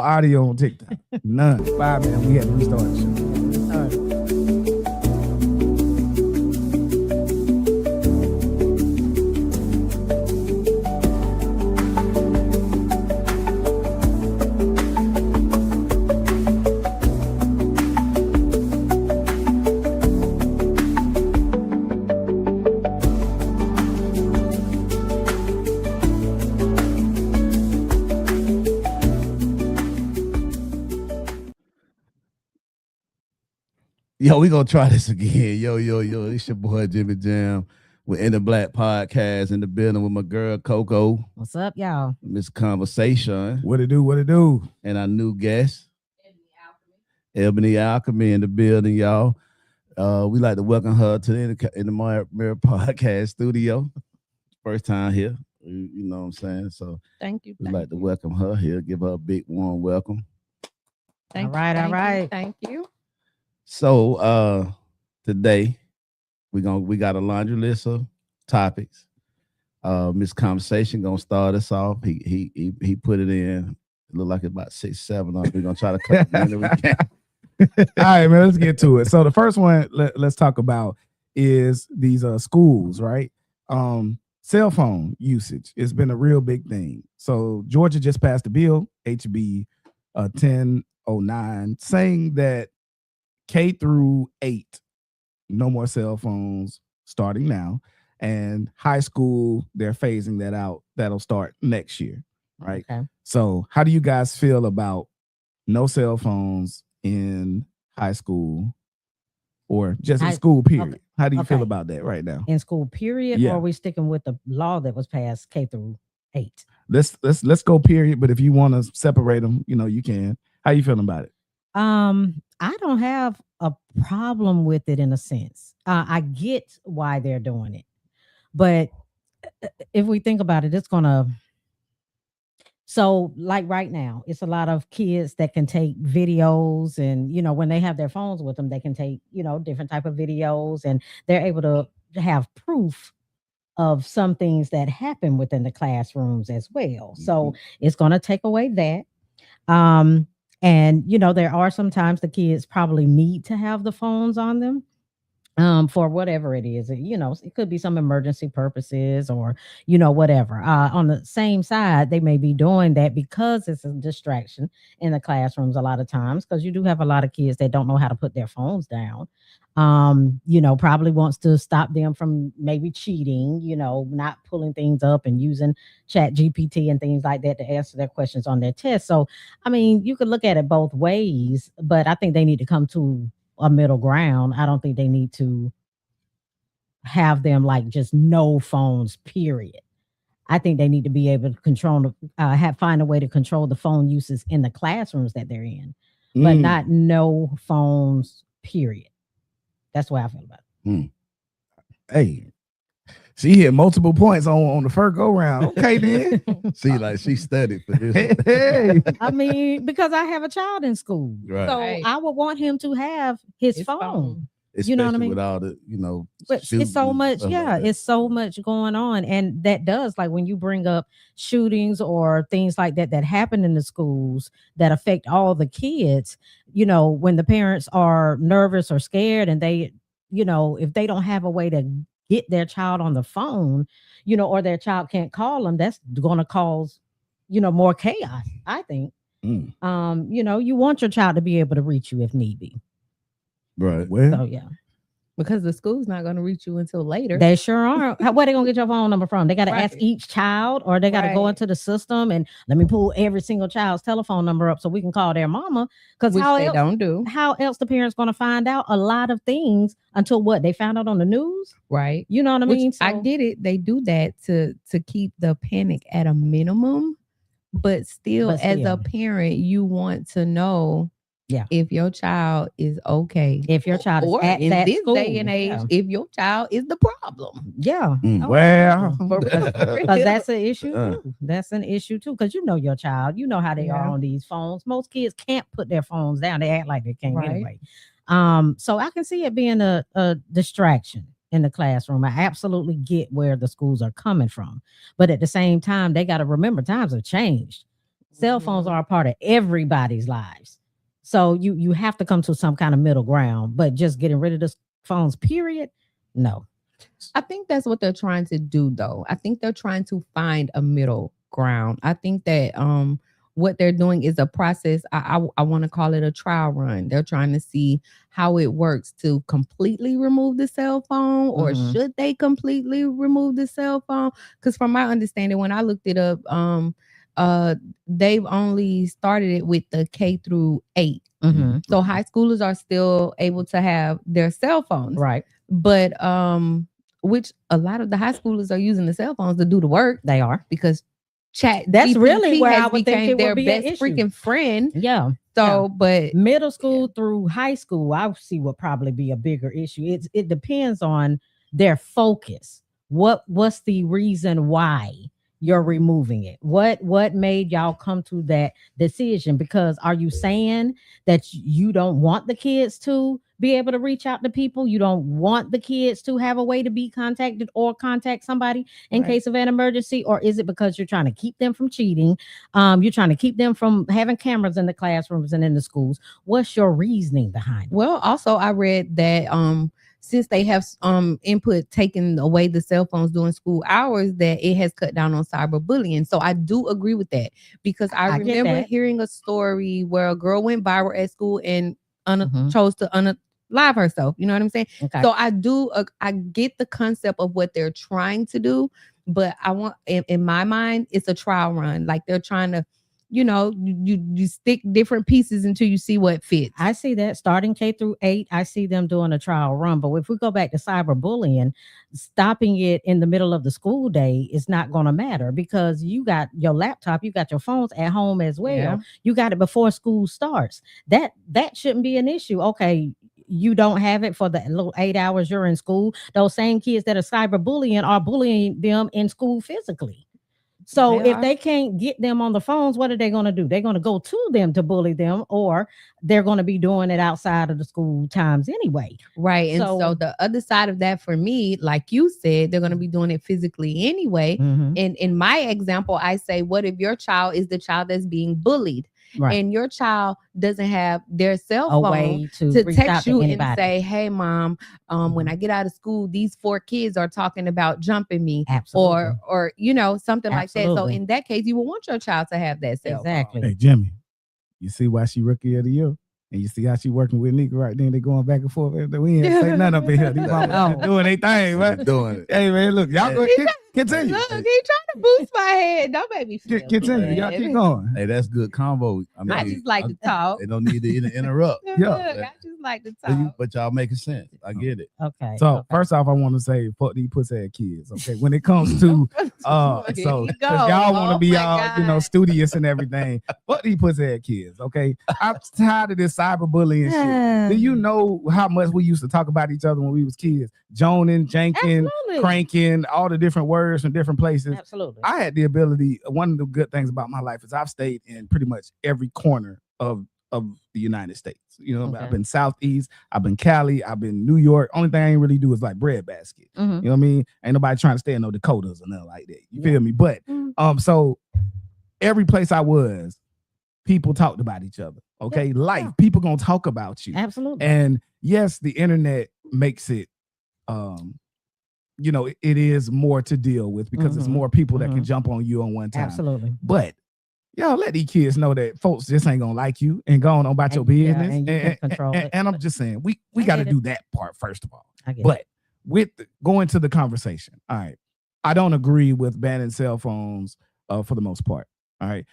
audio on TikTok. None. 5 minutes. We had to restart the show. All right. Yo, we gonna try this again. Yo, it's your boy Jimmy Jam with In the Black Podcast in the building with my girl Coco, What's up, y'all? Miss Conversation, What it do? What it do? and our new guest, Ebony Alchemy in the building, y'all. We like to welcome her to the Mirror Podcast studio. First time here, you know what I'm saying? So Thank you. we like to welcome her here, give her a big warm welcome. Thank All right, you, all thank right. you, Thank you. So today we got a laundry list of topics. Miss Conversation gonna start us off. He put it in. It look like about 6, 7 of them. We're gonna try to cut as many we can. All right, man. Let's get to it. So the first one let's talk about is these schools, right? Cell phone usage. It's been a real big thing. So Georgia just passed a bill, HB 1009, saying that K through 8, no more cell phones starting now. And high school, they're phasing that out. That'll start next year, right? Okay. So how do you guys feel about no cell phones in high school or just in school, period? okay, How do you feel okay. about that right now? In school, period, Yeah. or are we sticking with the law that was passed K through 8? Let's go period, but if you want to separate them, you can. How you feeling about it? I don't have a problem with it in a sense. I get why they're doing it, but if we think about it, it's gonna. So, like right now, it's a lot of kids that can take videos, and when they have their phones with them, they can take different type of videos, and they're able to have proof of some things that happen within the classrooms as well. So it's going to take away that. And there are sometimes the kids probably need to have the phones on them for whatever it is. It could be some emergency purposes or whatever. On the same side, they may be doing that because it's a distraction in the classrooms a lot of times, because you do have a lot of kids that don't know how to put their phones down. Probably wants to stop them from maybe cheating, not pulling things up and using Chat GPT and things like that to answer their questions on their test. So I mean, you could look at it both ways, but I think they need to come to a middle ground. I don't think they need to have them like just no phones, period. I think they need to be able to control, find a way to control the phone uses in the classrooms that they're in, but not no phones, period. That's the way I feel about it. Hey, she hit multiple points on the first go round. Okay, then. See, like she studied for this. Hey. I mean, because I have a child in school, Right. so Right. I would want him to have his phone. Especially You know what I mean? with all the, But shooting it's so and much, stuff yeah, like that. it's so much going on. And that does, like when you bring up shootings or things like that happen in the schools that affect all the kids, when the parents are nervous or scared and they, if they don't have a way to get their child on the phone, or their child can't call them, that's going to cause, more chaos, I think. You want your child to be able to reach you if need be. Right. Well, So yeah. Because the school's not going to reach you until later. They sure are. Where they gonna get your phone number from? They got to Right. ask each child, or they got to go Right. into the system and let me pull every single child's telephone number up so we can call their mama. Because Which how they else? don't do. How else the parents gonna find out a lot of things until what they found out on the news? Right. You know what I Which mean? I So- get it. They do that to keep the panic at a minimum. But still, as still. a parent, you want to know Yeah. if your child is okay. If your child is or at in that this school, day and age, yeah. if your child is the problem. Yeah. well, Because that's an issue Uh. too. That's an issue too. Because you know your child, you know how they are Yeah. on these phones. Most kids can't put their phones down. They act like they can Right. anyway. So I can see it being a distraction in the classroom. I absolutely get where the schools are coming from. But at the same time, they got to remember times have changed. Cell phones Mhm. are a part of everybody's lives. So you have to come to some kind of middle ground, but just getting rid of the phones, period. No. I think that's what they're trying to do, though. I think they're trying to find a middle ground. I think that what they're doing is a process. I want to call it a trial run. They're trying to see how it works to completely remove the cell phone, or Mhm. should they completely remove the cell phone? Because from my understanding, when I looked it up, they've only started it with the K through 8. Mhm. So high schoolers are still able to have their cell phones, Right. but which a lot of the high schoolers are using the cell phones to do the work, They are. because chat That's really GPT where has I would think became it would their be an best issue. freaking friend. Yeah. So, but Middle school through high school, I see would probably be a bigger issue. It depends on their focus. What's the reason why you're removing it? What made y'all come to that decision? Because are you saying that you don't want the kids to be able to reach out to people? You don't want the kids to have a way to be contacted or contact somebody in Right. case of an emergency? Or is it because you're trying to keep them from cheating? You're trying to keep them from having cameras in the classrooms and in the schools. What's your reasoning behind it? well, also I read that since they have input taken away the cell phones during school hours, that it has cut down on cyberbullying. So I do agree with that, because I I get remember that. hearing a story where a girl went viral at school and Mhm. chose to unalive herself. You know what I'm saying? Okay. So I get the concept of what they're trying to do, but I want, in my mind, it's a trial run. Like, they're trying to, you stick different pieces until you see what fits. I see that starting K through 8, I see them doing a trial run. But if we go back to cyberbullying, stopping it in the middle of the school day is not going to matter, because you got your laptop, you got your phones at home as well. Yeah. You got it before school starts. That shouldn't be an issue. Okay, you don't have it for the little 8 hours you're in school. Those same kids that are cyberbullying are bullying them in school physically. So They if are. they can't get them on the phones, what are they going to do? They're going to go to them to bully them, or they're going to be doing it outside of the school times anyway. Right. And So- so the other side of that for me, like you said, they're going to be doing it physically anyway. Mhm. And in my example, I say, what if your child is the child that's being bullied, Right. and your child doesn't have their cell A phone way to reach out text to you and anybody. say, hey, mom, when I get out of school, these 4 kids are talking about jumping me, Absolutely. or something like that. So Absolutely. in that case, you will want your child to have that cell Exactly. Hey, Jimmy, you see why she rookie of the year? And you see how she working with Nika right then? They going back and forth. We ain't say nothing up in here. These mamas Oh. doing their thing, man. Doing it. Hey, man, look, y'all go continue. Look, he trying to boost my head. Don't make me feel Continue. Y'all bad. keep going. Hey, that's good convo. I just like to talk. They don't need to interrupt. Look, Yeah. I just like to talk. But y'all making sense. I get it. Okay. So okay. first off, I want to say fuck these pussy kids. Okay, when it comes to Here so we 'cause go. y'all want to Oh be my all God. studious and everything. Fuck these pussy kids. Okay, I'm tired of this cyberbullying shit. Do you know how much we used to talk about each other when we was kids? Joning, janking, Absolutely. cranking, all the different words from different places. Absolutely. I had the ability. One of the good things about my life is I've stayed in pretty much every corner of the United States. You know, Okay. I've been Southeast, I've been Cali, I've been New York. Only thing I ain't really do is like breadbasket. Mhm. You know what I mean? Ain't nobody trying to stay in no Dakotas or nothing like that. You Yeah. feel me? But Mm. so every place I was, people talked about each other. Okay, life, yeah. people gonna talk about you. Absolutely. And yes, the internet makes it it is more to deal with because it's Mhm. more people that can Mhm. jump on you on one time. Absolutely. But y'all let these kids know that folks just ain't gonna like you and go on about your And- yeah, business. and you can control it. And I'm just saying, we I got to get it. do that part first of all. I get it. But with going to the conversation, all right, I don't agree with banning cell phones for the most part. All right,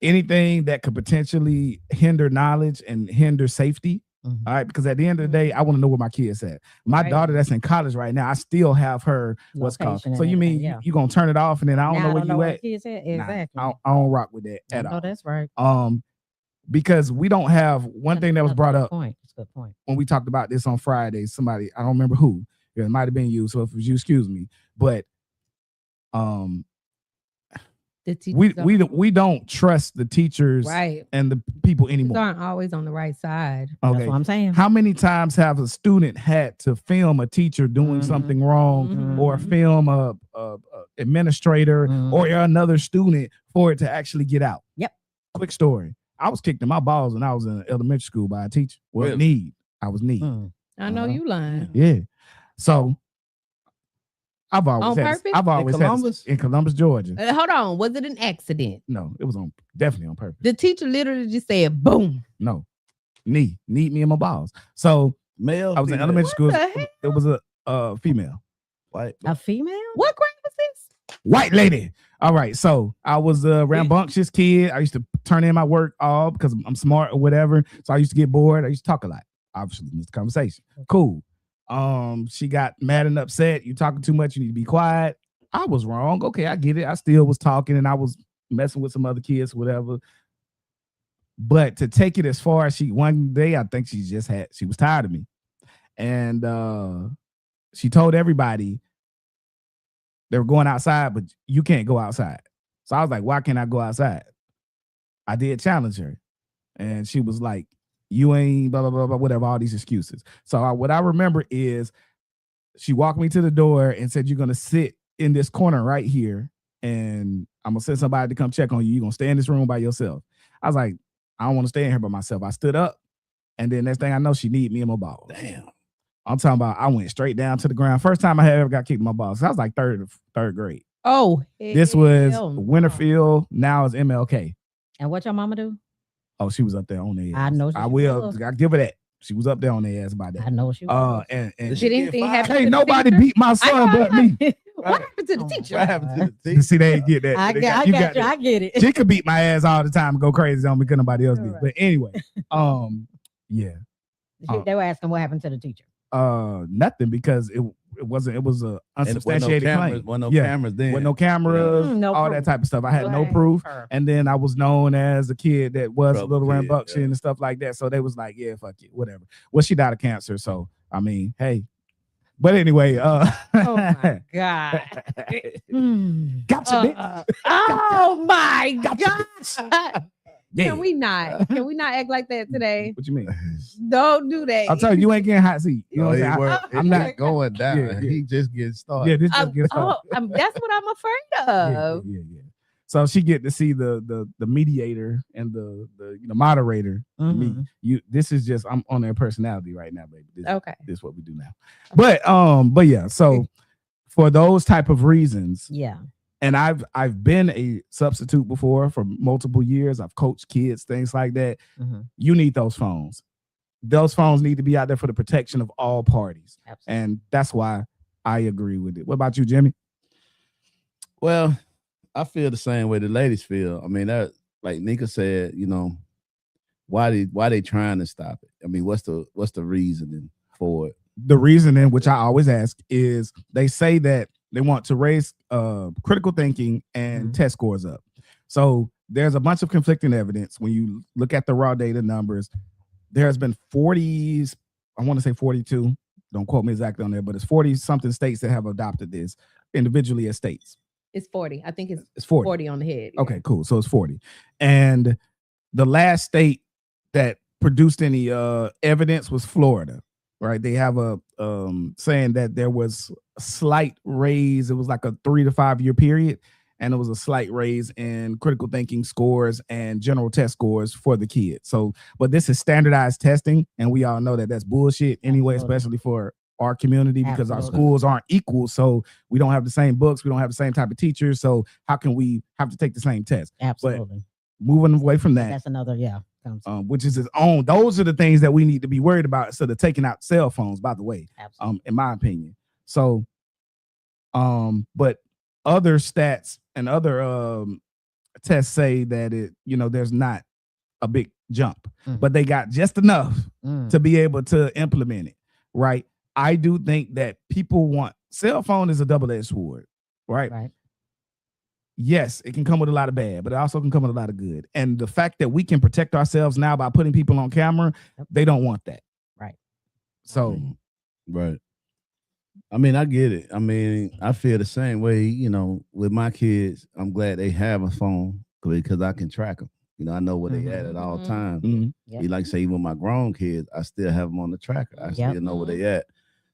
anything that could potentially hinder knowledge and hinder safety. Mhm. All right, because at the end of the day, I want to know where my kids at. My Right. daughter that's in college right now, I still have her what's called. Location So and you mean everything, yeah. you gonna turn it off and then I don't Now know where you where at? the kids at. Nah, Exactly. I don't rock with that at No, all. that's right. Because we don't have one thing that was That's a brought good up Point. That's a good point. when we talked about this on Friday. Somebody, I don't remember who, it might have been you. So if it was you, excuse me. But The teachers we don't trust the teachers right. and the people Teachers anymore. aren't always on the right side. That's Okay. what I'm saying. How many times have a student had to film a teacher doing Mhm. something wrong, Mhm. or film a administrator Mhm. or another student for it to actually get out? Yep. quick story. I was kicked in my balls when I was in elementary school by a teacher. Well, Really? I was need. Mm. I know Uh-huh. you lying. Yeah. So I've always On had purpose? I've always had Columbus? in Columbus, Georgia. Hold on. Was it an accident? No, it was definitely on purpose. The teacher literally just said, boom. No. Need me in my balls. So Male. I was in female? elementary school. the hell? It was a female. White. A female? What grade was this? White lady. All right. So I was a rambunctious kid. I used to turn in my work all because I'm smart or whatever. So I used to get bored. I used to talk a lot. Obviously, in this conversation. Cool. She got mad and upset. You talking too much. You need to be quiet. I was wrong. Okay, I get it. I still was talking and I was messing with some other kids, whatever. But to take it as far as one day, I think she was tired of me. And she told everybody they were going outside, but you can't go outside. So I was like, why can't I go outside? I did challenge her. And she was like, you ain't blah, blah, blah, blah, whatever, all these excuses. So what I remember is she walked me to the door and said, you're going to sit in this corner right here and I'm going to send somebody to come check on you. You're going to stay in this room by yourself. I was like, I don't want to stay in here by myself. I stood up and then next thing I know, she need me in my balls. Damn. I'm talking about I went straight down to the ground. First time I had ever got kicked in my balls. I was like third grade. Oh, This was hell no. Winterfield. Now it's MLK. And what your mama do? Oh, she was up there on their ass. I know I she will. was. I give her that. She was up there on their ass about I that. know she was. And Did anything happen? Hey, to the nobody teacher? beat my son but me. What happened to the Oh, teacher? What happened to the You teacher? see, they ain't get that. I They got you you. that. I get it. She could beat my ass all the time and go crazy on me because nobody else did. Right. But anyway, yeah. They were asking what happened to the teacher. Nothing because it was a And wasn't no unsubstantiated cameras, claim. wasn't no Yeah. cameras then. With no cameras, No all proof. that type of stuff. I had no Right. proof. Perfect. And then I was known as a kid that was a Trouble little kid, rambunctious yeah. and stuff like that. So they was like, yeah, fuck it, whatever. Well, she died of cancer. So, I mean, hey. But anyway, Oh my God. Mm. gotcha, bitch. Oh my Gotcha, gosh. Yeah. Can we not act like that today? What you mean? Don't do that. I'll tell you, you ain't getting hot seat. You know what I'm saying? I'm I'm not not- going down. Yeah, yeah. He just getting started. Yeah, this just gets started. That's what I'm afraid Yeah, of. yeah. So she get to see the mediator and the moderator. Me. Mhm. This is just I'm on their personality right now, baby. Okay. This is what we do now. But yeah, so for those type of reasons, Yeah. and I've been a substitute before for multiple years. I've coached kids, things like that. Mhm. You need those phones. Those phones need to be out there for the protection of all parties. Absolutely. And that's why I agree with it. What about you, Jimmy? Well, I feel the same way the ladies feel. I mean, that like Nika said, why they trying to stop it? I mean, what's the reasoning for it? The reasoning, which I always ask, is they say that they want to raise critical thinking and test scores up. So there's a bunch of conflicting evidence when you look at the raw data numbers. There has been 40s, I want to say 42. Don't quote me exactly on there, but it's 40 something states that have adopted this individually as states. It's 40. I think it's It's 40. 40 on the head. yeah. Okay, cool. So it's 40. And the last state that produced any evidence was Florida, right? They have a saying that there was a slight raise. It was like a 3 to 5 year period. And it was a slight raise in critical thinking scores and general test scores for the kids. So, but this is standardized testing. And we all know that that's bullshit anyway, Absolutely. especially for our community because our Absolutely. schools aren't equal. So we don't have the same books. We don't have the same type of teachers. So how can we have to take the same test? Absolutely. Moving away from that, That's another, which is its own. Those are the things that we need to be worried about instead of taking out cell phones, by the way, absolutely. in my opinion. So, but other stats and other tests say that there's not a big jump, Mhm. but they got just enough Mm. to be able to implement it, right? I do think that people want cell phone is a double-edged sword, right? Right. Yes, it can come with a lot of bad, but it also can come with a lot of good. And the fact that we can protect ourselves now by putting people on camera, Yep. they don't want that. Right. So Right. I mean, I get it. I mean, I feel the same way, with my kids. I'm glad they have a phone because I can track them. I know where they at all Mhm. times. mhm. Yep. Like say, even my grown kids, I still have them on the tracker. I Yep. still know where they at.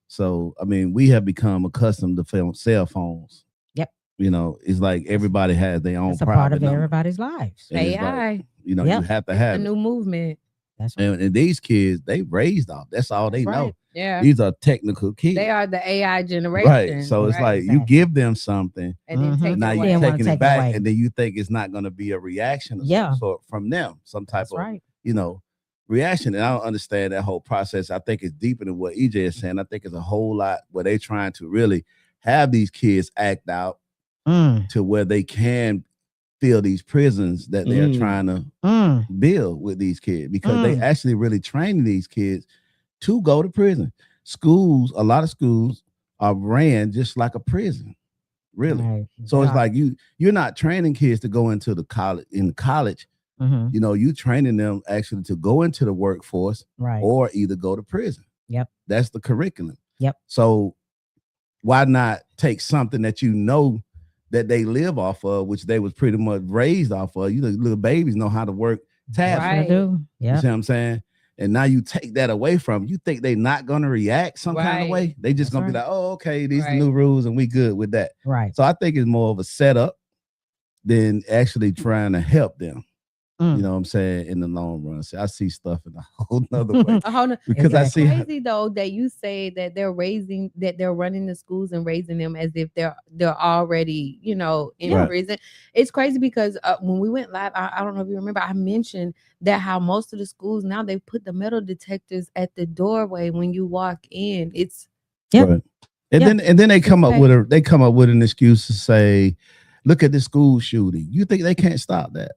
So, I mean, we have become accustomed to cell phones. Yep. It's like everybody has their own It's a private part of number. everybody's lives. And it's AI. You know, Yep. you have to It's have a it. new movement. That's right. And these kids, they raised off. That's all they That's know. right. Yeah. These are technical kids. They are the AI generation. right. So it's like you Exactly. give them something, and then Mhm. take now it you're away. Then wanna taking take it it back, away. and then you think it's not going to be a reaction of Yeah. some sort from them, some type That's of right. reaction. And I don't understand that whole process. I think it's deeper than what EJ is saying. I think it's a whole lot where they trying to really have these kids act out Mm, to where they can fill these prisons that they're Mm. trying to mm, build with these kids, because they Mm. actually really training these kids to go to prison. Schools, a lot of schools are ran just like a prison, really. right. So it's Yeah. like you're not training kids to go into the college. Mhm. You know, you training them actually to go into the workforce Right. or either go to prison. Yep. That's the curriculum. Yep. So why not take something that you know that they live off of, which they was pretty much raised off of? You know, little babies know how to work tablets. Sure Right. do. You Yeah. see what I'm saying? And now you take that away from them. You think they're not gonna react some kind of Right. way? They just That's gonna be right. like, oh, okay, these are Right. new rules and we good with that. Right. So I think it's more of a setup than actually trying to help them. Mm. You know what I'm saying? In the long run. So I see stuff in a whole nother way. A whole no- Because I It's see crazy though that you say that they're running the schools and raising them as if they're already, you know, in Right. prison. It's crazy because when we went live, I don't know if you remember, I mentioned that how most of the schools now they put the metal detectors at the doorway when you walk in. It's Yeah. Right. And Yeah. then they come up with crazy. they come up with an excuse to say, look at the school shooting. You think they can't stop that?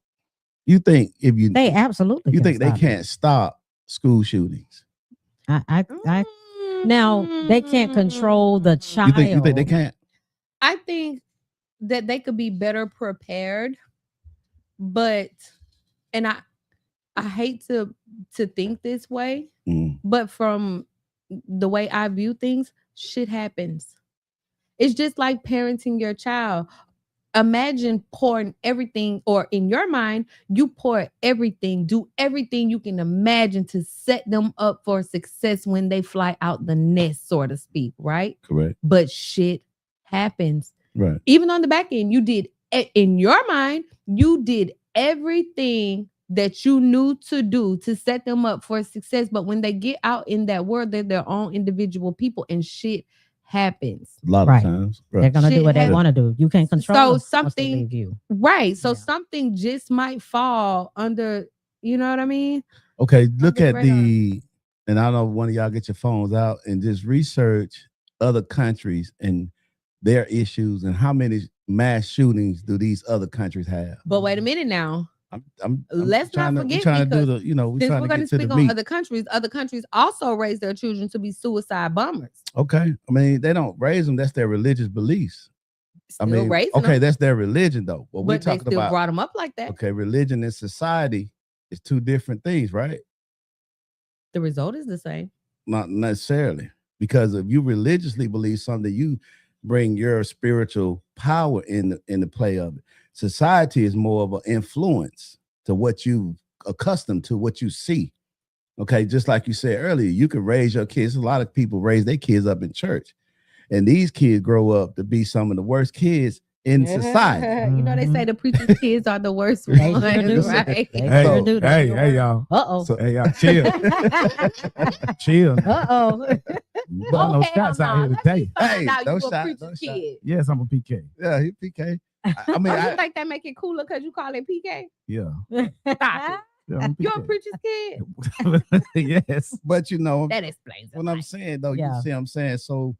You think if you They absolutely. you can think they stop it. can't stop school shootings? I now they can't control the child. You think they can't? I think that they could be better prepared, but and I hate to think this way, Mm. but from the way I view things, shit happens. It's just like parenting your child. Imagine pouring everything, or in your mind, you pour everything, do everything you can imagine to set them up for success when they fly out the nest, so to speak, right? Correct. But shit happens. Right. Even on the back end, you did, in your mind, you did everything that you knew to do to set them up for success. But when they get out in that world, they're their own individual people and shit happens. A lot Right. of times. They're Right. gonna do Shit what they happens. want to do. You can't control So them once they something- leave you. Right. So Yeah. something just might fall under, you know what I mean? Okay, look the at radar. and I don't know, one of y'all get your phones out and just research other countries and their issues and how many mass shootings do these other countries have. But wait a minute now. I'm Let's not trying to, forget, trying to do because the, we're Since trying we're to going to get to speak the on meat. other countries also raise their children to be suicide bombers. Okay, I mean they don't raise them. That's their religious beliefs. Still I mean, raising okay, them, that's their religion though. What we're but they talking still about, brought them up like that. okay, religion and society is two different things, right? The result is the same. Not necessarily, because if you religiously believe something, you bring your spiritual power in the play of it. Society is more of an influence to what you accustomed to, what you see. Okay, just like you said earlier, you can raise your kids. A lot of people raise their kids up in church, and these kids grow up to be some of the worst kids in society. You know, they say the preacher's kids are the worst They ones, sure do. right? They Hey, sure do. hey, hey, y'all. Uh-oh. So- Hey, y'all, chill, chill. Uh-oh. But no Oh, shots hell out no. here Let today. me find Hey, out no you a shot, preacher's no shot. kid. Yes, I'm a PK. Yeah, he PK. I mean, Oh, you I, think they make it cooler because you call it PK? Yeah, Stop yeah, I'm it. You're a PK. preacher's kid? Yes. but That explains it. what I'm saying though, Yeah. you see what I'm saying? So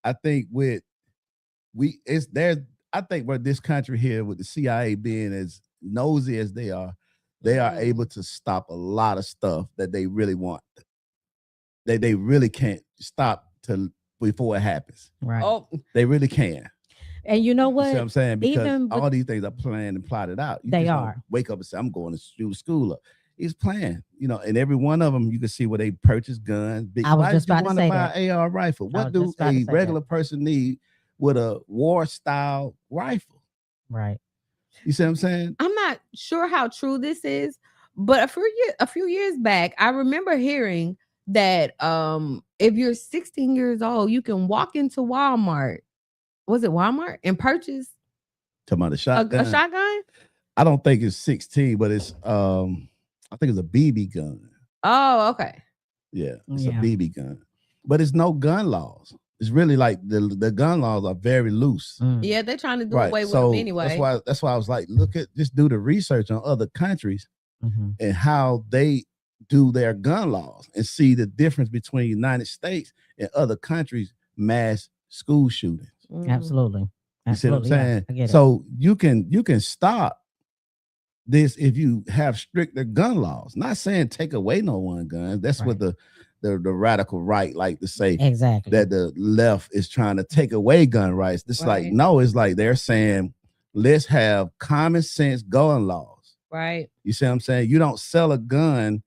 I think it's there. I think where this country here with the CIA being as nosy as they are Mhm. able to stop a lot of stuff that they really want. They really can't stop before it happens. Right. Oh, They really can. And you know You see what what? I'm saying? Because Even with- all these things are planned and plotted out. You They just don't are. wake up and say, I'm going to shoot school up. He's playing, and every one of them you can see where they purchase guns. Big, I was why just did you about to want say buy that. an AR rifle? I What was do just about to a say that. regular person need with a war style rifle? Right. You see what I'm saying? I'm not sure how true this is, but a few years back, I remember hearing that if you're 16 years old, you can walk into Walmart. Was it Walmart and purchase Talking about a a shotgun. shotgun? I don't think it's 16, but it's I think it's a BB gun. Oh, okay. Yeah, it's a Yeah. BB gun. But it's no gun laws. It's really like the gun laws are very loose. Mm. Yeah, they're trying to do Right. away with So them anyway. that's why I was like, just do the research on other countries Mhm. and how they do their gun laws and see the difference between United States and other countries' mass school shootings. Mhm. Absolutely. You see what I'm Absolutely, yeah, saying? I get it. So you can stop this if you have stricter gun laws. Not saying take away no one gun. That's what the radical right like to say, exactly. that the left is trying to take away gun rights. It's like, Right. no, it's like they're saying, let's have common sense gun laws. Right. You see what I'm saying? You don't sell a gun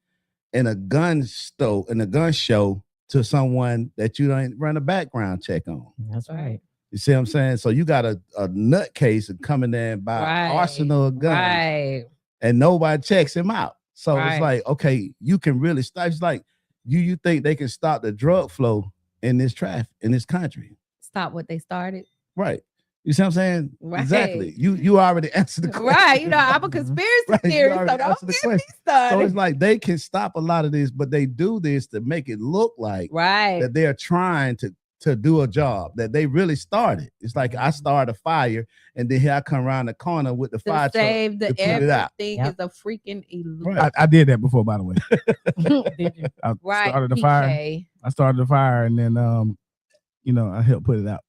in a gun store, in a gun show to someone that you don't run a background check on. That's right. You see what I'm saying? So you got a nutcase and coming there and buy Right. an arsenal of guns Right. and nobody checks him out. So Right. it's like, okay, you can really stop. It's like you think they can stop the drug flow in this traffic in this country. Stop what they started. Right. You see what I'm saying? Right. Exactly. You already answered the question. Right. You know, I'm a conspiracy Right, you theorist, so already don't answered the get me question. So started. it's like they can stop a lot of this, but they do this to make it look like Right. that they're trying to do a job that they really started. It's like I started a fire and then here I come around the corner with the fire To truck. save the to put it out. everything Yep. is a freaking illusion. Right. I did that before, by the way. Did you? I Right. started the fire. PK. I started the fire, and then I helped put it out.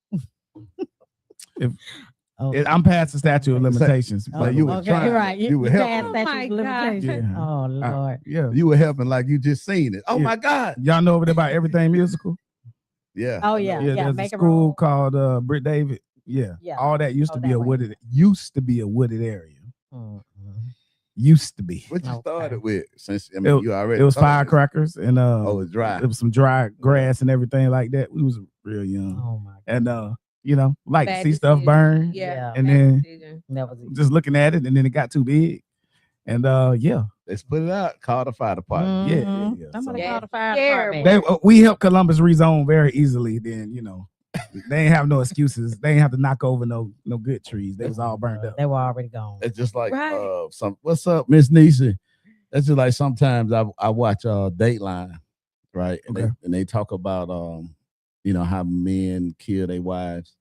Oh, I'm past the statute of limitations, oh, but you were okay, trying. right. You were passed helping. that Oh my limitation. God. Oh Lord. Yeah. You were helping like you just seen it. Oh Yeah. my God. Y'all know over there about Everything Musical? Yeah. Oh I know. yeah. Yeah, there's a make it school roll. called Britt David. Yeah. Yeah. All that used Oh, to be that a way. wooded area. Mhm. Used to be. What you Okay. started with? Since I mean, you already It was told me. firecrackers and Oh, it's dry. it was some dry grass and everything like that. We was real young. Oh my God. And like to Bad see stuff decision. burn. Yeah. And bad then decision. That was it. just looking at it, and then it got too big. And Let's put it out. Call the fire department. Yeah, Mhm. yeah. Somebody So- called the fire Scary. department. we helped Columbus rezone very easily. Then they ain't have no excuses. They ain't have to knock over no good trees. They was all burned up. They were already gone. It's just like Right. what's up, Miss Nisa? That's just like sometimes I watch Dateline, right? And, Okay. they talk about how men kill their wives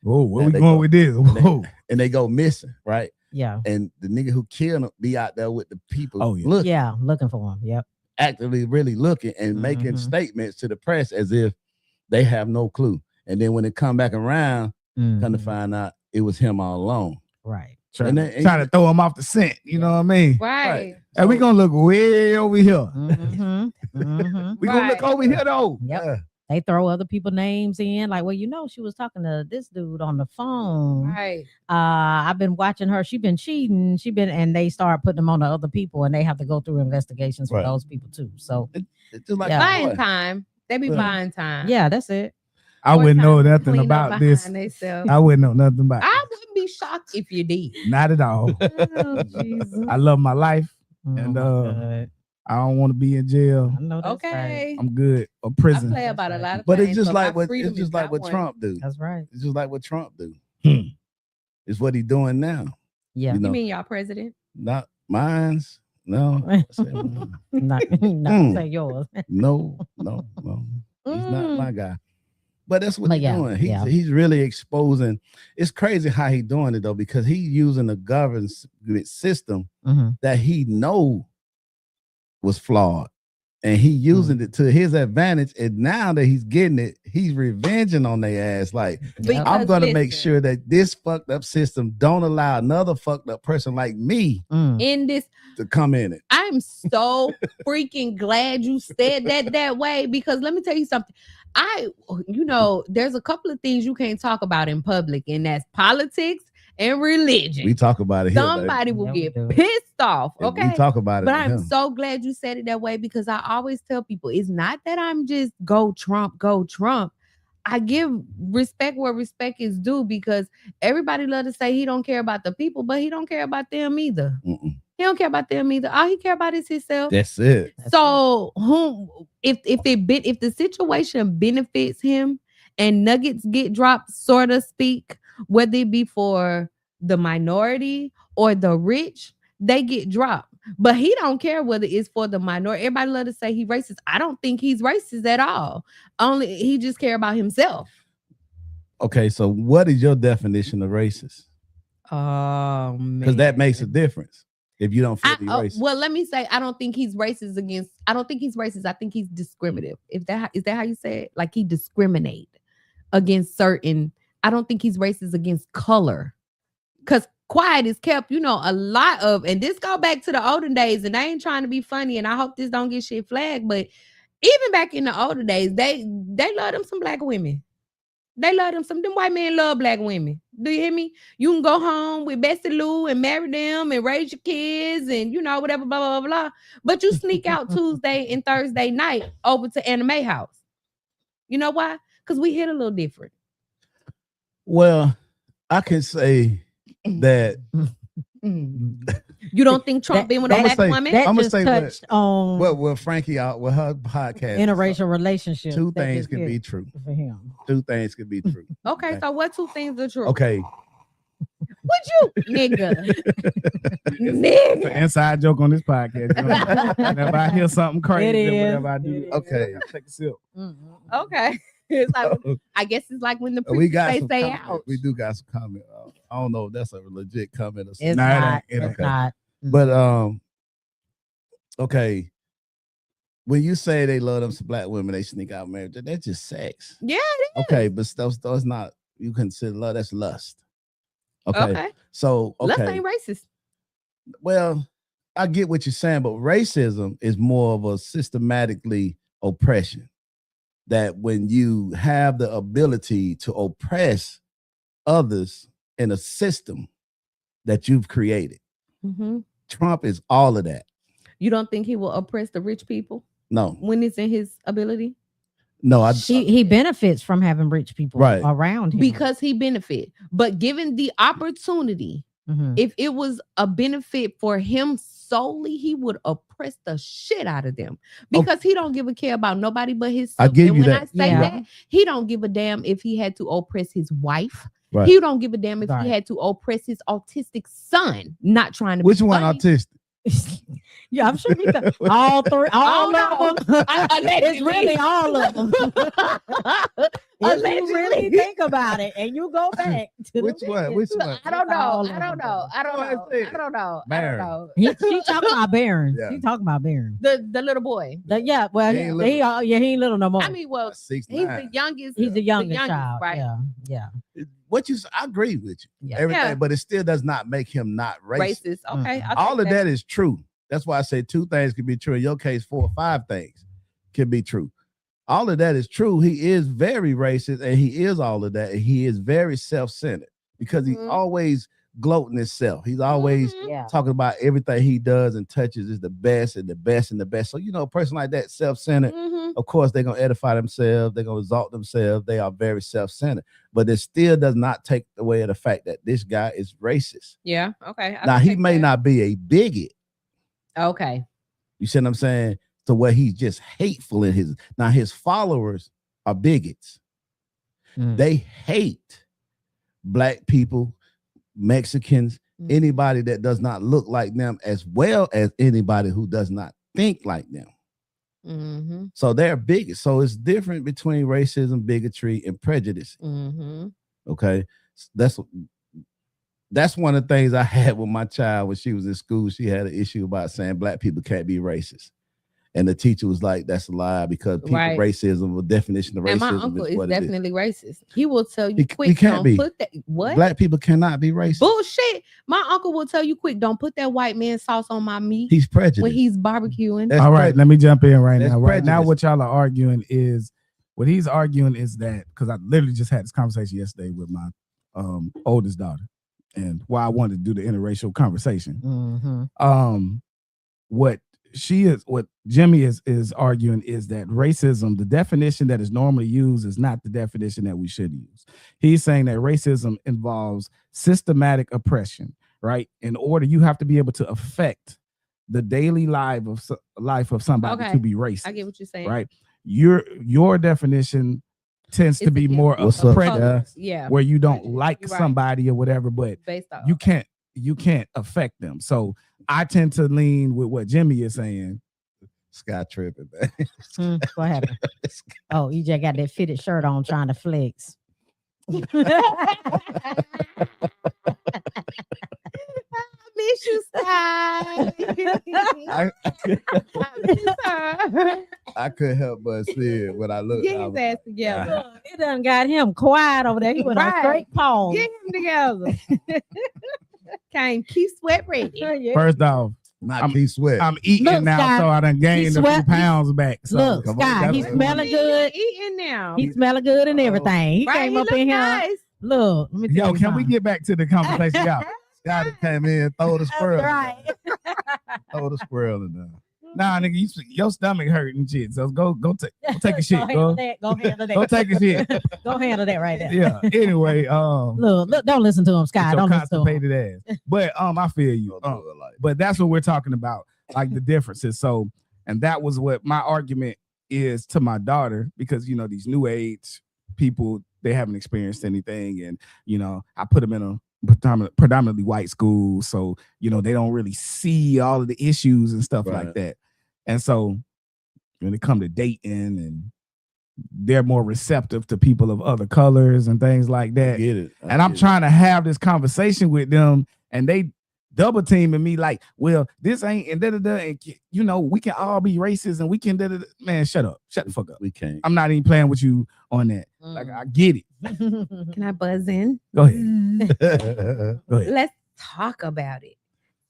Oh, where And we they going go- with this? they- Whoa. and they go missing, right? Yeah. And the nigga who killed them be out there with the people Oh, yeah. look Yeah. Looking for them. Yep. actively really looking and making Mhm. statements to the press as if they have no clue. And then when they come back around, come to Mhm. find out it was him all along. Right. Trying, And then- trying to throw them off the scent. You know what I mean? Right. And we gonna look way over here. Mhm. Mhm. We gonna look Right. over here though. Yep. Yeah. They throw other people's names in, like, well, she was talking to this dude on the phone. Right. I've been watching her. She been cheating. And they start putting them on to other people, and they have to go through investigations for Right. those people too. So It's just like Yeah. Buying boy. time. They be Yeah. buying time. yeah, that's it. I More wouldn't time know to nothing clean up about this. behind theyself. I wouldn't know nothing about I it. wouldn't be shocked if you did. Not at all. Oh, Jesus. I love my life. And, Oh, my God. I don't want to be in jail. I know that's right. Okay. I'm good. Or I prison. play about a lot of But things, it's just but my like what freedom is not one. Trump do. That's right. It's just like what Trump do. Hmm. It's what he doing now. Yeah. You know, You mean y'all president? not mine's. No, I said, mm, not Mm. say yours. no. He's not my guy. But that's what But he's yeah, doing. yeah. He's really exposing. It's crazy how he doing it though, because he's using a governance system Mhm. that he know was flawed. And he using it to his advantage. And now that he's getting it, he's revenging on their ass. Like, Yep. I'm Because gonna make listen, sure that this fucked up system don't allow another fucked up person like me Mm. in this, to come in it. I'm so freaking glad you said that way, because let me tell you something. There's a couple of things you can't talk about in public, and that's politics and religion. We talk about it here. baby. Somebody will Yeah, we get do. pissed off. We Okay. talk about it. But with I'm him. so glad you said it that way, because I always tell people it's not that I'm just go Trump. I give respect where respect is due, because everybody love to say he don't care about the people, but he don't care about them either. Mm-mm. He don't care about them either. All he care about is himself. That's it. That's So if the situation benefits him and nuggets get dropped, so to speak, whether it be for the minority or the rich, they get dropped. But he don't care whether it's for the minority. Everybody love to say he racist. I don't think he's racist at all. Only he just care about himself. Okay, so what is your definition of racist? Oh man, Because that makes a difference if you don't feel he's racist. well, let me say, I don't think he's racist against. I don't think he's racist. I think he's discriminative. If that is that how you say it? Like he discriminate against certain. I don't think he's racist against color, because quiet is kept. You know, a lot of, and this go back to the olden days, and I ain't trying to be funny, and I hope this don't get shit flagged, but even back in the older days, they love them some black women. They love them. Them white men love black women. Do you hear me? You can go home with Bessie Lou and marry them and raise your kids and, you know, whatever, blah, blah, blah, blah. But you sneak out Tuesday and Thursday night over to Anime House. You know why? Because we hit a little different. Well, I can say that You don't think Trump been with a I'ma black say- woman? That I'ma just say touched on well, Frankie out with her podcast. interracial relationships. Two that things just can hit be true. for him. Two things can be true. Okay, so what two things are true? Okay. Would you, nigga? It's an Nigga. inside joke on this podcast. You know? Whenever I hear something crazy, It is. whatever I do, It is. Okay. take a sip. Okay. It's like, I guess it's like when the We preachers got say some stay comment. out. We do got some comment. I don't know if that's a legit comment or It's something. Nah, it not. ain't. It It's ain't. not. But okay. When you say they love them some black women, they sneak out marriage. That's just sex. Yeah, Okay, but stuff it's not. You consider love. That's lust. Okay. okay. So Lust okay. ain't racist. Well, I get what you're saying, but racism is more of a systematically oppression. That when you have the ability to oppress others in a system that you've created, Mhm. Trump is all of that. You don't think he will oppress the rich people No, when it's in his ability? no, He benefits from having rich people Right. around him Because he benefit. But given the opportunity, Mhm. if it was a benefit for him solely, he would oppress the shit out of them because he don't give a care about nobody but his. I give and you when that. I say Yeah. that, he don't give a damn if he had to oppress his wife. Right. He don't give a damn if Right. he had to oppress his autistic son. Not trying to. Which be one funny. autistic? Yeah, I'm sure he does. All three, all of them. It's really all of them. If you really think about it, and you go back to Which the one? videos, Which one? I don't know. all I of don't them. know. I don't Go ahead, know. say it. I don't know. I Baron. don't know. She talking about Barron. Yeah. She talking about Barron. The little boy. Yeah, well, He ain't little. he ain't little no more. I mean, well, 6'9". he's the youngest. he's the youngest, youngest, child. right? Yeah. What I agree with you. Yeah. Everything, Yeah. but it still does not make him not racist. Racist. Okay. I'll All take of that is true. That's why I say two things can be true. In your case, 4 or 5 things can be true. All of that is true. He is very racist, and he is all of that. And he is very self-centered because he's Mhm. always gloating himself. He's always Mhm. Yeah. talking about everything he does and touches is the best and the best and the best. So, you know, a person like that, self-centered, Mhm. of course, they're going to edify themselves. They're going to exalt themselves. They are very self-centered. But it still does not take away the fact that this guy is racist. Yeah. Okay. I Now, can he take may that. not be a bigot. Okay. You see what I'm saying? To where he's just hateful in his. Now, his followers are bigots. Mm. They hate black people, Mexicans, Mhm. anybody that does not look like them, as well as anybody who does not think like them. Mm-hmm. So they're bigots. So it's different between racism, bigotry, and prejudice. Mm-hmm. Okay, that's one of the things I had with my child when she was in school. She had an issue about saying black people can't be racist, and the teacher was like, "That's a lie because people Right. racism, the definition of racism And my uncle is is what it is. definitely racist. He will tell you He quick, can't don't be. put that. What? Black people cannot be racist. Bullshit. My uncle will tell you quick, don't put that white man sauce on my meat He's prejudiced. when he's barbecuing. That's All right, let me jump in right That's now. Right now, prejudice. what y'all are arguing is what he's arguing is that because I literally just had this conversation yesterday with my oldest daughter, and why I wanted to do the interracial conversation. Mhm. What Jimmy is arguing is that racism, the definition that is normally used, is not the definition that we should use. He's saying that racism involves systematic oppression, right? In order, you have to be able to affect the daily life of somebody Okay. to be racist. I get what you're saying. right? Your definition tends to It's be against more What's of up, oppression, Colors. Yeah. where you don't Prejudice. like You're right. somebody or whatever, but Based off. you can't you can't affect them. So I tend to lean with what Jimmy is saying. Sky tripping, man. What happened? Oh, you just got that fitted shirt on trying to flex. Miss you, Sky. I, Miss her. I couldn't help but see it when I looked. Get I his was ass like, together. Look, it done got him quiet over there. He went on Right. straight pause. Get him together. Came keep sweat ready. Yeah. First off, Not I'm- keep sweat. I'm eating Look, now, Sky, so I done gained a few sweat- pounds back. So Look, come on, Sky, that's he what- smelling good. Eating now. He smelling good and everything. He Right, came he up look in here. nice. Look, let me tell yo, you can we something. get back to the conversation, y'all? Sky that came in, throw the That's squirrel. right. Throw the squirrel in there. Nah, nigga, your stomach hurting shit. So go take a shit, Go go. handle that. Go handle that. Go take a shit. Go handle that right there. Yeah. Anyway, Look, don't listen to him, Sky. your Don't listen to him. constipated ass. But I feel you. Don't do it like But that's what we're talking about, like the differences. So, and that was what my argument is to my daughter, because you know these new age people, they haven't experienced anything, and you know I put them in a predominantly white school, so you know they don't really see all of the issues and stuff like Right. that. And so when it come to dating, and they're more receptive to people of other colors and things like I that. get it. I And I'm get it. trying to have this conversation with them, and they double teaming me like, well, this ain't and da da da, and you know, we can all be racist and we can da da da. Man, shut up, shut the fuck up. We can't. I'm not even playing with you on that. Like, I get it. Can I buzz in? Go ahead. Go ahead. Let's talk about it.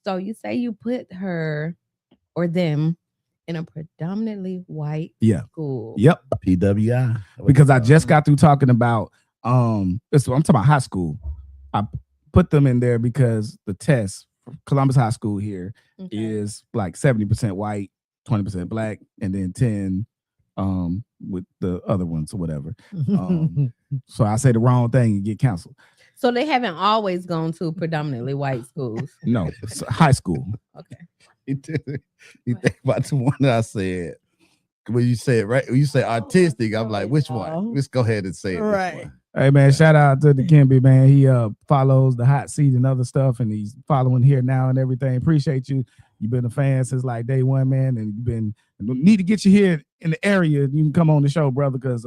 So you say you put her or them in a predominantly white Yeah. school. Yep. PWI. Because I just got through talking about I'm talking about high school. I put them in there because the test for Columbus High School here Okay. is like 70% white, 20% black, and then 10 with the other ones or whatever. So I say the wrong thing and get canceled. So they haven't always gone to predominantly white schools. No, it's high school. Okay. You think about the one that I said. When you say it right, when you say artistic, I'm like, which one? Let's go ahead and say it. which Right. one. Hey man, shout out to the Kimby, man. He follows the hot seat and other stuff, and he's following here now and everything. Appreciate you. You've been a fan since like day one, man, and you've been need to get you here in the area. You can come on the show, brother, because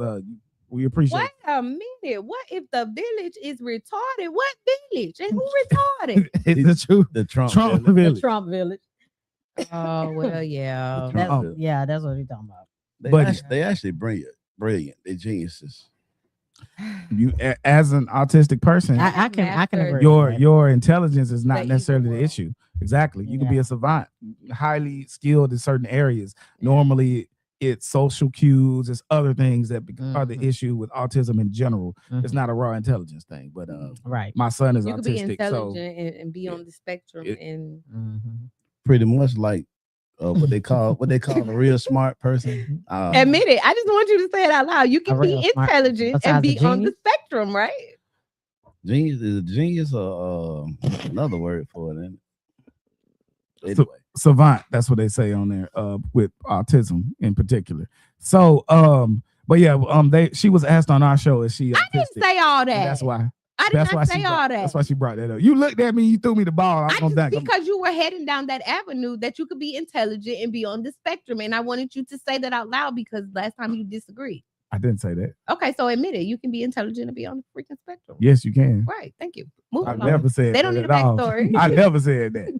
we appreciate Wait a minute. What if the village is retarded? What village? And who retarded? it. It's the truth. The Trump. Trump village. The Village. Trump Village. Oh, well, yeah. Trump That's, village. yeah, that's what we're talking about. They actually brilliant. They're geniuses. You as an autistic person, I can Master- agree. your with that. your intelligence is not The necessarily evil the world. issue. Exactly. You can be Yeah. a savant, highly skilled in certain areas. Normally it's social cues, it's other things that are the Mhm. issue with autism in general. It's Mhm. not a raw intelligence thing, but Right. my son is You could be autistic, intelligent so and be on the spectrum it- and Mhm. Pretty much like what they call a real smart person. admit it. I just want you to say it out loud. You can A be real smart- intelligent besides and a be on the genius? spectrum, right? Genius is a genius or another word for it. Isn't it? So- Anyway, savant, that's what they say on there, with autism in particular. So but yeah, she was asked on our show, is she I didn't autistic? say all And that. that's why. I did That's why not she say brought, all that. That's why she brought that up. You looked at me, you threw me the ball. I was I gonna just dunk. because you were heading down that avenue that you could be intelligent and be on the spectrum, and I wanted you to say that out loud because last time you disagreed. I didn't say that. Okay, so admit it. You can be intelligent and be on the freaking spectrum. Yes, you can. Right. Thank you. Move I along. never said They don't that need a at all. backstory. I never said that.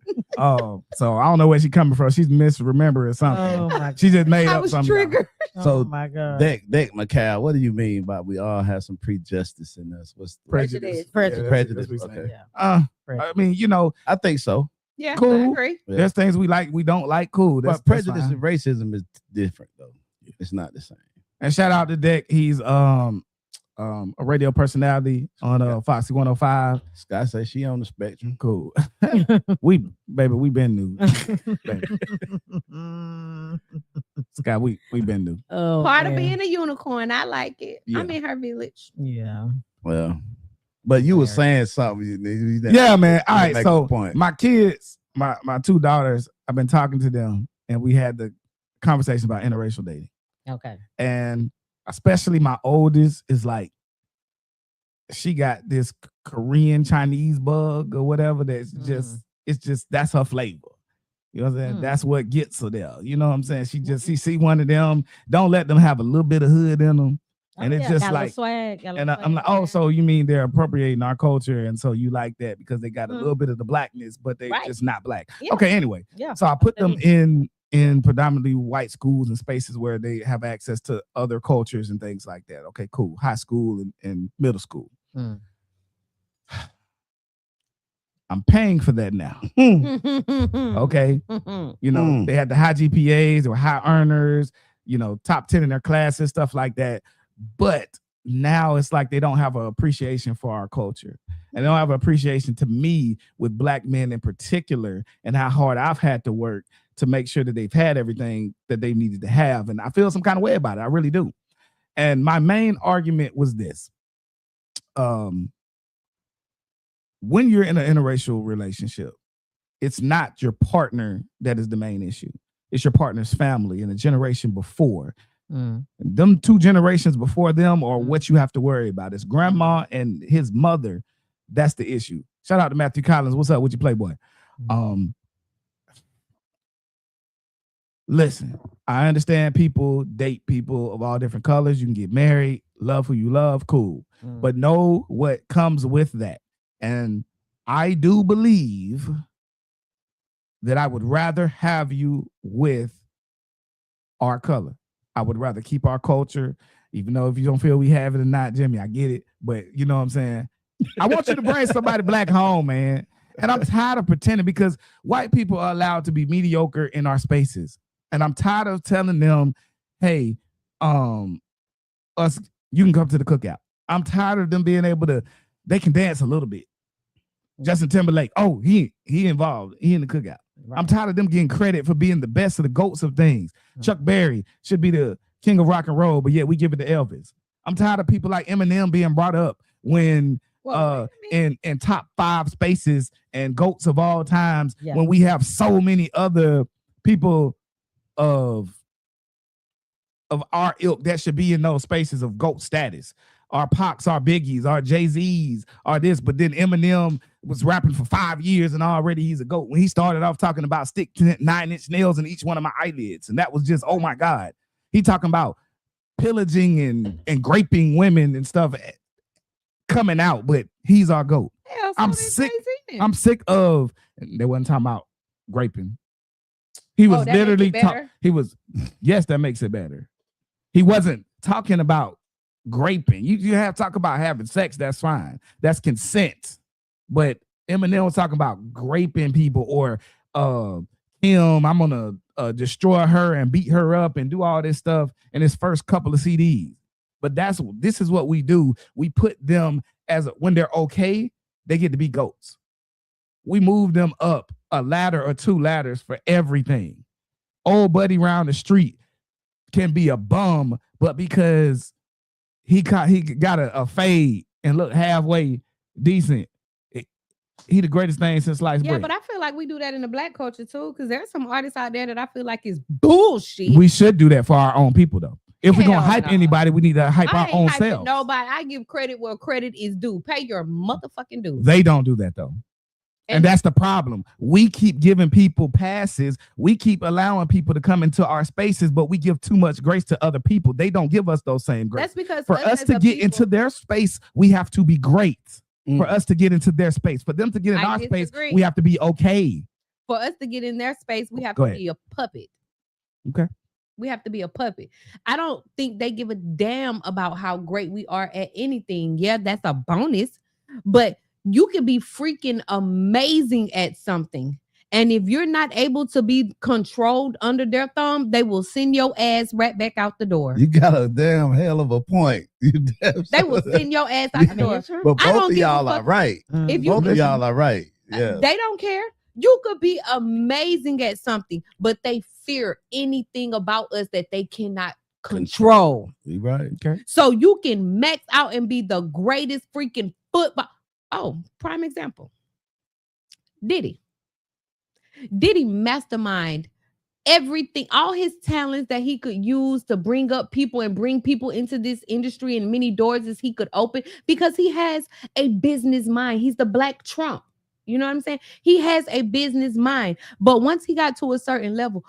So I don't know where she's coming from. She's misremembering something. Oh my She just made I up was something. triggered. So oh my god. Deck Macau, what do you mean by we all have some prejudice in us? What's the Prejudice. Prejudice. Prejudice, That's what we okay. say. Yeah. I mean, you know, I think so. Yeah, I Cool. agree. Yeah. there's things we like, we don't like. Cool. That's But prejudice fine. and racism is different though. It's not the same. And shout out to Deck. He's a radio personality on Foxy 105. Scott says she on the spectrum. Cool. we been new. Scott, we been new. oh, Part of man. being a unicorn. I like it. Yeah. I'm in her village. Yeah. Well, but you were Fair. saying something. You didn't- Yeah, man. All you right. make So a point. my kids, my two daughters, I've been talking to them, and we had the conversation about interracial dating. Okay. And especially my oldest is like, she got this Korean Chinese bug or whatever. That's just it's just that's her flavor. You know what I'm saying? That's what gets her there. You know what I'm saying? She see one of them. Don't let them have a little bit of hood in them. And it's just got a like, swag, and I'm like, oh, so you mean they're appropriating our culture, and so you like that because they got a little bit of the blackness, but they just not black. Yeah. Okay, anyway, Yeah. so I put them in predominantly white schools and spaces where they have access to other cultures and things like that. Okay, cool. High school and middle school. I'm paying for that now. Okay, you know they had the high GPAs, they were high earners, you know, top 10 in their classes, stuff like that. But now it's like they don't have an appreciation for our culture, and they don't have an appreciation to me with black men in particular, and how hard I've had to work to make sure that they've had everything that they needed to have. And I feel some kind of way about it. I really do. And my main argument was this. When you're in an interracial relationship, it's not your partner that is the main issue. It's your partner's family and the generation before. Them 2 generations before them are what you have to worry about. It's grandma and his mother. That's the issue. Shout out to Matthew Collins. What's up with you, Playboy? Listen, I understand people date people of all different colors. You can get married, love who you love, cool. But know what comes with that. And I do believe that I would rather have you with our color. I would rather keep our culture, even though if you don't feel we have it or not, Jimmy, I get it. But you know what I'm saying? I want you to bring somebody black home, man. And I'm tired of pretending, because white people are allowed to be mediocre in our spaces. And I'm tired of telling them, hey, you can come to the cookout. I'm tired of them being able to, they can dance a little bit. Justin Timberlake, oh, he involved. He in the cookout. Right. I'm tired of them getting credit for being the best of the goats of things. Chuck Berry should be the king of rock and roll, but yet we give it to Elvis. I'm tired of people like Eminem being brought up when in top 5 spaces and goats of all times, when we have so many other people of our ilk that should be in those spaces of GOAT status. Our Pacs, our Biggies, our Jay-Z's, are this, but then Eminem was rapping for 5 years and already he's a GOAT. When he started off talking about stick 9-inch nails in each one of my eyelids, and that was just, oh my God. He talking about pillaging and raping women and stuff coming out, but he's our GOAT. Yeah, so I'm sick of, they wasn't talking about raping. He was literally yes, that makes it better. He wasn't talking about graping. You have to talk about having sex, that's fine. That's consent. But Eminem was talking about graping people, or him, I'm gonna destroy her and beat her up and do all this stuff in his first couple of CDs. But this is what we do. We put them as when they're okay, they get to be GOATs. We move them up a ladder or 2 ladders for everything. Old buddy around the street can be a bum, but because he got a fade and look halfway decent, he the greatest thing since sliced bread. Yeah, but I feel like we do that in the black culture too, because there's some artists out there that I feel like is bullshit. We should do that for our own people, though. If we're gonna hype anybody, we need to hype our own selves. Nobody, I give credit where credit is due. Pay your motherfucking dues. They don't do that though. And that's the problem. We keep giving people passes. We keep allowing people to come into our spaces, but we give too much grace to other people. They don't give us those same grace. That's because for us to get into their space, we have to be great. For us to get into their space, for them to get in our space, we have to be okay. For us to get in their space, we have to be a puppet. Okay. We have to be a puppet. I don't think they give a damn about how great we are at anything. Yeah, that's a bonus, but you can be freaking amazing at something. And if you're not able to be controlled under their thumb, they will send your ass right back out the door. You got a damn hell of a point. They will send your ass out the door. But both of y'all are right. If both of y'all are right. Yeah. They don't care. You could be amazing at something, but they fear anything about us that they cannot control. Right. Okay. So you can max out and be the greatest freaking football. Oh, prime example. Diddy mastermind everything, all his talents that he could use to bring up people and bring people into this industry, and many doors as he could open, because he has a business mind. He's the Black Trump. You know what I'm saying? He has a business mind. But once he got to a certain level,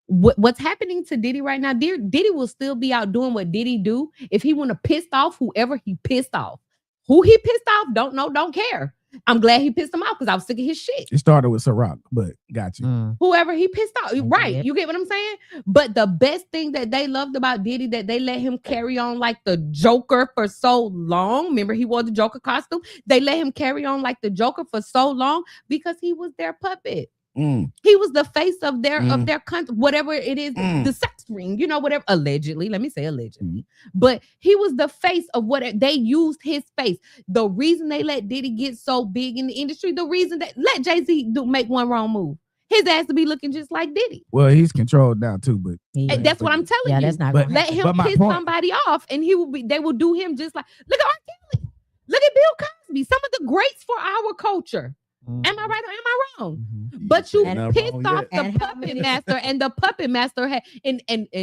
what's happening to Diddy right now, Diddy will still be out doing what Diddy do if he want to piss off whoever he pissed off. Who he pissed off, don't know, don't care. I'm glad he pissed him off because I was sick of his shit. It started with Ciroc, but got you. Whoever he pissed off, right? Yep. You get what I'm saying? But the best thing that they loved about Diddy, that they let him carry on like the Joker for so long. Remember, he wore the Joker costume. They let him carry on like the Joker for so long because he was their puppet. He was the face of their country, whatever it is, the sex ring, you know, whatever. Allegedly, let me say allegedly, but he was the face of what they used his face. The reason they let Diddy get so big in the industry, the reason that let Jay-Z make one wrong move, his ass to be looking just like Diddy. Well, he's controlled now too, but And that's what I'm telling you. That's not But- gonna Let happen. him But my piss point- somebody off, and they will do him just like, look at R. Kelly, look at Bill Cosby, some of the greats for our culture. Am I right or am I wrong? But you And- pissed off the And how puppet many- master, and the puppet master had, and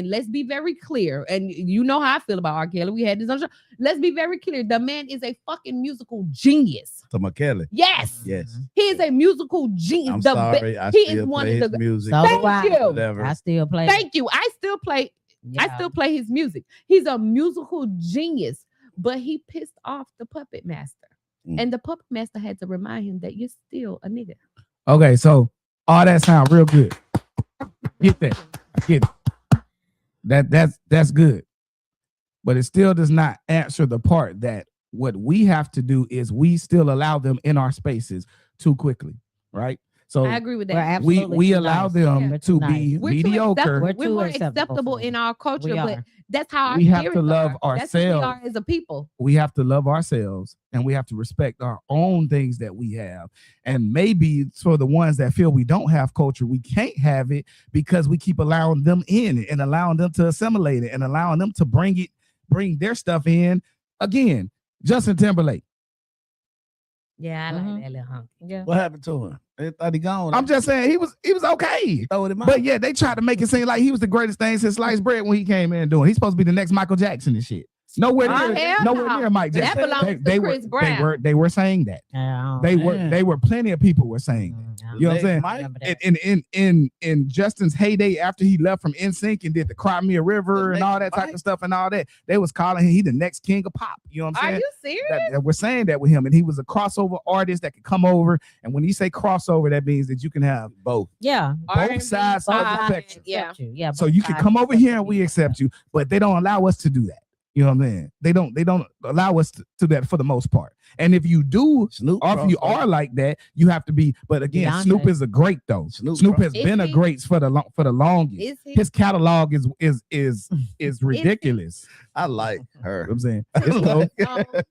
let's be very clear, and you know how I feel about R. Kelly. We had this on the show. Let's be very clear. The man is a fucking musical genius. To McKelly. Yes, Yes. he is a musical genius. I'm The sorry. I he is still one play of his the. music. So Thank do I. you. Whatever. I still play. Thank you. I still play his music. He's a musical genius, but he pissed off the puppet master. And the puppet master had to remind him that you're still a nigga. okay, so all that sound real good. Get that. I get it. That's good. But it still does not answer the part that what we have to do is we still allow them in our spaces too quickly, right? So I agree with We're that. absolutely we too allow nice. them We're to too be nice. We're too mediocre. acceptable. We're We're too more acceptable acceptable for in them. our culture, We but are. that's how our We have to spirits love are. That's who we ourselves. are as a people. We have to love ourselves and we have to respect our own things that we have. And maybe for the ones that feel we don't have culture, we can't have it because we keep allowing them in and allowing them to assimilate it and allowing them to bring their stuff in. Again, Justin Timberlake. Yeah, I Mhm. like that little hunk. Yeah. What happened to him? They thought he gone. I'm just saying he was okay. Throw it in my But yeah, they tried to make it seem like he was the greatest thing since sliced bread when he came in doing. He's supposed to be the next Michael Jackson and shit. Nowhere Oh, near, hell nowhere no. near Mike That Jackson. belongs to Chris Brown. They were saying that. They were plenty of people were saying that. You know what I'm saying? Mike, In Justin's heyday after he left from NSYNC and did the Cry Me a River and all that type Mike. of stuff and all that, they was calling him he the next king of pop. You know what I'm Are saying? you serious? That we're saying that with him, and he was a crossover artist that could come over. And when you say crossover, that means that you can have both. Yeah. R&B, both sides of the pop, spectrum. Yeah. Yeah. So both you can sides come over here and accept we you. accept you, but they don't allow us to do that. You know what I'm saying? They don't allow us to do that for the most part. And if you do, Snoop. or if you crossover. are like that, you have to be. But again, Beyonce. Snoop is a great though. Snoop Snoop has Is been a he? great for the longest. Is he? His catalog is ridiculous. I like You know her. what I'm saying? I It's cool. like,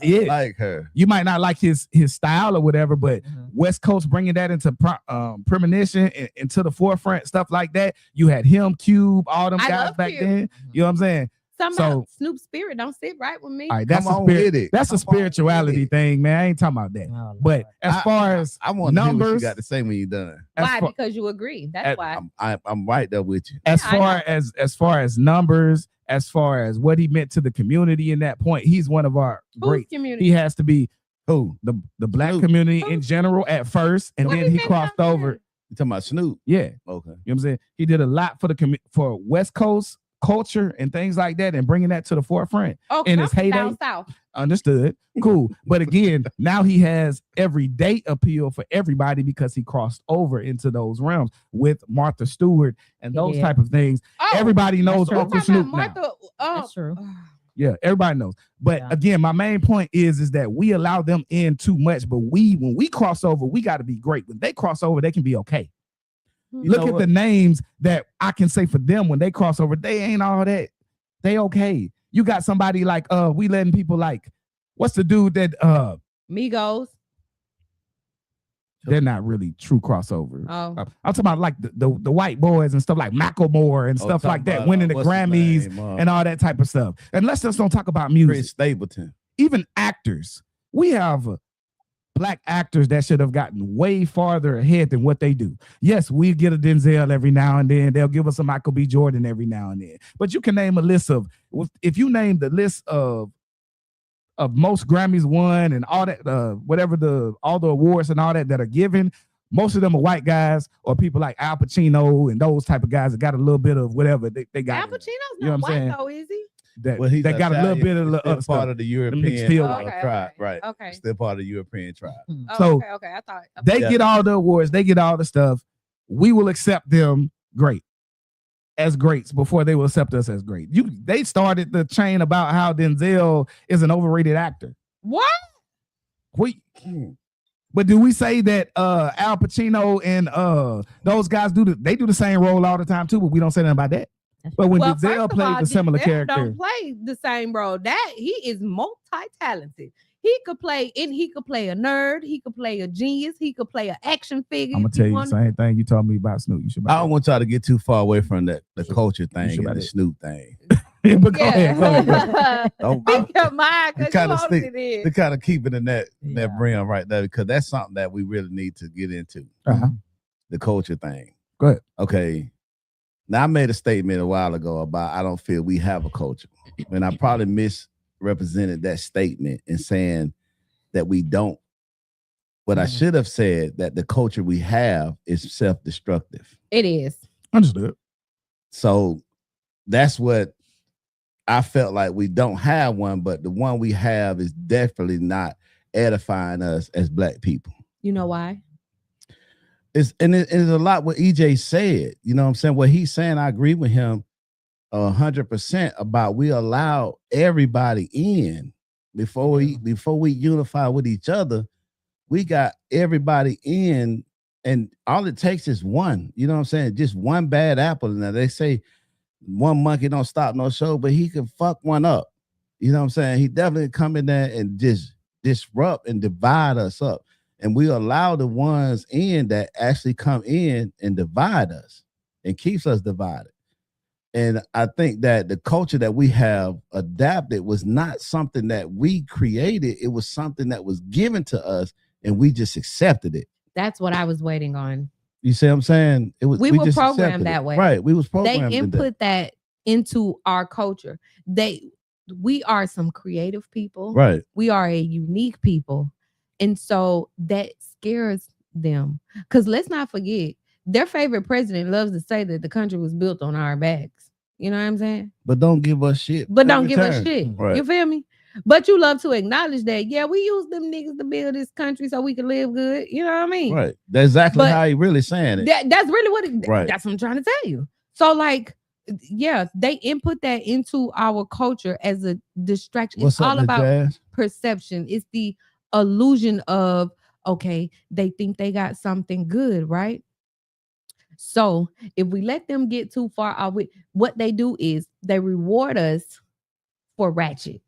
Yeah. like her. You might not like his style or whatever, but Mhm. West Coast bringing that into premonition and into the forefront, stuff like that. You had him, Cube, all them I guys love back Cube. then. You know what I'm saying? Somehow So- Snoop's spirit don't sit right with me. All right, that's Come a on spirit. with it. That's a Come on with spirituality it. thing, man. I ain't talking about that. Oh, But Lord. as far as I want to hear what you numbers, got to say when you're done. as Why? far, Because you agree. That's At- why. I'm right there with you. as Yeah, I far know. as far as numbers, as far as what he meant to the community in that point, he's one of our Whose great. community? He has to be Who? the black Snoop. community in general at first, and What then he he meant crossed out over. there? You talking about Snoop? Yeah, Okay. you know what I'm saying? He did a lot for the for West Coast culture and things like that, and bringing that to the forefront. Oh, in 'cause his I'm down heyday? south. Understood. Cool. But again, now he has everyday appeal for everybody because he crossed over into those realms with Martha Stewart and He those did. type of things. Oh, Everybody knows true. Uncle talking Snoop about now. Martha. That's true. Yeah, everybody knows. But Yeah. again, my main point is that we allow them in too much. But when we cross over, we got to be great. When they cross over, they can be okay. You Look know at what? the names that I can say for them when they cross over. They ain't all that. They okay. You got somebody like we letting people like what's the dude that Migos. they're not really true crossover. Oh. I'm talking about like the white boys and stuff like Macklemore and Oh, stuff talking like that, about, winning the what's his Grammys name? and all that type of stuff. And let's just don't talk about music. Chris Stapleton. Even actors. We have black actors that should have gotten way farther ahead than what they do. Yes, we get a Denzel every now and then. They'll give us a Michael B. Jordan every now and then. But you can name a list of, if you name the list of most Grammys won and all that, all the awards and all that are given, most of them are white guys or people like Al Pacino and those type of guys that got a little bit of whatever they got. Al Pacino's You know not what I'm white saying? though, is he? That, Well, he's that got a little bit of still stuff. part of the European field. Okay, tribe, okay, right? okay. Still part of the European tribe. Oh, So, okay. I thought They Yeah. get all the awards, they get all the stuff. We will accept them as greats before they will accept us as great. They started the chain about how Denzel is an overrated actor. what? But do we say that Al Pacino and those guys do the same role all the time too? But we don't say nothing about that. But when Well, first Denzel of played all, the similar Denzel character, don't play the same role. That he is multi-talented. He could play a nerd. He could play a genius. He could play an action figure. I'm gonna if he tell you the wanted. same thing you told me about Snoop. You should. I don't want y'all to get too far away from the culture thing should and buy the that. Snoop thing. But go ahead. Yeah. Don't Speak your mind, You because kinda you stick- owned it to in. kind of keep it in that Yeah. realm right there, because that's something that we really need to get into. Uh-huh. The culture thing. Go ahead. Okay. Now I made a statement a while ago about I don't feel we have a culture. And I probably misrepresented that statement in saying that we don't. What I Mhm. should have said that the culture we have is self-destructive. It is. Understood. So that's what I felt like we don't have one, but the one we have is definitely not edifying us as black people. You know why? It's a lot what EJ said. You know what I'm saying? What he's saying, I agree with him 100% about we allow everybody in before we unify with each other. We got everybody in, and all it takes is one. You know what I'm saying? Just one bad apple. Now they say one monkey don't stop no show, but he can fuck one up. You know what I'm saying? He definitely come in there and just disrupt and divide us up. And we allow the ones in that actually come in and divide us and keeps us divided. And I think that the culture that we have adapted was not something that we created. It was something that was given to us and we just accepted it. That's what I was waiting on. You see what I'm saying? It was We were just programmed accepted that it. way. Right. We was They programmed in that. input that into our culture. We are some creative people. Right. We are a unique people. And so that scares them. Because let's not forget, their favorite president loves to say that the country was built on our backs. You know what I'm saying? But don't give us shit. But in don't give us return. shit. Right. You feel me? But you love to acknowledge that, yeah, we use them niggas to build this country so we can live good. You know what I mean? Right. That's exactly But how he really saying it. That's really what it, Right. that's what I'm trying to tell you. So, like, yeah, they input that into our culture as a distraction. What's It's up, all Miss about Jazz? perception. It's the illusion of, okay, they think they got something good, right? So if we let them get too far out with what they do is they reward us for ratchet.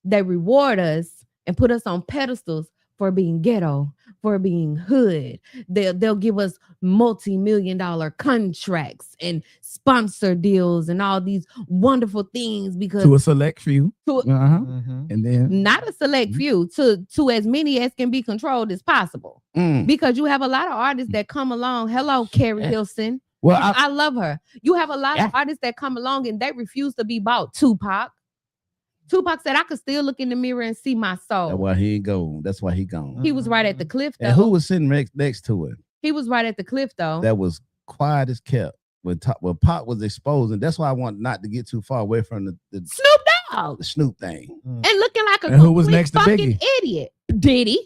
They reward us and put us on pedestals for being ghetto, for being hood. They'll give us multi-million-dollar contracts and sponsor deals and all these wonderful things because To a select few. to Uh-huh. Mhm. And then not a select few, to as many as can be controlled as possible. Mm. Because you have a lot of artists that come along. Hello, Carrie Hilson. well, I love her. You have a lot of artists that come along and they refuse to be bought. Tupac said, I could still look in the mirror and see my soul. That's why he ain't gone. That's why he gone. He was right at the cliff, though. And who was sitting next to him? He was right at the cliff, though. That was quiet as kept when Pop was exposing. That's why I want not to get too far away from the Snoop Dogg. Snoop thing. And looking like a And who was complete next to fucking Biggie? idiot. Diddy.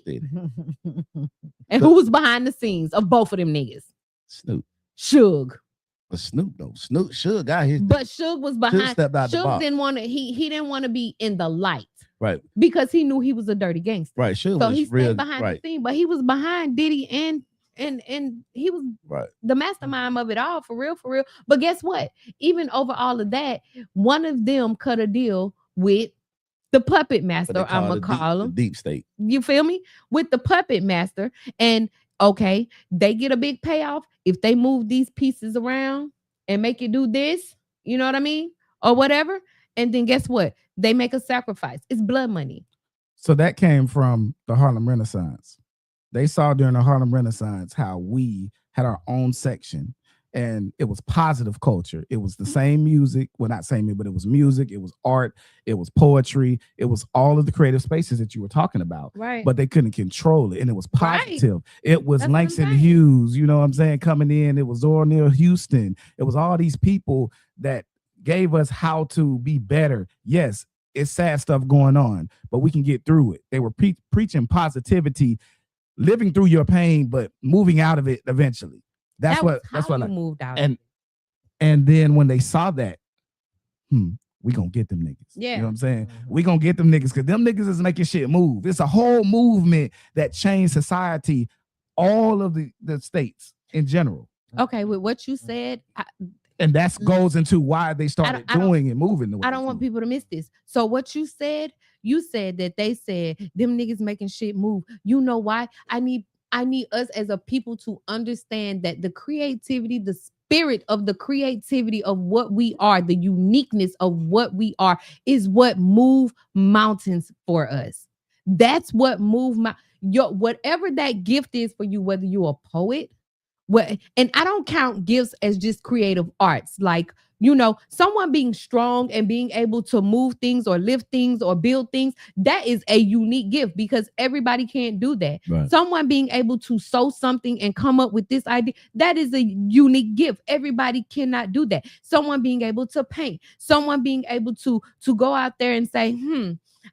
And who was behind the scenes of both of them niggas? Snoop. Suge. But Snoop though. Snoop should got his But Suge was behind. stepped out the Suge box. didn't want to. He didn't want to be in the light Right. because he knew he was a dirty gangster. Right. Should So was he stayed real behind right. the scene, but he was behind Diddy and he was Right. the mastermind of it all, for real, for real. But guess what? Even over all of that, one of them cut a deal with the puppet But master. they I'm gonna call the him. deep state. You feel me? With the puppet master, and okay, they get a big payoff if they move these pieces around and make it do this. You know what I mean, or whatever. And then guess what? They make a sacrifice. It's blood money. so that came from the Harlem Renaissance. They saw during the Harlem Renaissance how we had our own section, and it was positive culture. It was the same music. Well, not same, but it was music, it was art, it was poetry, it was all of the creative spaces that you were talking about. Right. But they couldn't control it, and it was Right. positive. It was That's what I'm Langston saying. Hughes, you know what I'm saying, coming in. It was Zora Neale Houston. It was all these people that gave us how to be better. Yes, it's sad stuff going on, but we can get through it. They were preaching positivity, living through your pain, but moving out of it eventually. That's That what. was That's how what. you Like, moved out. and then when they saw that, we gonna get them niggas. Yeah. You know what I'm saying? We gonna get them niggas because them niggas is making shit move. It's a whole movement that changed society, all of the states in general. Okay, with what you said, And that goes into why they started I don't- doing and moving. The way I don't want people to miss this. So what you said that they said them niggas making shit move. You know why? I need us as a people to understand that the creativity, the spirit of the creativity of what we are, the uniqueness of what we are is what move mountains for us. That's what move your whatever that gift is for you, whether you're a poet, and I don't count gifts as just creative arts. Like, you know, someone being strong and being able to move things or lift things or build things, that is a unique gift because everybody can't do that. Right. Someone being able to sew something and come up with this idea, that is a unique gift. Everybody cannot do that. Someone being able to paint, someone being able to go out there and say,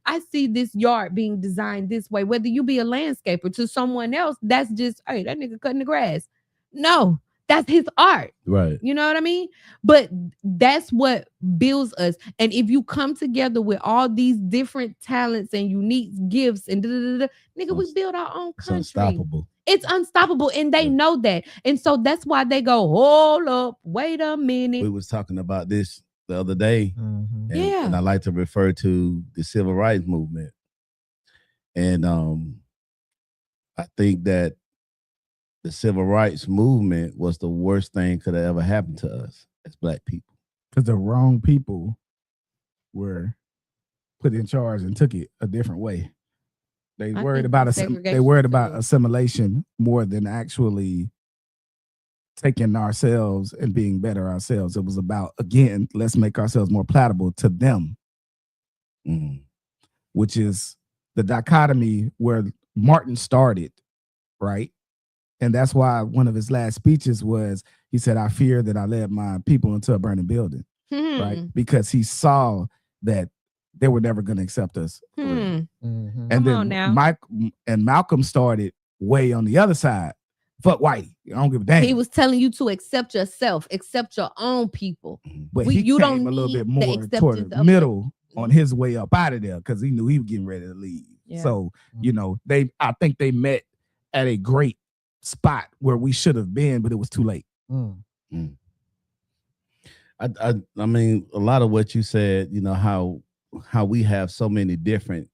I see this yard being designed this way. Whether you be a landscaper, to someone else, that's just, hey, that nigga cutting the grass. No, that's his art. Right. You know what I mean? But that's what builds us. And if you come together with all these different talents and unique gifts and nigga, we build our own It's country. unstoppable. It's unstoppable, and they know that. And so that's why they go, hold up, wait a minute. We was talking about this the other day, Mhm. and I like to refer to the civil rights movement. And I think that the civil rights movement was the worst thing could have ever happened to us as Black people. Because the wrong people were put in charge and took it a different way. They I worried think about the they segregation worried too. about assimilation more than actually taking ourselves and being better ourselves. It was about, again, let's make ourselves more palatable to them, Mhm. which is the dichotomy where Martin started, right? And that's why one of his last speeches was, he said, I fear that I led my people into a burning building, right? Because he saw that they were never going to accept us. for real. Mhm. And Come then on now. Mike and Malcolm started way on the other side. Fuck white. I don't give a damn. He was telling you to accept yourself, accept your own people. but you he don't came a little need bit the more acceptance toward of the the- middle on his way up out of there because he knew he was getting ready to leave. Yeah. So, you know, I think they met at a great spot where we should have been, but it was too late. Mm. I mean, a lot of what you said, you know, how we have so many different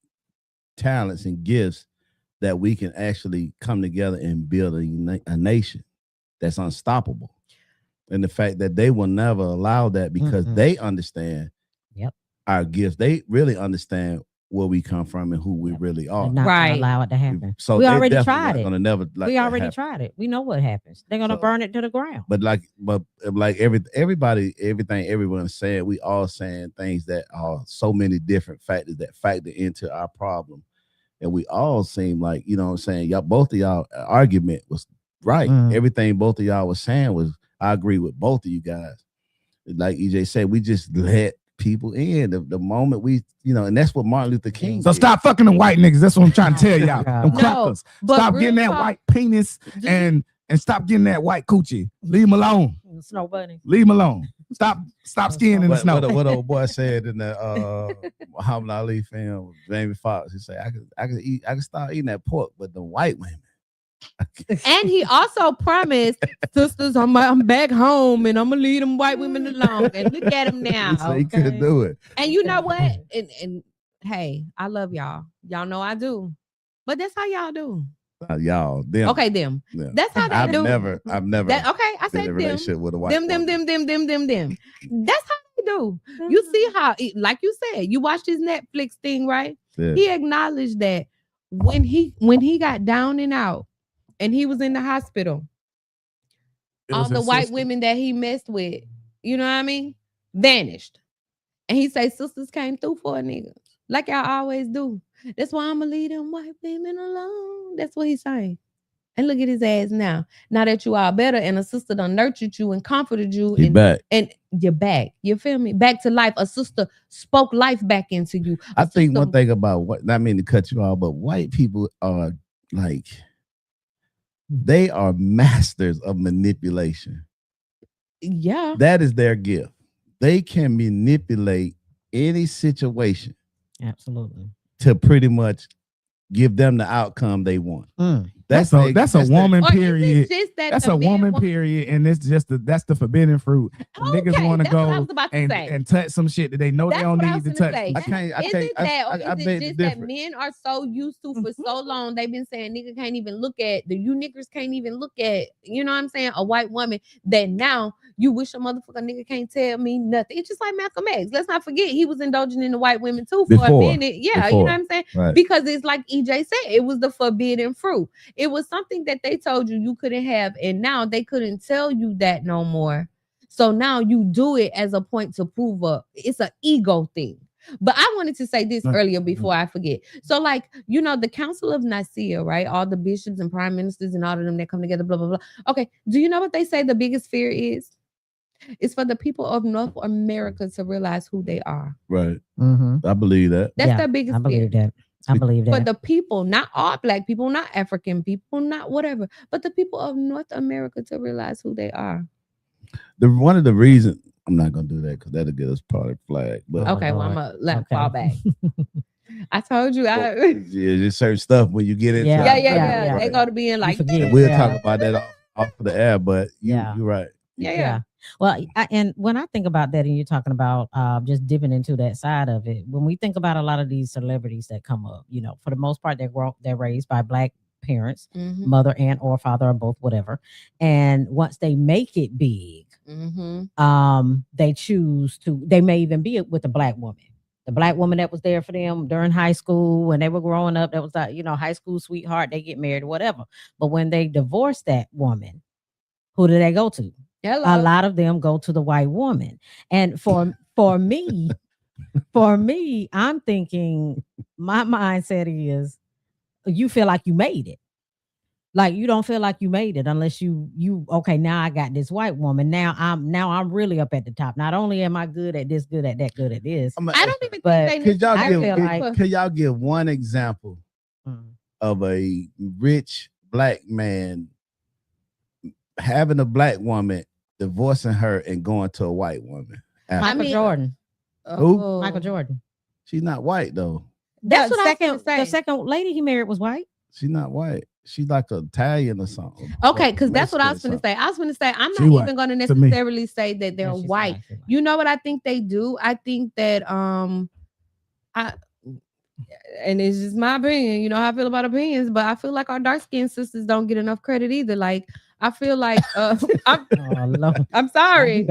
talents and gifts that we can actually come together and build a nation that's unstoppable. And the fact that they will never allow that because Mhm. they understand Yep. our gifts. They really understand where we come from and who we Yep. really They're are. not Right. gonna allow it to happen. So We they already definitely tried not it. gonna never let We that already happen. tried it. We know what happens. They're gonna So- burn it to the ground. But everything everyone's saying, we all saying things that are so many different factors that factor into our problem. And we all seem like, you know what I'm saying, y'all, both of y'all argument was right. Everything both of y'all was saying was, I agree with both of you guys. Like EJ said, we just let people in the moment we, you know, and that's what Martin Luther King So did. stop fucking them white niggas. That's what I'm trying to tell y'all. No, Them crackers. but Stop real getting that talk- white penis and stop getting that white coochie. Leave them alone. Snow bunny. Leave them alone. Stop skiing in the snow. What old boy said in the Muhammad Ali film, Jamie Foxx, he said, I could start eating that pork, but the white women. And he also promised, sisters, I'm back home and I'm gonna leave them white women alone. And look at him now. He said he couldn't do it. And you know what? And hey, I love y'all. Y'all know I do. But that's how y'all do. Y'all, them. Okay, them. Yeah. That's how they I've do. never That, okay, I been in said a them. relationship with a white Them. woman. That's how they do. You see how, like you said, you watched his Netflix thing, right? Yeah. He acknowledged that when he got down and out, and he was in the hospital. It All was the his white sister. women that he messed with, you know what I mean, vanished. And he say sisters came through for a nigga, like y'all always do. That's why I'ma leave them white women alone. That's what he's saying. And look at his ass now. Now that you are better and a sister done nurtured you and comforted you He and, back. and you're back. You feel me? Back to life. A sister spoke life back into you. A I think sister- one thing about what, not mean to cut you off, but white people are like, they are masters of manipulation. Yeah. That is their gift. They can manipulate any situation Absolutely. to pretty much give them the outcome they want. That's a woman Or is it period. just that That's the a men woman want- period, and it's just that's the forbidden fruit. Niggas Okay, want to that's what I go was about to and, say. and touch some shit that they know That's they don't what I need was to gonna touch. say. I can't. Is it that, or is I it beg the just that difference. men are so used to for so long? They've been saying nigga can't even look at you niggers can't even look at, you know what I'm saying, a white woman, that now you wish a motherfucker nigga can't tell me nothing. It's just like Malcolm X. Let's not forget he was indulging in the white women too for a Before. minute. Yeah, you know what I'm saying? Right. Because it's like EJ said, it was the forbidden fruit. It was something that they told you couldn't have, and now they couldn't tell you that no more. So now you do it as a point to prove it's an ego thing. But I wanted to say this earlier before I forget. So, like, you know, the Council of Nicaea, right? All the bishops and prime ministers and all of them that come together, blah, blah, blah. Okay. Do you know what they say the biggest fear is? It's for the people of North America to realize who they are. Right. Mm-hmm. I believe that. That's Yeah, their biggest I believe fear. that. I believe For that. the people, not all black people, not African people, not whatever, but the people of North America to realize who they are. One of the reasons, I'm not gonna do that because that'll get us probably flagged. But Oh, Okay, well, I'm Lord. gonna let Okay. fall back. I told you, yeah, there's certain stuff when you get into Yeah, yeah, it, yeah. right. They go to being like, forget. And we'll Yeah. talk about that off of the air, but Yeah. you're right. yeah. Well, and when I think about that, and you're talking about just dipping into that side of it, when we think about a lot of these celebrities that come up, you know, for the most part, they're raised by black parents, Mhm, mother and or father or both, whatever. And once they make it big, mhm. they may even be with a black woman. The black woman that was there for them during high school when they were growing up, that was high school sweetheart, they get married or whatever. But when they divorce that woman, who do they go to? Hello. A lot of them go to the white woman. And for me, I'm thinking my mindset is you feel like you made it. Like you don't feel like you made it unless you okay, now I got this white woman. Now I'm really up at the top. Not only am I good at this, good at that, good at this. I don't even But think they Could y'all give one example of a rich black man having a black woman, divorcing her, and going to a white woman? Michael Jordan. Who? Michael Jordan. She's not white though. That's the what I was gonna the say. second lady he married was white. She's not white. She's like Italian or something. Okay, because that's what I was Mexican or going to say. I was going to say, I'm She not white even going to to me. necessarily say that they're Yeah, she's white. she's You know what I think they do? I think that and it's just my opinion, you know how I feel about opinions, but I feel like our dark-skinned sisters don't get enough credit either. Like, I feel like I'm Oh, Lord. I'm sorry. You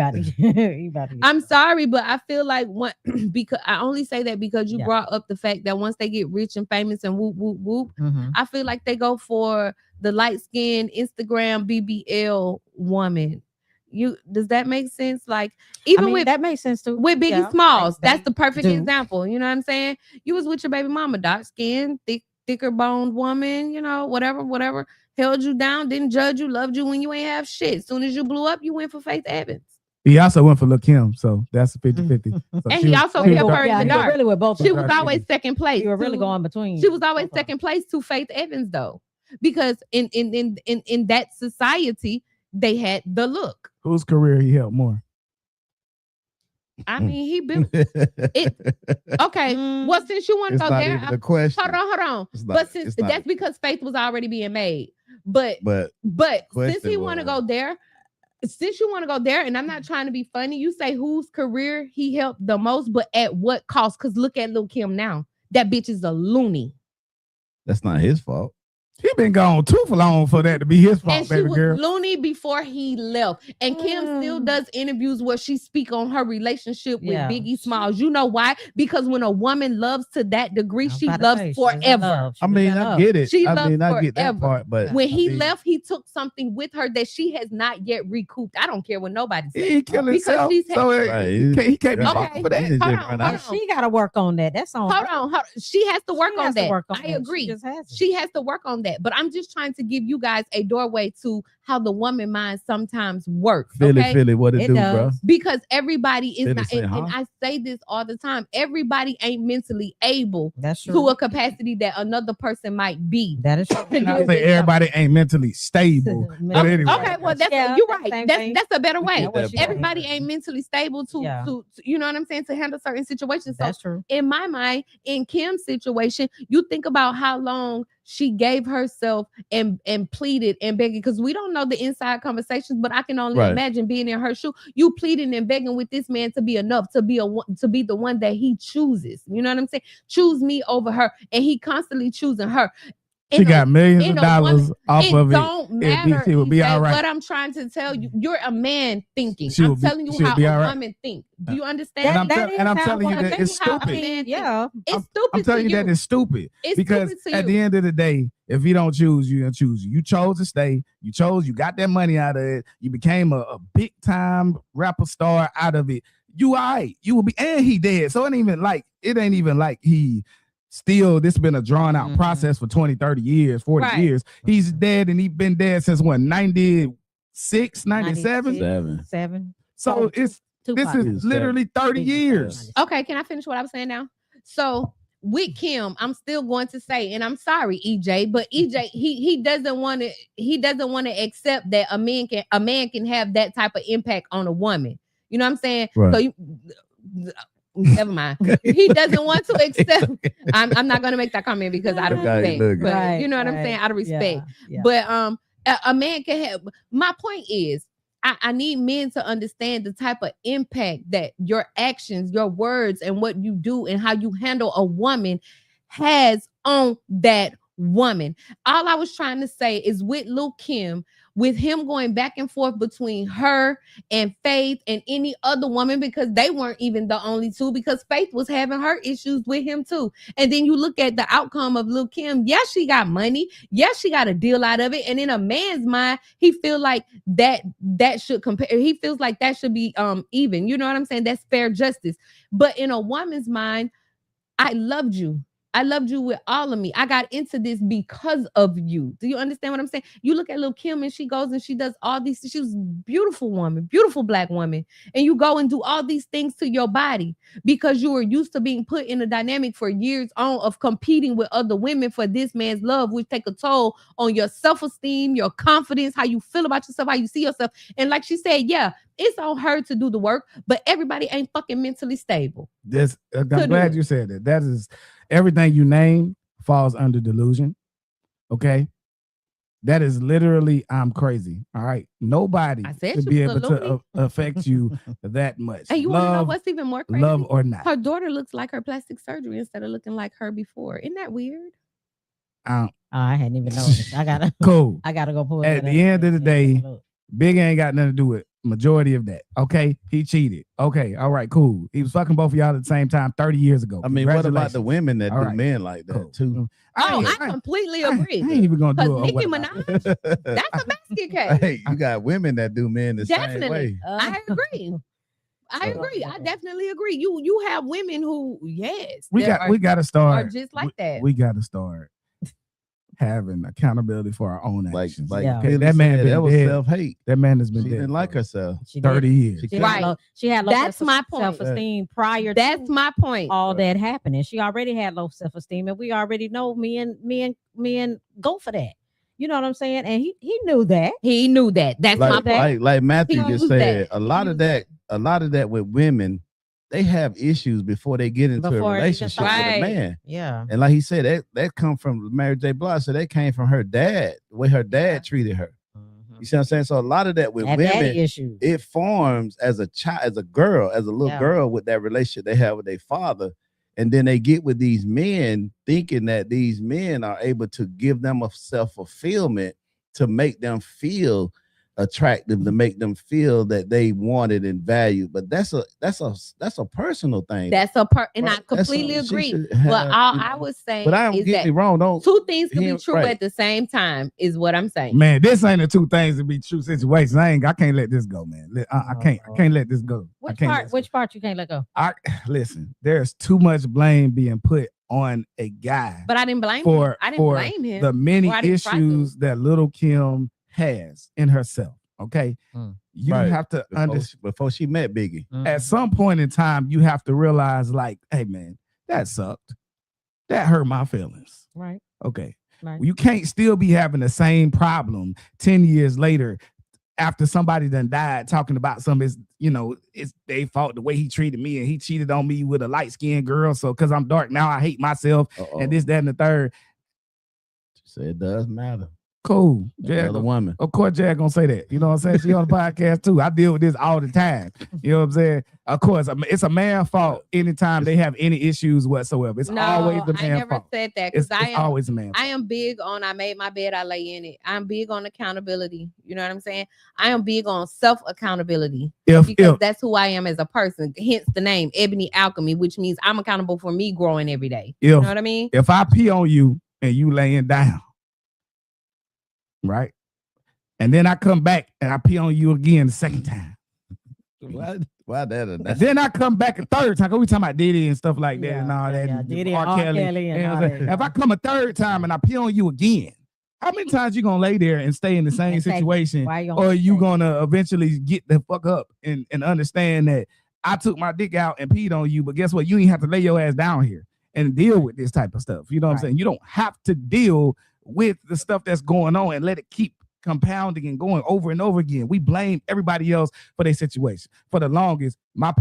about to I'm sorry, but I feel like because I only say that because you Yeah. brought up the fact that once they get rich and famous and whoop whoop whoop, Mhm. I feel like they go for the light-skinned Instagram BBL woman. Does that make sense? Like even with that makes sense too. Biggie Yeah, Smalls, they that's the perfect do. example. You know what I'm saying? You was with your baby mama, dark skin, thicker boned woman, you know, whatever, held you down, didn't judge you, loved you when you ain't have shit. As soon as you blew up, you went for Faith Evans. He also went for Lil' Kim, so that's 50-50. So And she he was- also she was kept dark- her in the he dark. really with both of She them. was always second place. You were really to- going between. She was always both of them. second place to Faith Evans though, because in that society they had the look. Whose career he helped more? I mean, he built it. Okay, Mm. well, since you want to It's go not there, even a question. hold on. It's not- But since it's not- that's because Faith was already being made. But But since he want to was- go there, and I'm not trying to be funny, you say whose career he helped the most, but at what cost? Because look at Lil' Kim now. That bitch is a loony. that's not his fault. He been gone too for long for that to be his fault, And she baby was girl. loony before he left. And Kim still does interviews where she speak on her relationship with Yeah. Biggie Smalls. You know why? Because when a woman loves to that degree, I was she about to loves say, she was in forever. love. She I was mean, in I love. get it. She I loved mean, I get that forever. part, but When I he mean, left, he took something with her that she has not yet recouped. I don't care what nobody He says. ain't kill Because himself, she's so Right. he can't be Right. fault for that. He just Hold run on, out. hold on. She got to work on that. That's on Hold her. on. She has to work She on has to that. work on I that. agree. She just has to. She has to work on that. But I'm just trying to give you guys a doorway to how the woman mind sometimes works. Okay. Philly, what it It do, does. bro? Because everybody is Philly not, say, and huh? I say this all the time. Everybody ain't mentally able That's to true. a capacity that another person might be. That is true. And I say everybody ain't mentally stable. But anyway. Okay, well that's Yeah, you're right. same That's thing. that's a better way. get that part. Everybody ain't mentally stable to, Yeah. to you know what I'm saying, to handle certain situations. So That's true. in my mind, in Kim's situation, you think about how long she gave herself and pleaded and begging, because we don't know the inside conversations, but I can only Right. imagine being in her shoe. You pleading and begging with this man to be enough, to be the one that he chooses. You know what I'm saying? Choose me over her, and he constantly choosing her. She In a- got millions in of a woman- dollars off it of it. don't matter. she will be EJ. all right. What I'm trying to tell you, you're a man thinking. She I'm will be- telling you she'll how be all a right. woman think. Do you understand? And I'm That tell- is and I'm how telling you women that it's think. how a stupid. man Yeah. It's stupid. I'm telling to you that it's stupid. It's Because stupid to at you. the end of the day, if you don't choose, you don't choose. You chose to stay. You got that money out of it. You became a big time rapper star out of it. You all right. You will be, and he dead. So it ain't even like he still, this been a drawn out Mhm. process for 20, 30 years, 40 Right. years. He's dead and he's been dead since what, 96, 97? 7. 7. So this Tupac. is literally 30 Biggie years. said Okay, can I finish what I was saying now? So with Kim, I'm still going to say, and I'm sorry, EJ, but EJ, he doesn't want to accept that a man can have that type of impact on a woman. You know what I'm saying? Right. So you, never mind. He doesn't want to accept. I'm not gonna make that comment because out of Look how he respect. looking. But Right, you know what I'm right. saying? Out of respect. Yeah. But a man can have. My point is, I need men to understand the type of impact that your actions, your words, and what you do and how you handle a woman has on that woman. All I was trying to say is with Lil Kim, with him going back and forth between her and Faith and any other woman, because they weren't even the only two, because Faith was having her issues with him too. And then you look at the outcome of Lil Kim. Yes, she got money. Yes, she got a deal out of it. And in a man's mind, he feel like that should compare. He feels like that should be even. You know what I'm saying? That's fair justice. But in a woman's mind, I loved you. I loved you with all of me. I got into this because of you. Do you understand what I'm saying? You look at Lil Kim and she goes and she does all these. She was a beautiful woman, beautiful Black woman. And you go and do all these things to your body because you were used to being put in a dynamic for years on of competing with other women for this man's love, which take a toll on your self-esteem, your confidence, how you feel about yourself, how you see yourself. And like she said, yeah, it's on her to do the work, but everybody ain't fucking mentally stable. I'm do glad it. you said that. That is everything you name falls under delusion. Okay. That is literally, I'm crazy. All right. Nobody I said should she be was able a to loony. affect you that much. And you want to know love, what's even more crazy? love or not. Her daughter looks like her plastic surgery instead of looking like her before. Isn't that weird? Oh, I hadn't even noticed. I gotta Cool. go pull At that the up. end of the Yeah, day, look. Big ain't got nothing to do with majority of that. Okay. He cheated. Okay. All right. Cool. He was fucking both of y'all at the same time 30 years ago. I mean, what about the Congratulations. women that All do right. men like that Cool. too? I completely agree. I ain't even gonna do Because it. Nicki Minaj, that's a basket case. Hey, you got women that do men the same Definitely. way. I agree. I agree. I definitely agree. You have women who, yes, we that gotta are start. just like that. We gotta start having accountability for our own Like, actions. Yeah. Billy that man said, been that was dead. self-hate. That man has been She dead didn't like for herself. She did. 30 years. She She had Right. low, she had low That's my point. self-esteem prior That's to my point. all that happening. She already had low self-esteem, and we already know me and go for that. You know what I'm saying? And he knew that. He knew that. That's my Like, point. like Matthew He just used said, that. a lot of that with women, they have issues before they get into Before a it even relationship with starts. a man. Yeah. And like he said, that come from Mary J. Blige. So that came from her dad, the way her dad treated her. You see what I'm saying? So a lot of that with That women, daddy issues. it forms as a child, as a girl, as a little Yeah. girl with that relationship they have with their father. And then they get with these men thinking that these men are able to give them a self-fulfillment to make them feel attractive, to make them feel that they wanted and valued. But that's a personal thing. That's a and I Right. That's completely something she agree. should have, But all you I know. was saying But I don't is get me that wrong. Don't two things can be him- true right. at the same time, is what I'm saying. Man, this ain't the two things to be true situations. I can't let this go, man. I can't let this go. I Which can't part? let this Which part you can't let go? I listen, there's too much blame being put on a guy But I didn't blame him. for I didn't blame him. the many Or I didn't try to. issues that little Kim has in herself. Okay. Mm. You Right. have to understand before she met Biggie. at some point in time, you have to realize, like, hey man, that sucked. That hurt my feelings. Right. Okay. Right. You can't still be having the same problem 10 years later after somebody done died, talking about some is, it's their fault the way he treated me and he cheated on me with a light-skinned girl. So because I'm dark now, I hate myself and this, that, and the third. She said it does matter. Cool. Another woman. Of course, Jag gonna say that. You know what I'm saying? She on the podcast too. I deal with this all the time. You know what I'm saying? Of course, it's a man's fault anytime they have any issues whatsoever. It's always the I man's never fault. said that It's, because it's always a man's I fault. am big on I made my bed, I lay in it. I'm big on accountability. You know what I'm saying? I am big on self-accountability because that's who I am as a person. Hence the name Ebony Alchemy, which means I'm accountable for me growing every day. You know what I mean? If I pee on you and you laying down, right? And then I come back and I pee on you again the second time. Why that? And then I come back a third time. 'Cause we talking about Diddy and stuff like that and all that. Yeah, and Diddy R. and R. Kelly. Kelly and You know all what I'm saying? that. If I come a third time and I pee on you again, how many times you gonna lay there and stay in the same And say, situation? why you Or are you stay? gonna eventually get the fuck up and understand that I took my dick out and peed on you, but guess what? You ain't have to lay your ass down here and deal with this type of stuff. You know what I'm saying? You don't have to deal with the stuff that's going on and let it keep compounding and going over and over again. We blame everybody else for their situation. For the longest, my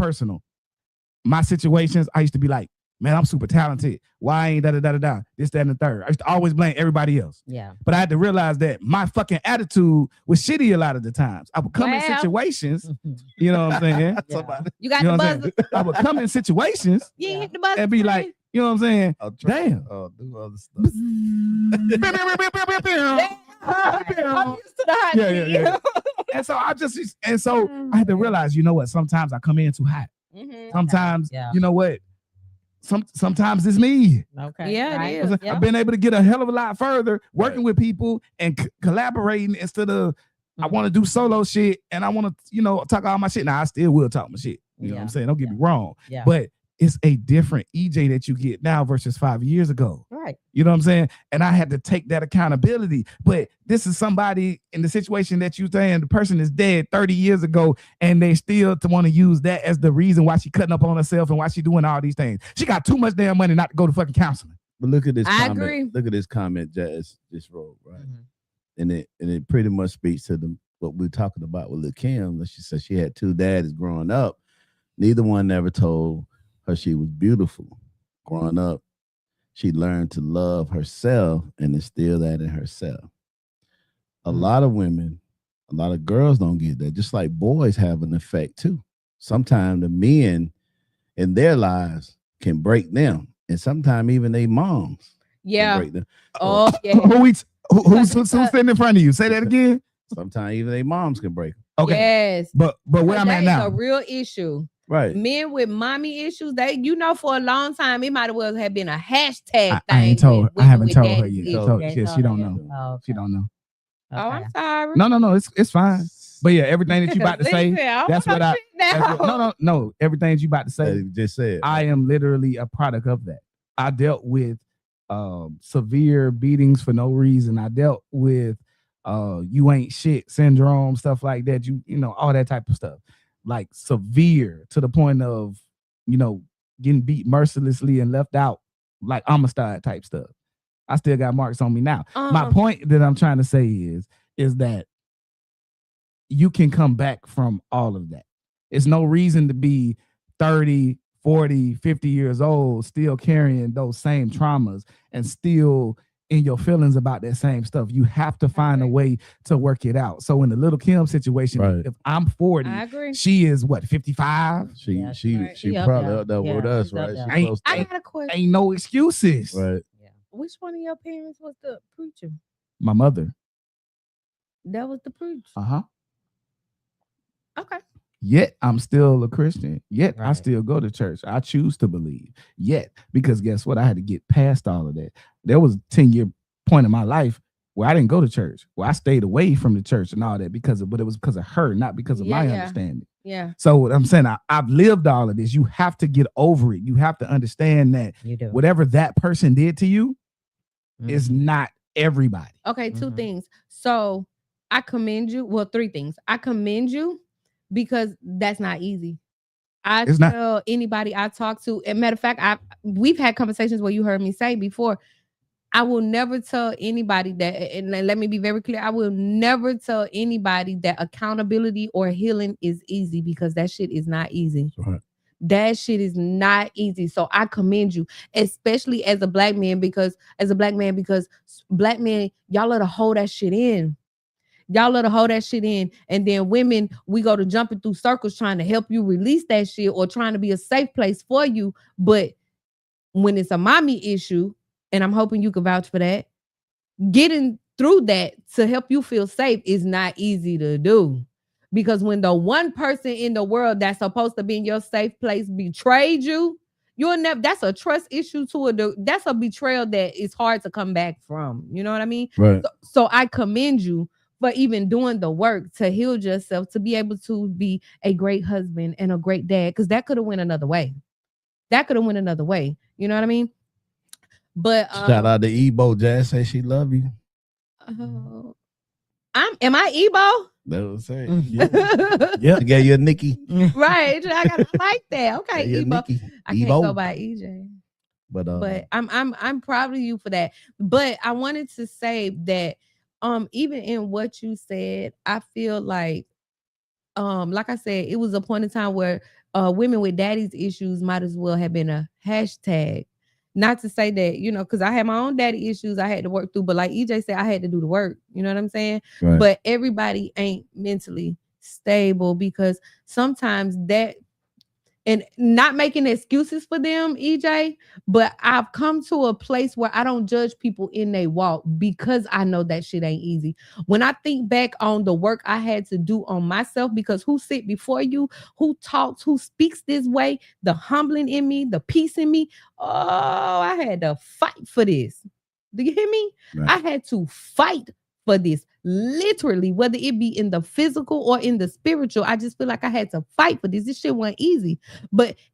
situations, I used to be like, man, I'm super talented. Why ain't da-da-da-da-da? This, that, and the third. I used to always blame everybody else. Yeah. But I had to realize that my fucking attitude was shitty a lot of the times. I would come in situations, you know what I'm saying? You got You know the what I'm buzzer. saying? I would come in situations You ain't hit the buzzer. and be like, you know what I'm saying? I'll try, Damn. do other stuff. I'm used to the hot Yeah. And so I had to realize, you know what? Sometimes I come in too hot. Sometimes, you know what? Sometimes it's me. Okay. Yeah, right. it is. I've been able to get a hell of a lot further working with people and collaborating instead of I want to do solo shit and I want to, talk all my shit. Now I still will talk my shit. You know what I'm saying? Don't get me wrong. Yeah. But it's a different EJ that you get now versus 5 years ago. Right. You know what I'm saying? And I had to take that accountability. But this is somebody in the situation that you saying the person is dead 30 years ago, and they still want to use that as the reason why she cutting up on herself and why she doing all these things. She got too much damn money not to go to fucking counseling. But look at this I comment. agree. Look at this comment Jazz just wrote, right? And it pretty much speaks to what we're talking about with Lil Kim. She said she had two daddies growing up. Neither one never told her she was beautiful. Growing up, she learned to love herself and instill that in herself. A lot of women, a lot of girls don't get that. Just like boys have an effect too. Sometimes the men in their lives can break them, and sometimes even their moms can break them. Oh, yeah. Who's sitting in front of you? Say that again. Sometimes even their moms can break them. Okay. Yes. But where I'm at now, a real issue. Right. Men with mommy issues, for a long time, it might as well have been a hashtag thing. I ain't told. I haven't told her yet. She don't know. Oh, She don't know. Oh, I'm sorry. No, it's fine. But yeah, everything that you about to say, that's what I. No. Everything that you about to say, just said. I am literally a product of that. I dealt with severe beatings for no reason. I dealt with you ain't shit syndrome, stuff like that. You know, all that type of stuff. Like severe to the point of, getting beat mercilessly and left out, like Amistad type stuff. I still got marks on me now. My point that I'm trying to say is that you can come back from all of that. It's no reason to be 30, 40, 50 years old, still carrying those same traumas and still in your feelings about that same stuff. You have to find a way to work it out. So in the Little Kim situation, Right. if I'm 40, I agree. she is what, 55? She Yeah, she up probably there. up there with Yeah, us, she's up right? there. She Ain't- close I to got a question. Ain't no excuses. right. Which one of your parents was the preacher? My mother. That was the preacher. Uh-huh. Okay. Yet I'm still a Christian. Yet I Right. still go to church. I choose to believe. Yet, because guess what? I had to get past all of that. There was a 10-year point in my life where I didn't go to church, where I stayed away from the church and all that but it was because of her, not because of my Yeah. understanding. Yeah. So what I'm saying, I've lived all of this. You have to get over it. You have to understand that You do. whatever that person did to you is Mhm. not everybody. Okay, two Mhm. things. So I commend you. Well, three things. I commend you because that's not easy. I It's not. tell anybody I talk to, and matter of fact, we've had conversations where you heard me say before, I will never tell anybody that, and let me be very clear, I will never tell anybody that accountability or healing is easy, because that shit is not easy. Right. That shit is not easy. So I commend you, especially as a black man, because black men, y'all let her hold that shit in. Y'all let her hold that shit in. And then women, we go to jumping through circles trying to help you release that shit or trying to be a safe place for you. But when it's a mommy issue, and I'm hoping you can vouch for that, getting through that to help you feel safe is not easy to do. Because when the one person in the world that's supposed to be in your safe place betrayed you, you'll never, that's a trust issue that's a betrayal that is hard to come back from. You know what I mean? Right. So I commend you for even doing the work to heal yourself, to be able to be a great husband and a great dad, because that could have went another way. You know what I mean? But Shout out to Ebo. Jazz say she love you. am I Ebo? That was it. Mhm. Yeah. She gave you a Nikki. Right. I like that. Okay, Gave you a Ebo. Nikki. I can't go by EJ. But I'm proud of you for that. But I wanted to say that even in what you said, I feel like I said, it was a point in time where women with daddy's issues might as well have been a hashtag. Not to say that, because I had my own daddy issues I had to work through, but like EJ said, I had to do the work. You know what I'm saying? right. But everybody ain't mentally stable, because sometimes that, and not making excuses for them, EJ, but I've come to a place where I don't judge people in their walk, because I know that shit ain't easy. When I think back on the work I had to do on myself, because who sit before you, who talks, who speaks this way, the humbling in me, the peace in me, I had to fight for this. Do you hear me? Right. I had to fight for this, literally, whether it be in the physical or in the spiritual. I just feel like I had to fight for this. This shit wasn't easy.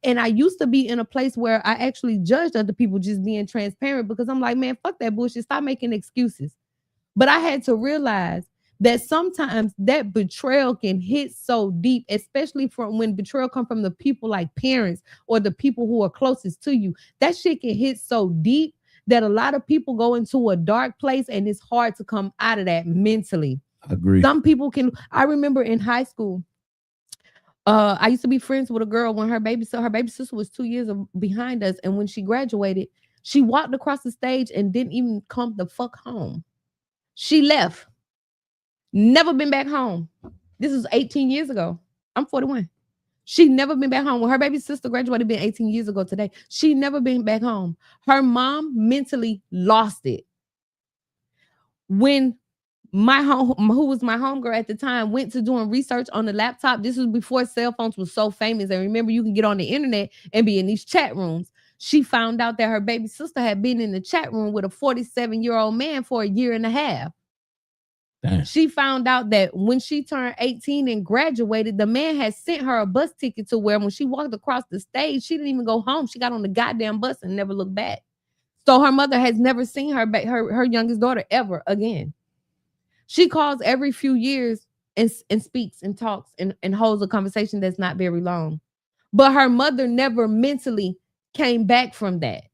And I used to be in a place where I actually judged other people just being transparent, because I'm like, man, fuck that bullshit. Stop making excuses. But I had to realize that sometimes that betrayal can hit so deep, especially from when betrayal comes from the people like parents or the people who are closest to you. That shit can hit so deep that a lot of people go into a dark place, and it's hard to come out of that mentally. Agree. Some people can. I remember in high school, I used to be friends with a girl when her baby sister was 2 years behind us, and when she graduated, she walked across the stage and didn't even come the fuck home. She left. Never been back home. This was 18 years ago. I'm 41. She never been back home. When her baby sister graduated, been 18 years ago today. She never been back home. Her mom mentally lost it. When who was my homegirl at the time, went to doing research on the laptop. This was before cell phones was so famous. And remember, you can get on the internet and be in these chat rooms. She found out that her baby sister had been in the chat room with a 47-year-old man for a year and a half. Damn. She found out that when she turned 18 and graduated, the man had sent her a bus ticket to where when she walked across the stage, she didn't even go home. She got on the goddamn bus and never looked back. So her mother has never seen her youngest daughter ever again. She calls every few years and speaks and talks and holds a conversation that's not very long. But her mother never mentally came back from that.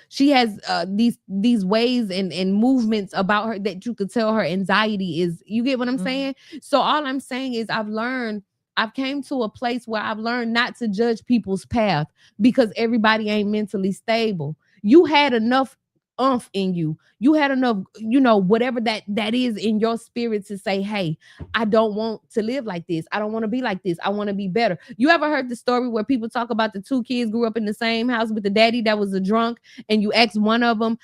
She has these ways and movements about her that you could tell her anxiety is. You get what I'm saying? So all I'm saying is I've came to a place where I've learned not to judge people's path, because everybody ain't mentally stable. You had enough umph in you. You had enough, whatever that is in your spirit to say, hey, I don't want to live like this. I don't want to be like this. I want to be better. You ever heard the story where people talk about the two kids grew up in the same house with the daddy that was a drunk, and you ask one of them,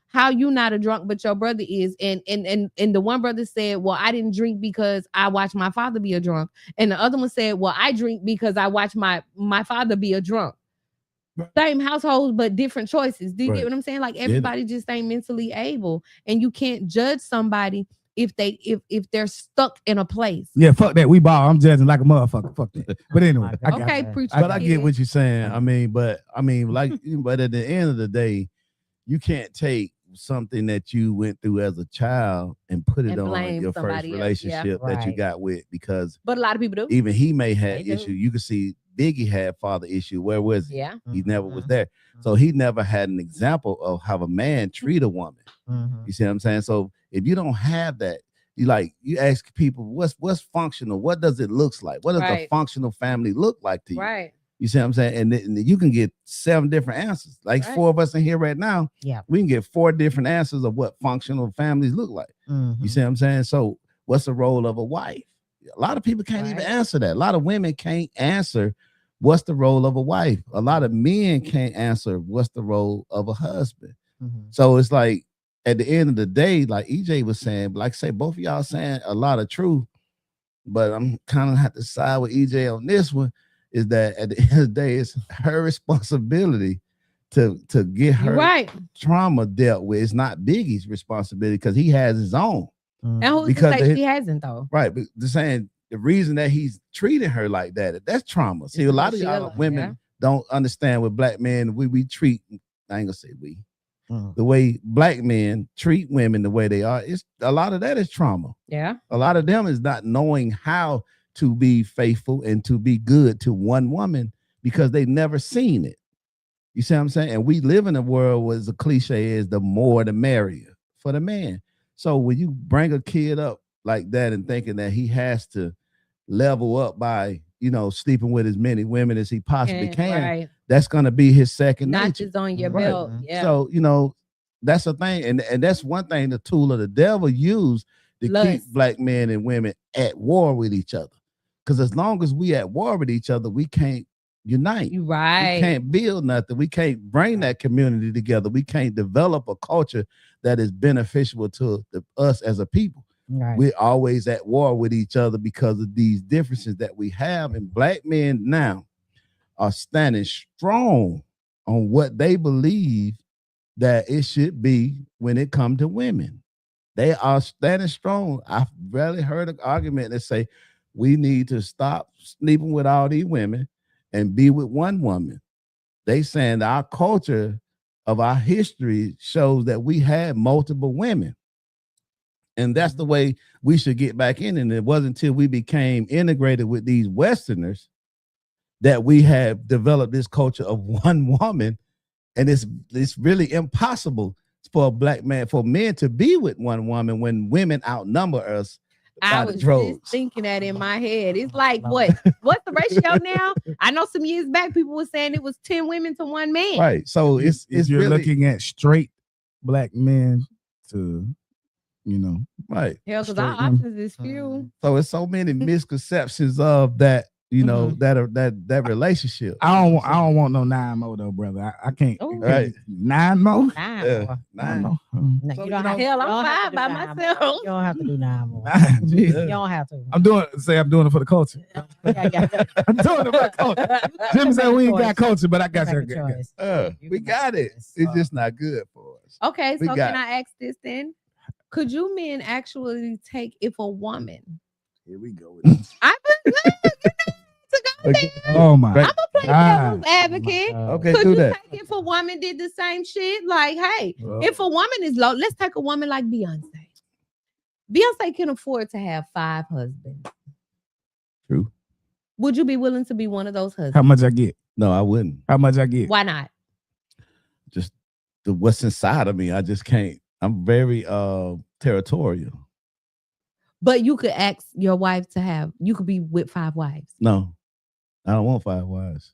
how you not a drunk but your brother is, and the one brother said, well, I didn't drink because I watched my father be a drunk, and the other one said, well, I drink because I watched my father be a drunk. Same households, but different choices. Do you get what I'm saying? Like, everybody just ain't mentally able, and you can't judge somebody if they're stuck in a place. Yeah, fuck that. We ball. I'm judging like a motherfucker. Fuck that. But anyway, Okay, preach. But I get what you're saying. I mean, but at the end of the day, you can't take something that you went through as a child and put it And on blame your first somebody else. Yeah. relationship that you Right. got with, because But a lot of people do. even he may have They do. issue. You can see Biggie had father issue. Where was he? Yeah. He never was Mhm. there. So he never had an example of how a man treat a woman. Mhm. You see what I'm saying? So if you don't have that, you ask people what's functional, what does it looks like? What does a Right. functional family look like to you? Right. You see what I'm saying? And you can get 7 different answers. Like Right. 4 of us in here right now. Yeah. We can get 4 different answers of what functional families look like. You Mhm. see what I'm saying? So what's the role of a wife? A lot of people can't even Right. answer that. A lot of women can't answer what's the role of a wife. A lot of men can't answer what's the role of a husband. Mhm. So it's like, at the end of the day, like EJ was saying, like I say, both of y'all saying a lot of truth, but I'm kind of have to side with EJ on this one, is that at the end of the day, it's her responsibility to get her You're right. trauma dealt with. It's not Biggie's responsibility because he has his own. Mhm. And who's Because to say they- she hasn't though? Right. But the saying the reason that he's treating her like that, that's trauma. See, a lot of y'all women don't understand what black men we treat. I ain't gonna say we. Mhm. The way black men treat women the way they are, it's a lot of that is trauma. Yeah. A lot of them is not knowing how to be faithful and to be good to one woman because they never seen it. You see what I'm saying? And we live in a world where the cliche is the more the merrier for the man. So when you bring a kid up like that and thinking that he has to level up by, sleeping with as many women as he possibly can, Right. that's going to be his second Not nature. just on your Right. belt. Yeah. So, that's a thing. And that's one thing the tool of the devil used to keep Lust. black men and women at war with each other. Because as long as we at war with each other, we can't unite. You We right. can't build nothing. We can't bring that community together. We can't develop a culture that is beneficial to us as a people. Right. We're always at war with each other because of these differences that we have. And black men now are standing strong on what they believe that it should be when it comes to women. They are standing strong. I've rarely heard an argument that say we need to stop sleeping with all these women and be with one woman. They saying our culture of our history shows that we had multiple women. And that's the way we should get back in. And it wasn't until we became integrated with these Westerners that we have developed this culture of one woman. And it's really impossible for a black man, for men to be with one woman when women outnumber us. I by the was droves. just thinking that in my head. It's like what's the ratio now? I know some years back people were saying it was 10 women to 1 man. Right. So If it's you're really looking at straight black men to, right. Hell, because Straight our women. options is few. So it's so many misconceptions of that, Mhm. that relationship. I don't want no 9 more though, brother. I can't. Ooh. Right. 9 more. Nine Yeah. more. 9 Nine. more. No, So, you don't have, Hell, you I'm don't have to 5 do by 9 more. myself. You don't have to do 9 more. 9, You Jesus. don't have to. I'm doing it for the culture. I'm doing it for the culture. Jim said we ain't got culture, but I got Make a you. choice. You We can got make a it. choice. It's just not good for us. Okay, We so got can I ask this then? Could you men actually take if a woman? Here we go. With this. I've been to go there. Oh my. Right. I'm gonna play Ah. devil's advocate. Okay, Could do you that. take if a woman did the same shit? Like, hey, Well, if a woman is low, let's take a woman like Beyonce. Beyonce can afford to have 5 husbands. True. Would you be willing to be one of those husbands? how much I get? No, I wouldn't. How much I get? Why not? Just what's inside of me. I just can't. I'm very territorial. But you could ask your wife to have. You could be with 5 wives. No, I don't want 5 wives.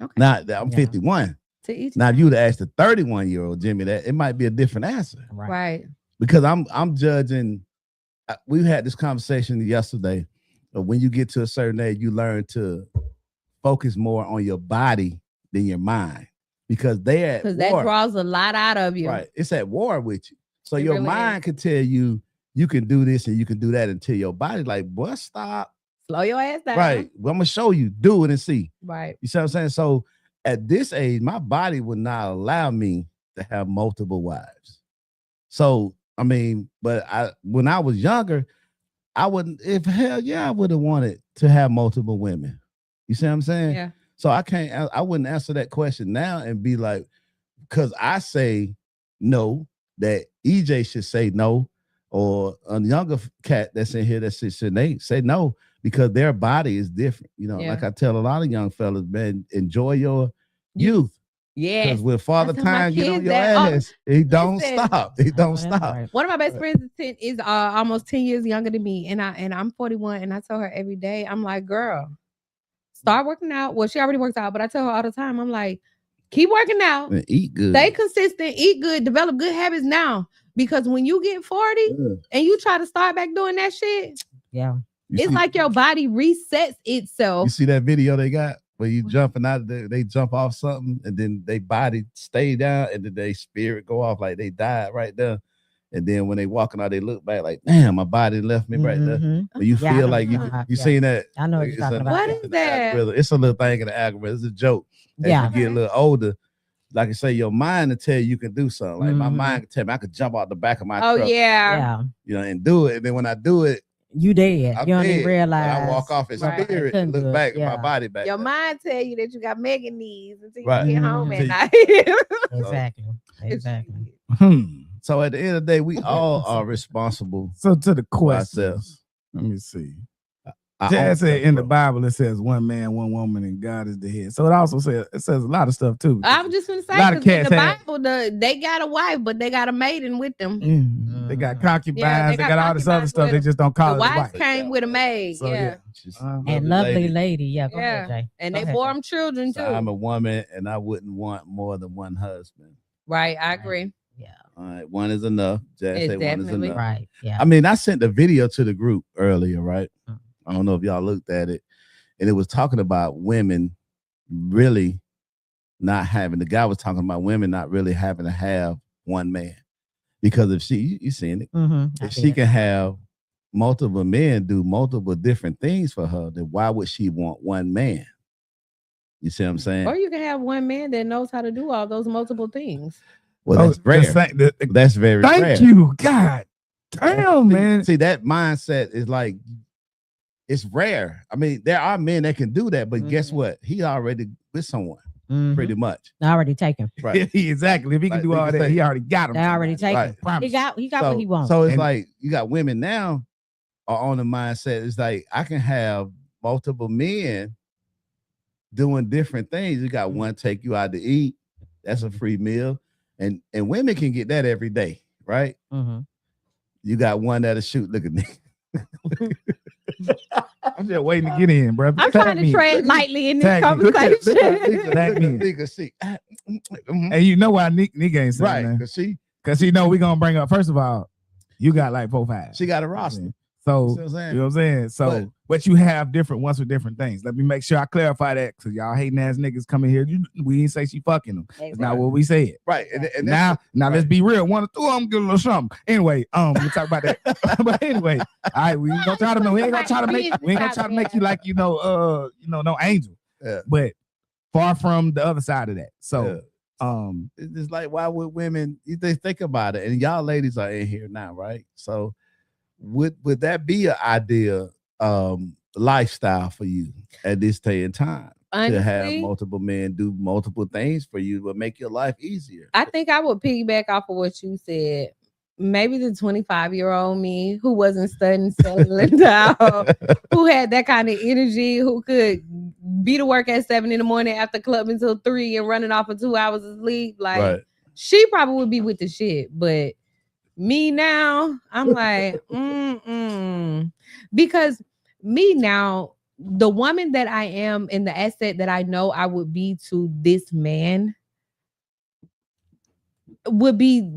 Okay. Not that I'm Yeah. 51. To each Now, if you would have asked the 31-year-old Jimmy that, it might be a different answer. right. Because I'm judging. We had this conversation yesterday. But when you get to a certain age, you learn to focus more on your body than your mind, because they at Because war. that draws a lot out of you. Right, it's at war with you. So It your really mind can tell you can do this and you can do that, until your body like, boy, stop. Slow your ass down. Right, well, I'm gonna show you. Do it and see. Right. You see what I'm saying? So at this age, my body would not allow me to have multiple wives. So I mean, but when I was younger, I wouldn't. If hell yeah, I would have wanted to have multiple women. You see what I'm saying? Yeah. So I wouldn't answer that question now and be like, because I say no, that EJ should say no, or a younger cat that's in here that should they say no, because their body is different. You know, Yeah. like I tell a lot of young fellas, man, enjoy your youth. Yeah. Because when Father I tell my Time get on kids your that, ass, he don't listen. stop. He don't That's stop. right. One of my best friends is almost 10 years younger than me, and I'm 41, and I tell her every day, I'm like, girl, start working out. Well, she already works out, but I tell her all the time, I'm like, keep working out, And eat good. stay consistent, eat good, develop good habits now, because when you get 40 Yeah. and you try to start back doing that shit, Yeah. You it's see- like your body resets itself. you see that video they got where you jumping out, they jump off something and then they body stay down and then they spirit go off like they died right there. And then when they walking out, they look back like, damn, my body left me right there. Mhm. But you Yeah, I feel know like what you you're talking about. Yeah. seen that. I know what you're It's talking a- about. What Yeah. is in the that? algorithm. It's a little thing in the algorithm. It's a joke. As Yeah. you get a little older, like I say, your mind will tell you can do something. Like my Mhm. mind can tell me I could jump out the back of my Oh truck, yeah. Yeah. you know, and do it. And then when I do it, You dead. I'm You don't dead. even realize. I walk off in Right. spirit Couldn't and look do it. back at Yeah. my body back. Your there. mind tell you that you got mega knees until you Right. get home at Mhm. night. Exactly. Exactly. So at the end of the day, we all are responsible So to the for question, ourselves. let me see. Our Jazz own said in the self-growth. Bible it says one man, one woman, and God is the head. So it also says a lot of stuff too. I was just gonna say, A lot of 'cause in the cats Bible, they got a wife, but they got a maiden with them. They got Mhm. concubines, Yeah, they got all this other concubines stuff. with They them. just don't call The it a wife wife. came with a maid, So, yeah. She's And lovely lady. Yeah. Go ahead, Yeah. Jay. And Go they ahead, bore Jay. them children So too. I'm a woman and I wouldn't want more than one husband. Right, I Right. agree. Yeah. All right, one is enough. Jazz It's said one is definitely- enough. Right. Yeah. I mean, I sent the video to the group earlier, right? Mhm. I don't know if y'all looked at it, and it was talking about women really not having. The guy was talking about women not really having to have one man, because if you seen it, Mm-hmm. if she can have multiple men do multiple different things for her, then why would she want one man? You see what I'm saying? Or you can have one man that knows how to do all those multiple things. Well, that's the rare. That's very rare. Thank you, God. Damn, man. See, that mindset is like, it's rare. I mean, there are men that can do that, but guess Mhm. what? He already with someone, Mhm. pretty much. Already taken. Right. Exactly. If he can Like do we all can that, say- he already got him. They already somebody. taken. Right. Promise. He got what he wants. So it's And- like you got women now are on the mindset. It's like I can have multiple men doing different things. You got one take you out to eat. That's a free meal. And women can get that every day, right? Mhm. You got one that'll shoot. Look at me. I'm just waiting to get in, bro. I'm trying to tread lightly in this Tag me. conversation. Tag me. Nigga, see. Mhm. And you know why Nick ain't saying Right. that? Because Because we gonna bring up, first of all, you got like 4-5. she got a roster. So You see what I'm saying? you know what I'm saying? So but you have different ones with different things. Let me make sure I clarify that, because y'all hating ass niggas coming here. We ain't say she fucking them. That's not what we said. Right. And that's Now let's right. be real. One or two of them get a little something. Anyway, we talk about that. But anyway, all right, we ain't gonna try to make you like no angel. Yeah. But far from the other side of that. So it's just like, why would women, they think about it, and y'all ladies are in here now, right? So would that be an ideal lifestyle for you at this day and time, to have Honestly, multiple men do multiple things for you, but make your life easier? I think I would piggyback off of what you said. Maybe the 25-year-old me who wasn't studying, settling down, who had that kind of energy, who could be to work at 7 a.m. after club until 3 and running off for 2 hours of sleep. Like, Right. she probably would be with the shit. But me now, I'm like, because me now, the woman that I am and the asset that I know I would be to this man, would be,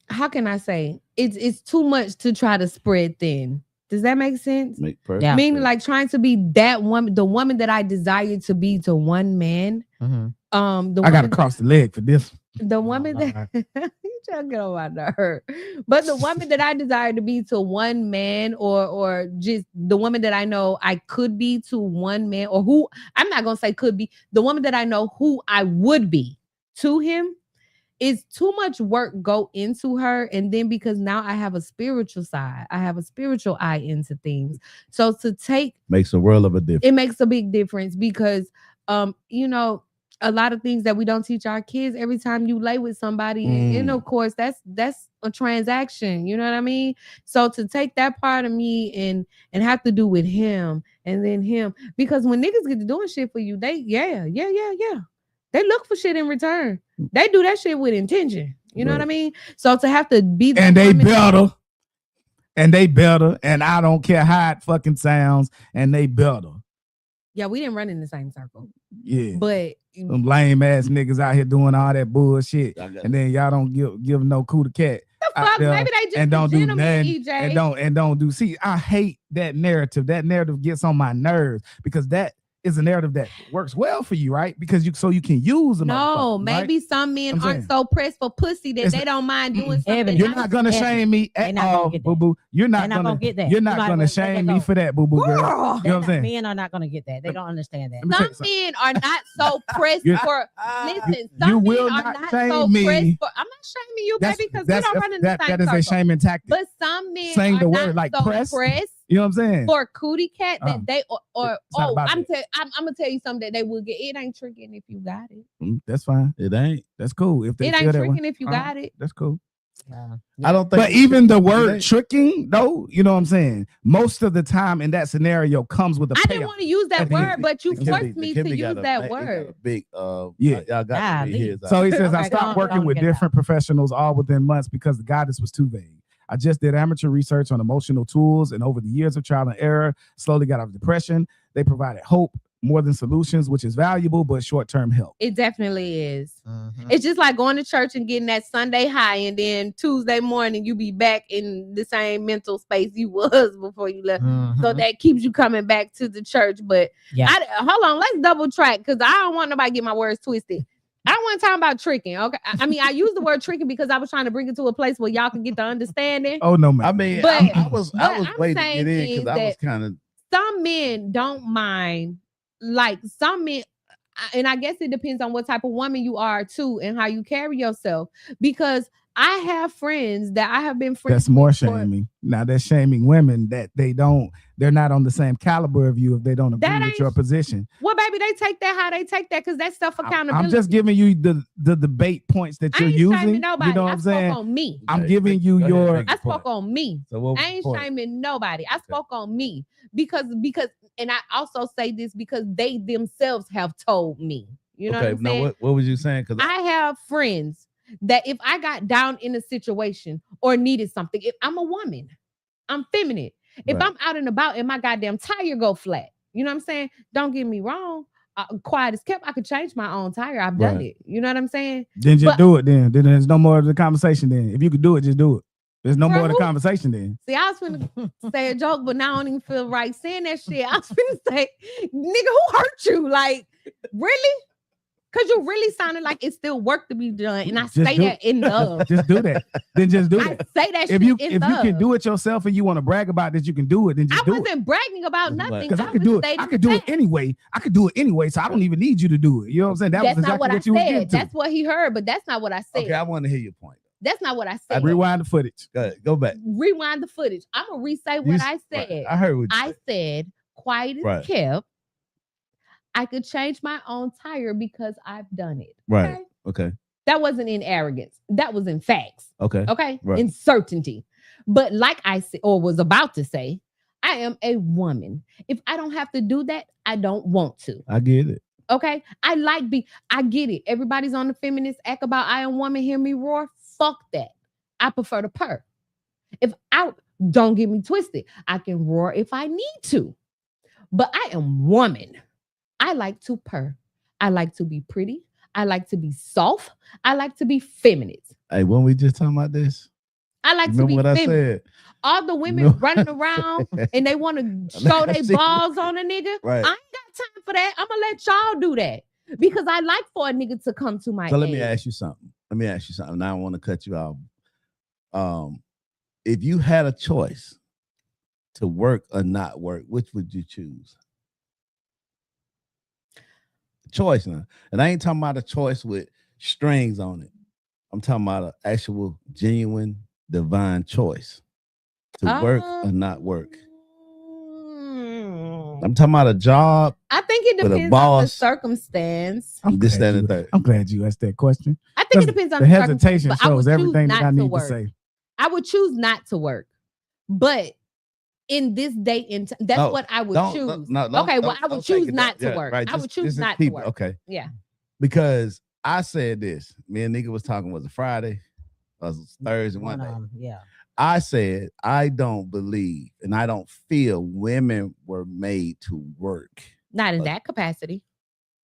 how can I say? It's too much to try to spread thin. Does that make sense? Make perfect Yeah. Meaning sense. like trying to be that woman, the woman that I desire to be to one man. Mhm. The I got to woman cross the leg for this. the woman that you trying to get on my nerve, but the woman that I desire to be to one man, or just the woman that I know I could be to one man, or who I'm not gonna say could be, the woman that I know who I would be to him, is too much work go into her. And then because now I have a spiritual side, I have a spiritual eye into things. So to take Makes a world of a difference. it makes a big difference because a lot of things that we don't teach our kids every time you lay with somebody, and of course that's a transaction, you know what I mean? So to take that part of me and have to do with him and then him, because when niggas get to doing shit for you, they they look for shit in return. They do that shit with intention, you know what I mean? So to have to be the And they woman- better. And I don't care how it fucking sounds. And they better. yeah, we didn't run in the same circle, Yeah. but Them lame ass niggas out here doing all that bullshit. I got And then y'all don't give no coup de cat. the out fuck, there maybe they just and don't do gentlemen, nothing, EJ. and don't do. See, I hate that narrative. That narrative gets on my nerves because that is a narrative that works well for you, right? Because you can use them. No, maybe some men I'm aren't saying. so pressed for pussy that It's- they don't mind doing something. Ebony, You're not gonna Evan, shame me they at not gonna all, get boo that. boo. You're They're not not gonna gonna get that. You're You not might gonna as well let shame that me go. for that, boo boo girl. Girl. You know what I'm saying? Men are not going to get that. They don't understand that. Let me tell Some you men are not so pressed You- for. Listen, some You men will are not not shame so me. pressed for. I'm not shaming you, baby, because we don't run in the same that is a circle. shaming tactic. But some men Saying are the not word like so pressed. pressed You know what I'm saying? for cootie cat that they or It's not about I'm that. gonna tell you something that they will get. It ain't tricking if you got it. That's fine. it ain't. That's cool. If they It feel ain't that way, tricking if you uh-huh. got it. That's cool. I don't think. But even the it word ain't. tricking, though, you know what I'm saying? Most of the time in that scenario comes with a I didn't payoff. want to use that At the word, end. but you The forced Kimmy- the me to Kimmy use got a- that he got word. a big, Yeah. y'all got to Golly. his So he says, I Okay, stopped go working on, with get it out. different professionals all within months because the guidance was too vague. I just did amateur research on emotional tools, and over the years of trial and error, slowly got out of depression. They provided hope more than solutions, which is valuable, but short-term help. It definitely is. Mhm. It's just like going to church and getting that Sunday high, and then Tuesday morning you be back in the same mental space you was before you left. So Mhm. that keeps you coming back to the church. But Yeah. hold on, let's double track because I don't want nobody to get my words twisted. I don't want to talk about tricking. Okay, I mean I use the word tricking because I was trying to bring it to a place where y'all can get the understanding. Oh, no, man. I mean, But- I was but I'm waiting to saying get in is because I was kind of. Some men don't mind, like some men, and I guess it depends on what type of woman you are too and how you carry yourself. Because I have friends that I have been friends That's more with for- shaming. Now that's shaming women that they're not on the same caliber of you if they don't agree That with ain't- your position. Well, baby, they take that how they take that because that's self accountability. I'm just giving you the debate points that I you're ain't using. shaming nobody. You know what I I'm spoke saying? on me. I'm Okay, giving you go ahead, your. make I your point. spoke on me. So what was I the ain't point? shaming nobody. I spoke on me because, and I also say this because they themselves have told me. You know Okay, what I'm now saying? what was you saying? Because I have friends that if I got down in a situation or needed something, if I'm a woman, I'm feminine. If Right. I'm out and about and my goddamn tire go flat, you know what I'm saying? Don't get me wrong. Quiet as kept, I could change my own tire. I've done Right. it. You know what I'm saying? Then just But- do it. Then there's no more of the conversation. Then if you could do it, just do it. There's no Bruh, more of the who- conversation. Then See, I was finna say a joke, but now I don't even feel right saying that shit. I was finna say, nigga, who hurt you? Like, really? Because you really sounded like it's still work to be done. And I Just say do that in love. just do that. Then just do I that. say that If shit you in can love. do it yourself and you want to brag about that you can do it, then just I do it. wasn't bragging about Right. nothing. Because I was could do it. stating I could do it facts. anyway. I could do it anyway. So I don't even need you to do it. You know what I'm saying? That That's was not exactly what I what you were getting said. to. That's what he heard, but that's not what I said. okay, I want to hear your point. That's not what I said. Rewind the footage. Go ahead, go back. Rewind the footage. I'm gonna re-say You what s- I right, said. I heard what you I said. said, quiet as Right. kept. I could change my own tire because I've done it. Right. Okay? Okay. That wasn't in arrogance. That was in facts. Okay. Okay. Right. In certainty. But like I said, or was about to say, I am a woman. If I don't have to do that, I don't want to. I get it. Okay. I get it. Everybody's on the feminist act about I am woman, hear me roar. Fuck that. I prefer to purr. Don't get me twisted. I can roar if I need to. But I am woman. I like to purr. I like to be pretty. I like to be soft. I like to be feminine. Hey, when we just talking about this, I like to remember be what I feminine. said? All the women Remember- running around and they want to show their See- balls on a nigga. Right. I ain't got time for that. I'm gonna let y'all do that because I like for a nigga to come to my So let me aid. ask you something. And I don't want to cut you off. If you had a choice to work or not work, which would you choose? Choice now. And I ain't talking about a choice with strings on it. I'm talking about an actual, genuine, divine choice to work or not work. I'm talking about a job. I think it with a depends on the boss. circumstance. This, that, and the third. I'm glad you asked that question. I think it depends on The the hesitation circumstance, but I would shows choose everything that not I to need to work. say. I would choose not to work, but in this day and time, that's No, what I would don't- choose. no, don't- okay, well, don't- I would don't take choose it not down. to Yeah, work. right, I would just choose not to keep it. work. Okay. Yeah. Because I said this. Me and nigga was talking, was it Friday? Or was it Thursday, one day. Yeah. I said, I don't believe and I don't feel women were made to work. Not in that capacity.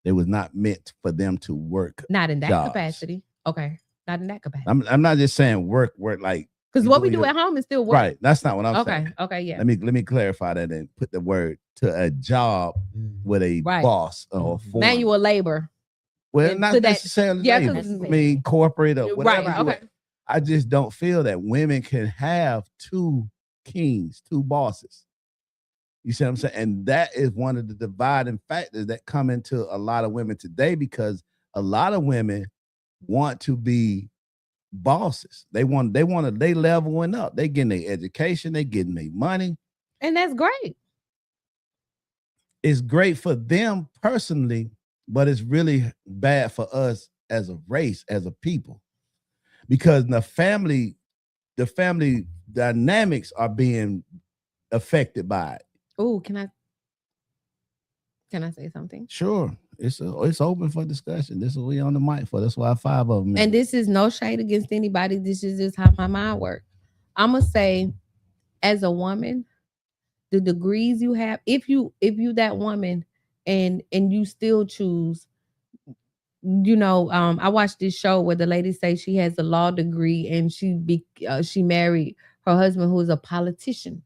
It was not meant for them to work. Not in that jobs. capacity. Okay. Not in that capacity. I'm not just saying work like Because you what we doing do your- at home is still work. right. That's not what I'm Okay. saying. Okay. Yeah. Let me clarify that and put the word to a job with a Right. boss or foreman. Manual labor. Well, and not to that- necessarily. yeah, labor. 'cause- I mean, corporate or whatever. Right. you Okay. want. I just don't feel that women can have two kings, two bosses. You see what I'm saying? And that is one of the dividing factors that come into a lot of women today, because a lot of women want to be bosses. They leveling up. They getting their education, they getting their money. And that's great. It's great for them personally, but it's really bad for us as a race, as a people, because the family dynamics are being affected by it. Oh, can I say something? Sure, it's open for discussion. This is what we on the mic for. That's why 5 of them. And this is no shade against anybody. This is just how my mind works. I'm gonna say, as a woman, the degrees you have, if you that woman and you still choose, I watched this show where the lady say she has a law degree and she married her husband who is a politician.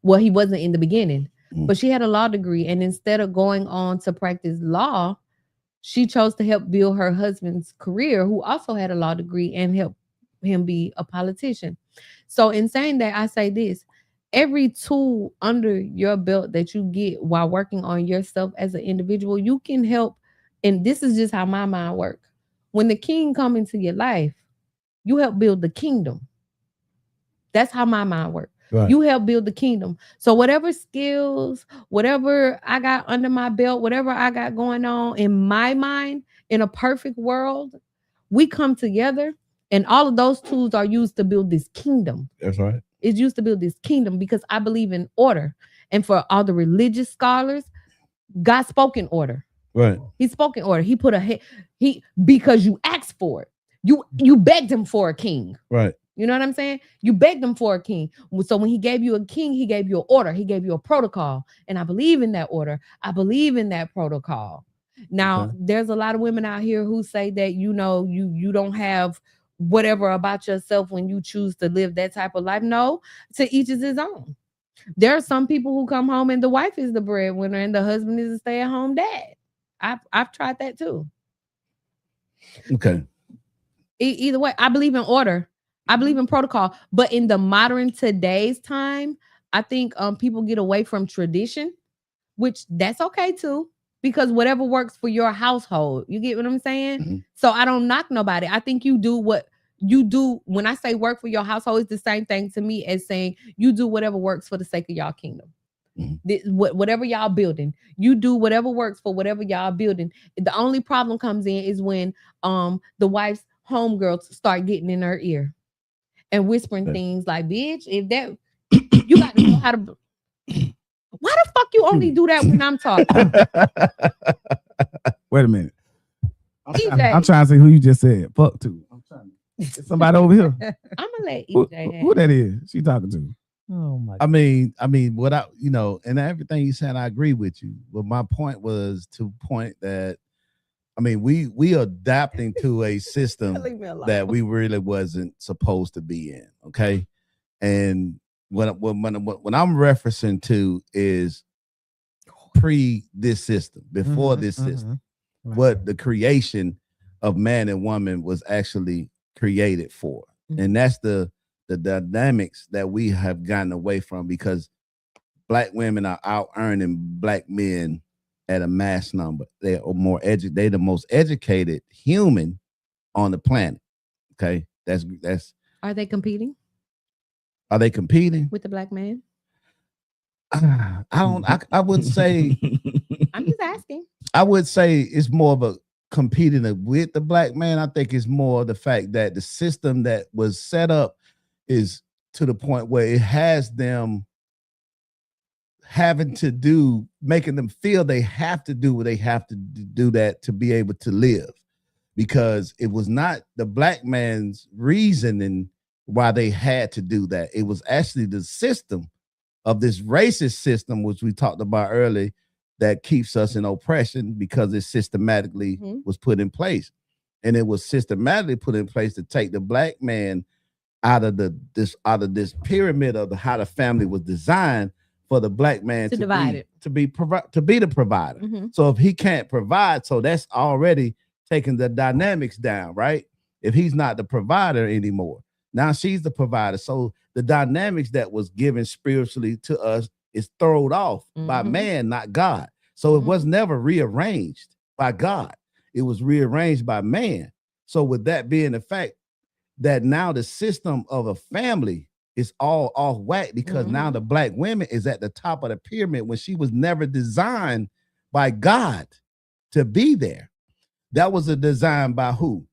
Well, he wasn't in the beginning, but she had a law degree, and instead of going on to practice law, she chose to help build her husband's career, who also had a law degree, and help him be a politician. So in saying that, I say this: every tool under your belt that you get while working on yourself as an individual, you can help. And this is just how my mind works. When the king come into your life, you help build the kingdom. That's how my mind works. Right. You help build the kingdom. So whatever skills, whatever I got under my belt, whatever I got going on in my mind, in a perfect world, we come together and all of those tools are used to build this kingdom. That's right. It's used to build this kingdom because I believe in order. And for all the religious scholars, God spoke in order. Right. He spoke in order. He put because you asked for it. You begged him for a king. Right. You know what I'm saying? You begged him for a king. So when he gave you a king, he gave you an order. He gave you a protocol. And I believe in that order. I believe in that protocol. Now, there's a lot of women out here who say that, you don't have whatever about yourself when you choose to live that type of life. No, to each is his own. There are some people who come home and the wife is the breadwinner and the husband is a stay-at-home dad. I've tried that too. Okay. Either way, I believe in order. I believe in protocol. But in the modern today's time, I think people get away from tradition, which that's okay too, because whatever works for your household. You get what I'm saying? Mm-hmm. So I don't knock nobody. I think you do what you do. When I say work for your household, it's the same thing to me as saying you do whatever works for the sake of y'all kingdom. Mm-hmm. Whatever y'all building, you do whatever works for whatever y'all building. The only problem comes in is when the wife's homegirls start getting in her ear and whispering things like, bitch, if that you got to know how to. Why the fuck you only do that when I'm talking? Wait a minute. EJ. I'm trying to see who you just said. Fuck to. I'm trying to. It's somebody over here. I'm gonna let Who, EJ. who that is? She talking to? Oh my I mean, without and everything you said, I agree with you. But my point was to point that I mean, we adapting to a system Leave me alone. that we really wasn't supposed to be in. Okay, and when I'm referencing to is pre this system, before this system, what the creation of man and woman was actually created for, and that's the dynamics that we have gotten away from, because black women are out earning black men at a mass number. They are more they the most educated human on the planet. Okay, that's. Are they competing Are they competing? with the black man? I don't. I would say. I'm just asking. I would say it's more of a competing with the black man. I think it's more the fact that the system that was set up is to the point where it has them having to do, making them feel they have to do what they have to do that to be able to live, because it was not the black man's reasoning why they had to do that. It was actually the system of this racist system, which we talked about earlier, that keeps us in oppression, because it systematically was put in place. And it was systematically put in place to take the black man out of this pyramid of how the family was designed for the black man To divide it. to be the provider. So if he can't provide, so that's already taking the dynamics down, right? If he's not the provider anymore, now she's the provider. So the dynamics that was given spiritually to us is thrown off by man, not God. So it was never rearranged by God. It was rearranged by man. So with that being the fact that now the system of a family is all off whack, because now the black women is at the top of the pyramid when she was never designed by God to be there. That was a design by who?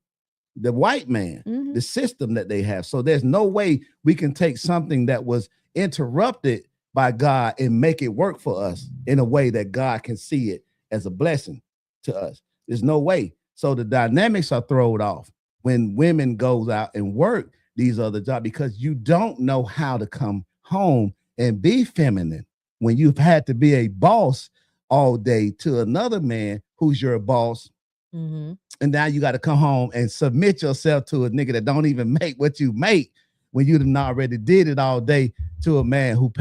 The white man, the system that they have. So there's no way we can take something that was interrupted by God and make it work for us in a way that God can see it as a blessing to us. There's no way. So the dynamics are thrown off when women goes out and work these other jobs, because you don't know how to come home and be feminine when you've had to be a boss all day to another man who's your boss. And now you got to come home and submit yourself to a nigga that don't even make what you make, when you done already did it all day to a man who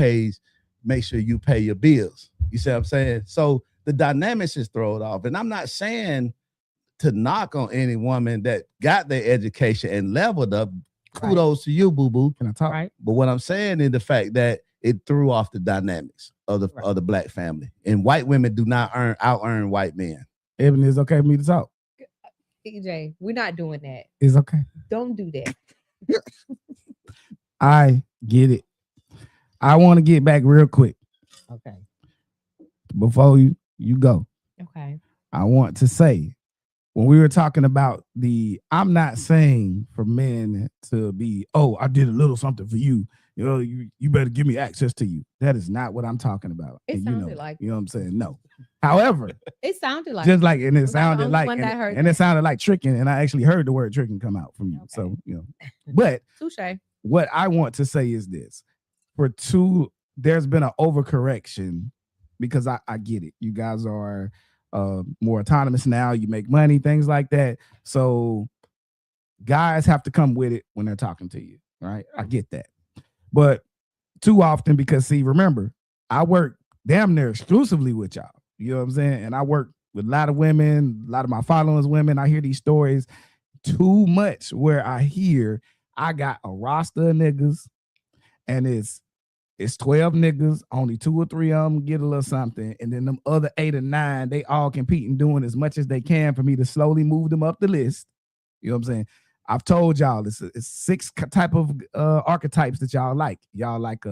make sure you pay your bills. You see what I'm saying? So the dynamics is thrown off. And I'm not saying to knock on any woman that got their education and leveled up. Kudos to you, boo-boo. Can I talk? Right. But what I'm saying is the fact that it threw off the dynamics of the black family. And white women do not out earn white men. Ebony, is okay for me to talk? EJ, we're not doing that. It's okay. Don't do that. I get it. I want to get back real quick Okay. before you go. Okay. I want to say, when we were talking about I'm not saying for men to be, oh, I did a little something for you. You know, you better give me access to you. That is not what I'm talking about. It And sounded like you know what I'm saying? No. However, it sounded like just like, and it Was I the sounded only like, one that heard and it that? sounded like tricking, and I actually heard the word tricking come out from you. Okay. So, but touche. what I want to say is this: there's been an overcorrection, because I get it. You guys are more autonomous now. You make money, things like that. So guys have to come with it when they're talking to you, right? I get that. But too often, because see, remember, I work damn near exclusively with y'all. You know what I'm saying? And I work with a lot of women, a lot of my followers women. I hear these stories too much where I hear I got a roster of niggas, and it's 12 niggas, only 2 or 3 of them get a little something, and then them other 8 or 9, they all competing, doing as much as they can for me to slowly move them up the list. You know what I'm saying? I've told y'all it's 6 type of archetypes that y'all like. Y'all like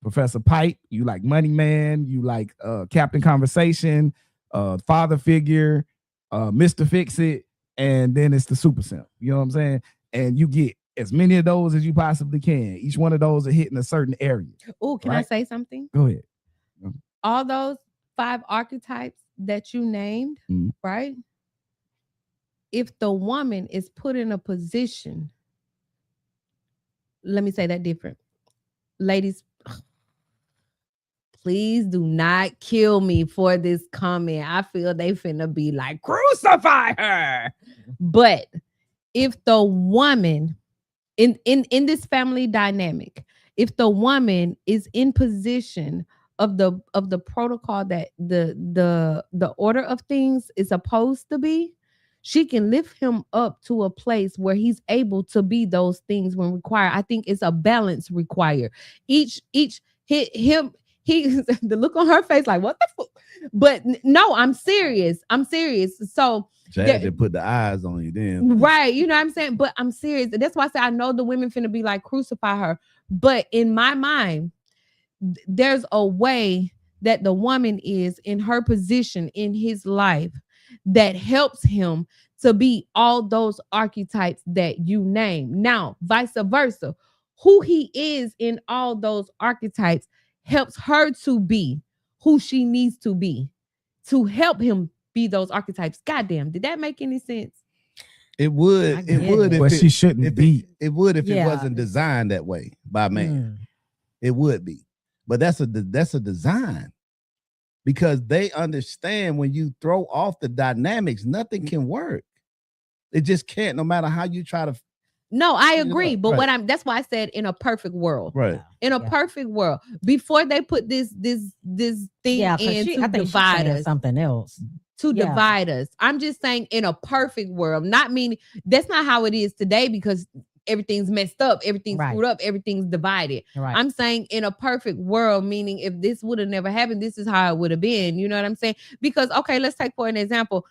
Professor Pipe, you like Money Man, you like Captain Conversation, father figure, Mr. Fix It, and then it's the super simp. You know what I'm saying? And you get as many of those as you possibly can. Each one of those are hitting a certain area. Oh, can I Right. say something? Go ahead. All those 5 archetypes that you named, Mhm. right? If the woman is put in a position, let me say that different. Ladies, please do not kill me for this comment. I feel they finna be like, crucify her. But if the woman in this family dynamic, if the woman is in position of the protocol that the order of things is supposed to be, she can lift him up to a place where he's able to be those things when required. I think it's a balance required. Each him he the look on her face like what the fuck. But no, I'm serious. So Jazz just put the eyes on you then. right, you know what I'm saying? But I'm serious. That's why I say I know the women finna be like crucify her. But in my mind, there's a way that the woman is in her position in his life that helps him to be all those archetypes that you name. Now, vice versa, who he is in all those archetypes helps her to be who she needs to be to help him be those archetypes. Goddamn, did that make any sense? It would. I It get would. it. If But it, she shouldn't if be. it would if Yeah. it wasn't designed that way by man. Mm. It would be. But that's a design. Because they understand when you throw off the dynamics, nothing can work. It just can't, no matter how you try to. No, I You know, agree. But right. that's why I said in a perfect world. Right. In a Yeah. perfect world, before they put this thing Yeah, in because to I think she's divide saying us, something else. to Yeah. divide us. I'm just saying in a perfect world, not meaning that's not how it is today because everything's messed up, everything's Right. screwed up, everything's divided. Right. I'm saying in a perfect world, meaning if this would have never happened, this is how it would have been. You know what I'm saying? Because okay, let's take for an example,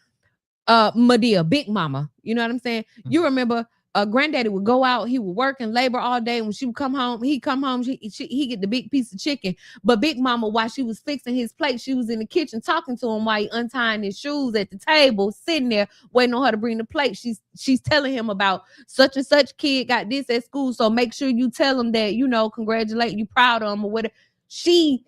Medea, Big Mama. You know what I'm saying? You remember granddaddy would go out, he would work and labor all day. When she would come home, he get the big piece of chicken. But Big Mama, while she was fixing his plate, she was in the kitchen talking to him while he untying his shoes at the table, sitting there waiting on her to bring the plate. She's telling him about such and such kid got this at school, so make sure you tell him that, you know, congratulate you, proud of him or whatever. She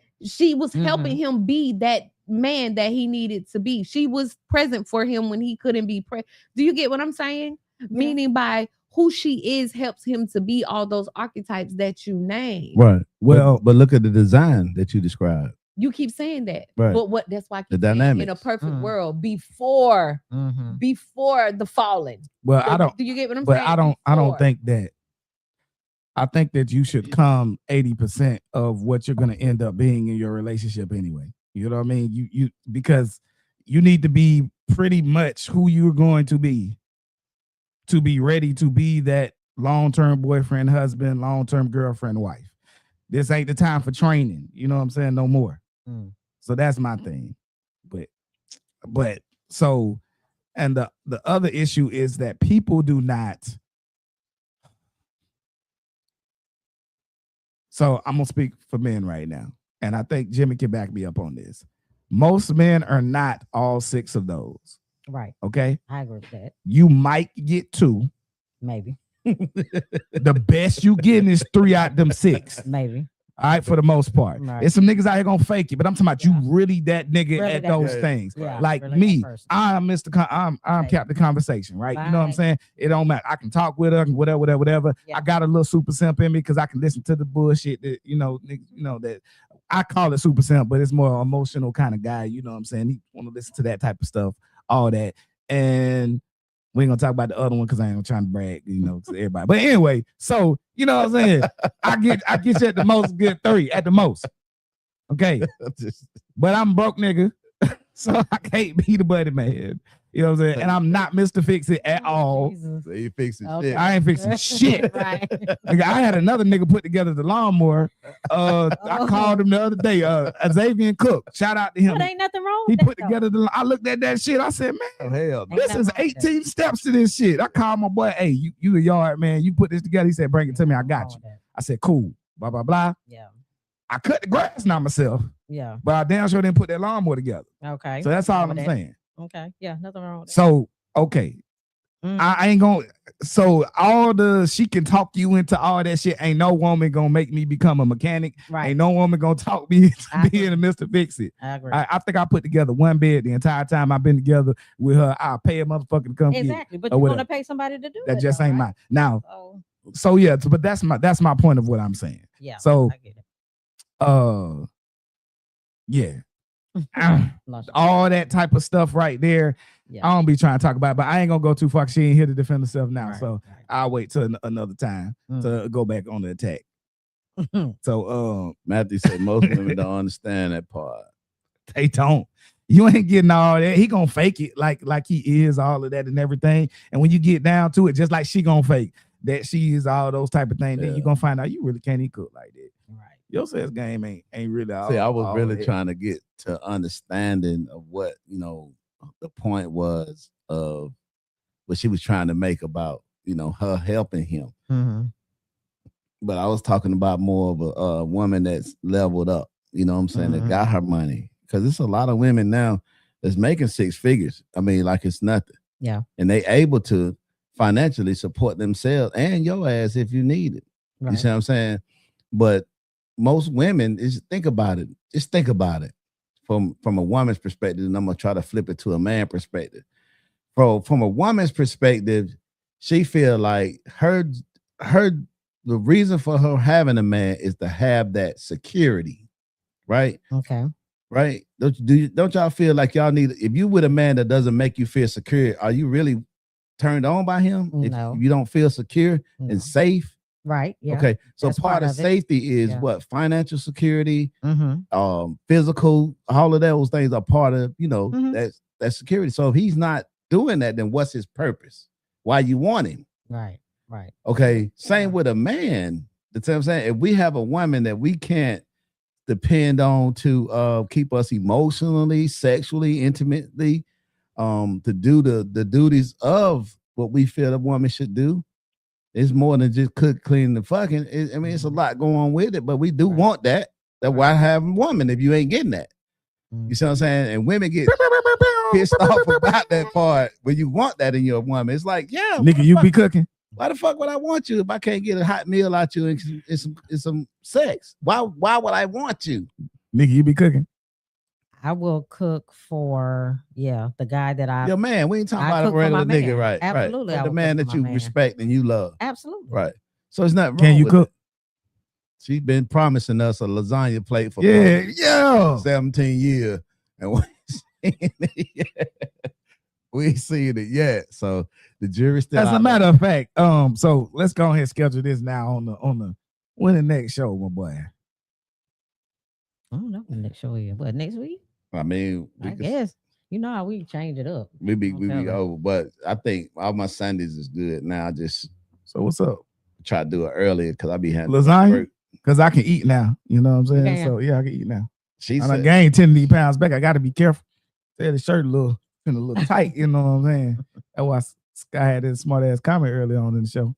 was helping him be that man that he needed to be. She was present for him when he couldn't be present. Do you get what I'm saying? Meaning by who she is helps him to be all those archetypes that you name. Right. Well- but look at the design that you described. You keep saying that. Right. But that's why I keep The saying in a dynamics. perfect Mhm. world before Mhm. the falling. Well, I don't. Do you get what I'm But saying? I don't Before. think that. I think that you should come 80% of what you're going to end up being in your relationship anyway. You know what I mean? You because you need to be pretty much who you're going to be ready to be that long-term boyfriend, husband, long-term girlfriend, wife. This ain't the time for training. You know what I'm saying? No more. Mm. So that's my thing. But so, and the other issue is that people do not. So I'm gonna speak for men right now, and I think Jimmy can back me up on this. Most men are not all 6 of those. Right. Okay, I agree with that. you might get 2. Maybe. The best you getting is 3 out them 6. Maybe. All right, for the most part. Right. There's some niggas out here gonna fake you, but I'm talking about Yeah. you really that nigga Really at that those person. things. Yeah, Like really that me, person. I'm I'm Right. Captain Conversation, right? You know what I'm Right. saying? It don't matter. I can talk with her, whatever. Yeah. I got a little super simp in me because I can listen to the bullshit that that I call it super simp, but it's more emotional kind of guy. You know what I'm saying? He want to listen to that type of stuff, all that, and we ain't gonna talk about the other one because I ain't trying to brag, to everybody. But anyway, so you know what I'm saying? I get you at the most good 3 at the most. Okay. But I'm broke nigga. So I can't be the buddy man. You know what I'm saying? And I'm not Mr. Fix It at all. Jesus. So you fixing Okay. shit. I ain't fixing shit. Right. Nigga, I had another nigga put together the lawnmower. I called him the other day. Xavier Cook. Shout out to him. But ain't nothing wrong He with put that, together I looked at that shit. I said, Oh, man, hell no. Ain't this nothing is wrong with 18 steps to this shit. I called my boy, hey, you a yard man. You put this together. He said, bring it to me. I got you. I said, cool. Blah, blah, blah. Yeah. I cut the grass now myself, Yeah. but I damn sure didn't put that lawnmower together. Okay. So that's all Over I'm that. saying. Okay. Yeah. Nothing wrong with that. So, okay. Mm. I ain't gonna. So she can talk you into all that shit. Ain't no woman gonna make me become a mechanic. Right. Ain't no woman gonna talk me I into agree. being a Mr. Fix It. I agree. I think I put together one bed the entire time I've been together with her. I'll pay a motherfucker to come get it. Exactly. But or you want whatever. to pay somebody to do That it. just though, ain't right? mine. Now, So, so but that's my point of what I'm saying. yeah. So I get it. Yeah. Lost your- All that type of stuff right there. Yeah. I don't be trying to talk about it, but I ain't gonna go too far 'cause she ain't here to defend herself now. Right, So right. I'll wait till another time to go back on the attack. So Matthew said most women don't understand that part. they don't. You ain't getting all that. He gonna fake it like he is all of that and everything. And when you get down to it, just like she gonna fake that she is all those type of things, then you gonna find out you really can't even cook like that. Right. Your sex game ain't really all. See, I was all really that. trying to get to understanding of what, the point was of what she was trying to make about, her helping him. Mm-hmm. But I was talking about more of a woman that's leveled up, you know what I'm saying, that got her money. Because it's a lot of women now that's making 6 figures. I mean, like it's nothing. Yeah. And they able to financially support themselves and your ass if you need it. Right. You see what I'm saying? But most women, think about it. Just think about it from a woman's perspective, and I'm gonna try to flip it to a man perspective. From a woman's perspective, she feel like the reason for her having a man is to have that security, right? Okay. Right? Don't y'all feel like y'all need, if you with a man that doesn't make you feel secure, are you really turned on by him? No. If you don't feel secure No. and safe. Right. Yeah. Okay. So That's part part of of it. safety is Yeah. what? Financial security, Mm-hmm. physical, all of those things are part of, Mhm. that security. So if he's not doing that, then what's his purpose? Why you want him? Right. Right. Okay. Same Yeah. with a man. That's what I'm saying. If we have a woman that we can't depend on to keep us emotionally, sexually, intimately, to do the duties of what we feel a woman should do. It's more than just cook, clean, and fucking. It's a lot going on with it, but we do Right. want that. That's why I have a woman if you ain't getting that. You see what I'm saying? And women get pissed off about that part when you want that in your woman. It's like, yeah, Nigga, you be cooking. why the fuck would I want you if I can't get a hot meal out you and some sex? Why would I want you? Nigga, you be cooking. I will cook for the guy that I Your man, we ain't talking I about a cook for regular my nigga, man. right? Absolutely, Right. I But the will man cook for that my you man. respect and you love. absolutely Right. So it's not wrong. Can you with cook? it. She's been promising us a lasagna plate for Yeah. 17 years. And we ain't seen it yet. So the jury's still As a out. matter of fact, so let's go ahead and schedule this now on the when the next show, my boy. I don't know when next show is. What, next week? I mean, I guess. You know how we change it up. we be Tell her. over, but I think all my Sundays is good now. I just So what's up? try to do it earlier because I be having Lasagna? work. Because I can eat now. You know what I'm saying? can. So yeah, I can eat now. She I said, gained 10 of these pounds back. I gotta be careful. The shirt a little tight, you know what I'm saying? That's why Sky had this smart ass comment early on in the show.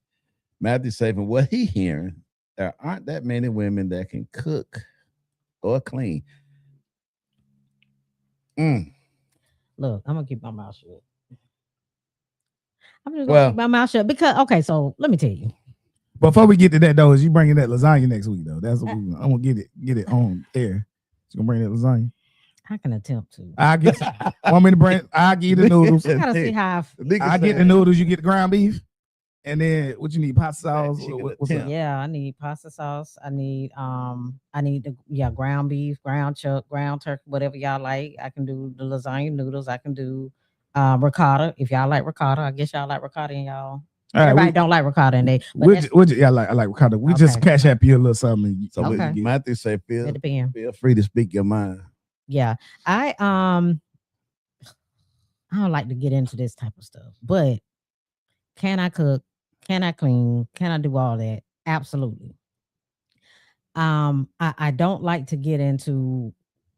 Matthew said, from what he hearing, there aren't that many women that can cook or clean. Look, I'm gonna keep my mouth shut. I'm just gonna keep my mouth shut because so let me tell you. Before we get to that though, is you bringing that lasagna next week though? That's what I'm gonna get it on air. You gonna bring that lasagna? I can attempt to. I get want me to bring? I give you the noodles. I gotta see how I get the noodles. You get the ground beef, and then what you need? Pasta sauce. What's up? Yeah, I need pasta sauce. I need the ground beef, ground chuck, ground turkey, whatever y'all like. I can do the lasagna noodles. I can do ricotta. If y'all like ricotta, I guess y'all like ricotta and y'all. Everybody don't like ricotta and I like ricotta. We just cash app you a little something. So Okay. Matthew said, feel free to speak your mind. Yeah, I don't like to get into this type of stuff, but can I cook? Can I clean? Can I do all that? Absolutely. I don't like to get into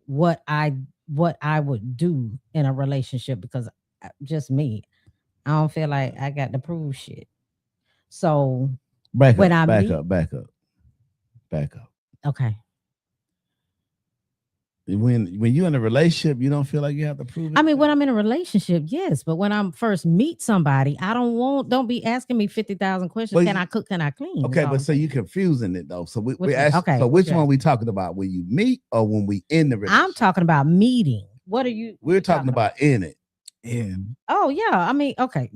what I would do in a relationship because just me. I don't feel like I got to prove shit. So back when up. Okay. When you're in a relationship, you don't feel like you have to prove it. I mean, when I'm in a relationship, yes, but when I'm first meet somebody, don't be asking me 50,000 questions. Can I cook? Can I clean? Okay, but so you confusing it though. So we ask. Okay, so which one we talking about? When you meet or when we in the relationship? I'm talking about meeting. What are you? We're talking about in it. And Oh yeah, I mean, okay.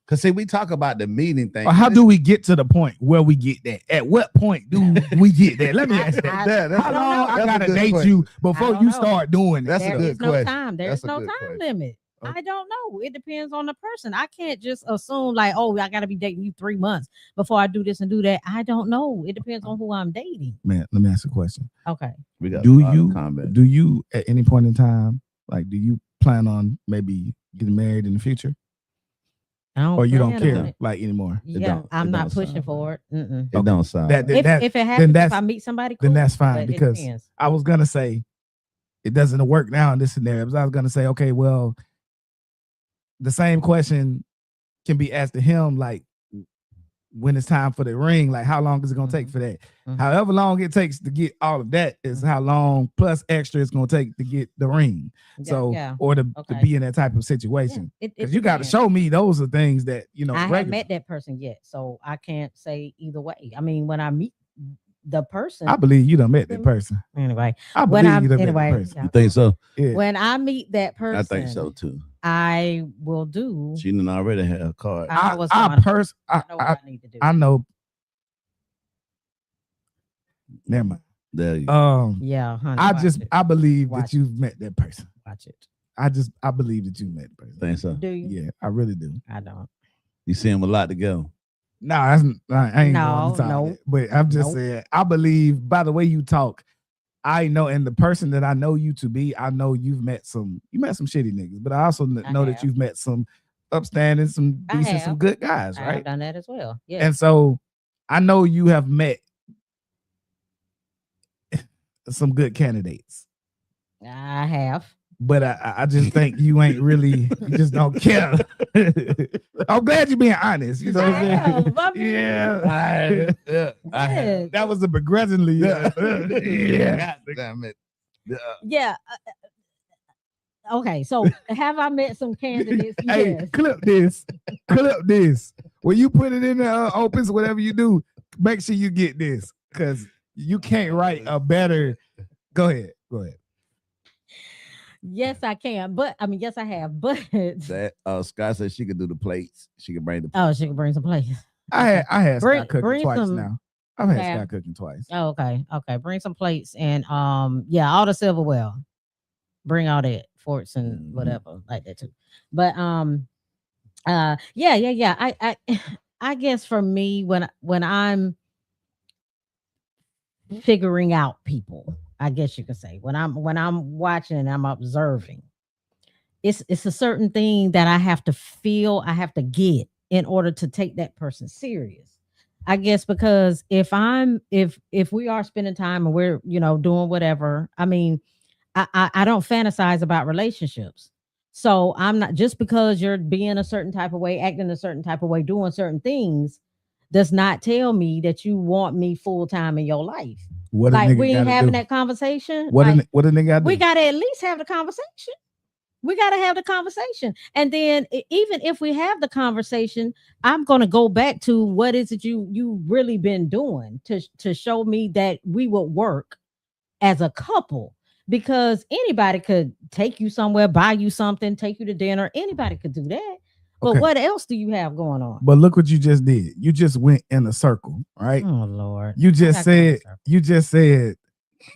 Cause see, we talk about the meeting thing. or how do we get to the point where we get that? At what point do we get that? Let me ask that. How long I that's a gotta good date question. you before don't you know. start doing it? That's a There good is no question. time. There's That's a no good time question. limit. Okay. I don't know. It depends on the person. I can't just assume like, oh, I gotta be dating you 3 months before I do this and do that. I don't know. It depends on who I'm dating. Man, let me ask you a question. Okay. We got Do a lot of you comment. do you at any point in time, like, do you plan on maybe getting married in the future, I don't or you don't plan care on it. like anymore? Yeah, don't- I'm it not don't pushing sound for it. Mm-mm. It don't sound. That- like- that- If it happens, if that's- I meet somebody, then cool, that's fine, but it because depends. I was gonna say it doesn't work now in this scenario. But I was gonna say, okay, well, the same question can be asked to him, like, when it's time for the ring, like, how long is it gonna take for that? Mhm. However long it takes to get all of that is how long plus extra it's gonna take to get the ring. So, yeah, or to Okay. be in that type of yeah. situation. It Because you got to depends. show me those are things that, I haven't regular. met that person yet, so I can't say either way. I mean, when I meet the person, I believe you done met that person. anyway, I when believe I'm you done met anyway, that person. You think so? Yeah. when I meet that person, I think so too. I will do. She done already had a card. I know what's I going on. pers- I know what I I need to do. know. Never mind. There you go. Yeah, honey. I believe that Watch it. you've met that person. Watch it. I believe that you met the person. Think so? Do you? Yeah, I really do. I don't. You see them a lot together. No, that's I ain't No, going to talk no. that. But I'm just Nope. saying, I believe by the way you talk, I know, and the person that I know you to be, I know you met some shitty niggas, but I also know that have. you've met some upstanding, some I decent, some have. good guys, I have right? done that as well. Yeah. And so I know you have met some good candidates, I have. but I just think you ain't really, you just don't care. I'm glad you're being honest. You know what I'm saying? have. I mean, Yeah. That was a begrudgingly. Yeah. Yeah. God damn it. Yeah. Okay, so have I met some candidates? Hey, Yes. clip this. Clip this. When you put it in the opens, whatever you do, make sure you get this, because you can't write a better. Go ahead. Yes, I can. But I mean, yes, I have. But That Scott said she could do the plates. She could bring the oh, she can bring some plates. I had Bring- Scott cooking bring twice some- now. I've had Okay. Scott cooking twice. Oh, okay. Bring some plates and yeah, all the silverware. Bring all that forks and Mhm. whatever like that too. But yeah. I guess for me when I'm figuring out people, I guess you could say when I'm watching and I'm observing, it's a certain thing that I have to feel, I have to get in order to take that person serious. I guess because if we are spending time and we're doing whatever, I mean, I don't fantasize about relationships. So I'm not, just because you're being a certain type of way, acting a certain type of way, doing certain things, does not tell me that you want me full time in your life. What a Like nigga we ain't gotta having do? that conversation. What Like, a nigga gotta do? we got to at least have the conversation. We got to have the conversation. And then even if we have the conversation, I'm going to go back to what is it you really been doing to show me that we would work as a couple, because anybody could take you somewhere, buy you something, take you to dinner. Anybody could do that. But Okay. what else do you have going on? But look what you just did. You just went in a circle, right? Oh Lord. You just I got going in said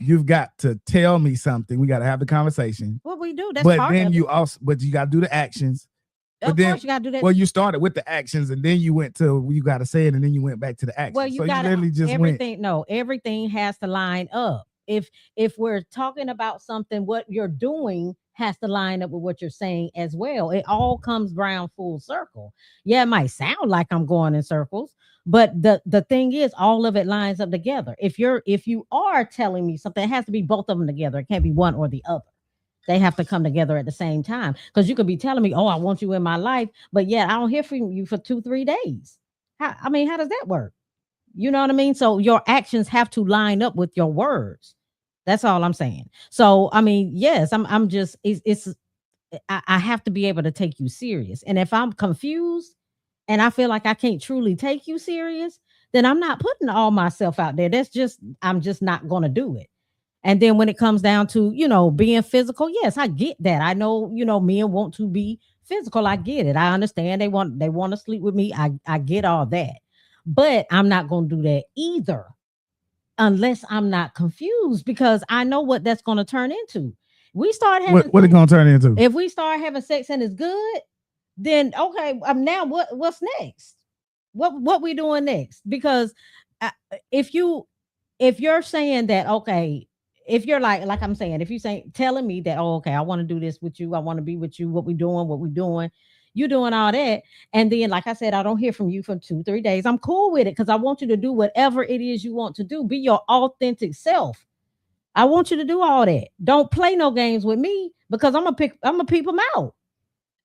you've got to tell me something. We got to have the conversation. What we do, that's But part then of you it. also, but you got to do the actions. Of but then- course you got to do that. Well, you started with the actions, and then you went to you got to say it, and then you went back to the actions. Well, you so got you literally just went. everything. No, everything has to line up. If we're talking about something, what you're doing has to line up with what you're saying as well. It all comes round full circle. Yeah, it might sound like I'm going in circles, but the thing is, all of it lines up together. If you are telling me something, it has to be both of them together. It can't be one or the other. They have to come together at the same time. Because you could be telling me, "Oh, I want you in my life," but yet I don't hear from you for 2-3 days. How does that work? You know what I mean? So your actions have to line up with your words. That's all I'm saying. So I mean, yes, I'm just I have to be able to take you serious. And if I'm confused and I feel like I can't truly take you serious, then I'm not putting all myself out there. I'm just not going to do it. And then when it comes down to, being physical, yes, I get that. I know, men want to be physical. I get it. I understand they want to sleep with me. I get all that. But I'm not going to do that either unless I'm not confused, because I know what that's going to turn into. We start having What it gonna turn into? if we start having sex and it's good, then okay, now what's next? What we doing next? Because uh, if you're saying that, okay, if you're like I'm saying, if you say telling me that, oh, okay, I want to do this with you, I want to be with you, what we doing, you doing all that, and then like I said, I don't hear from you for 2-3 days. I'm cool with it because I want you to do whatever it is you want to do. Be your authentic self. I want you to do all that. Don't play no games with me because I'm gonna peep them out.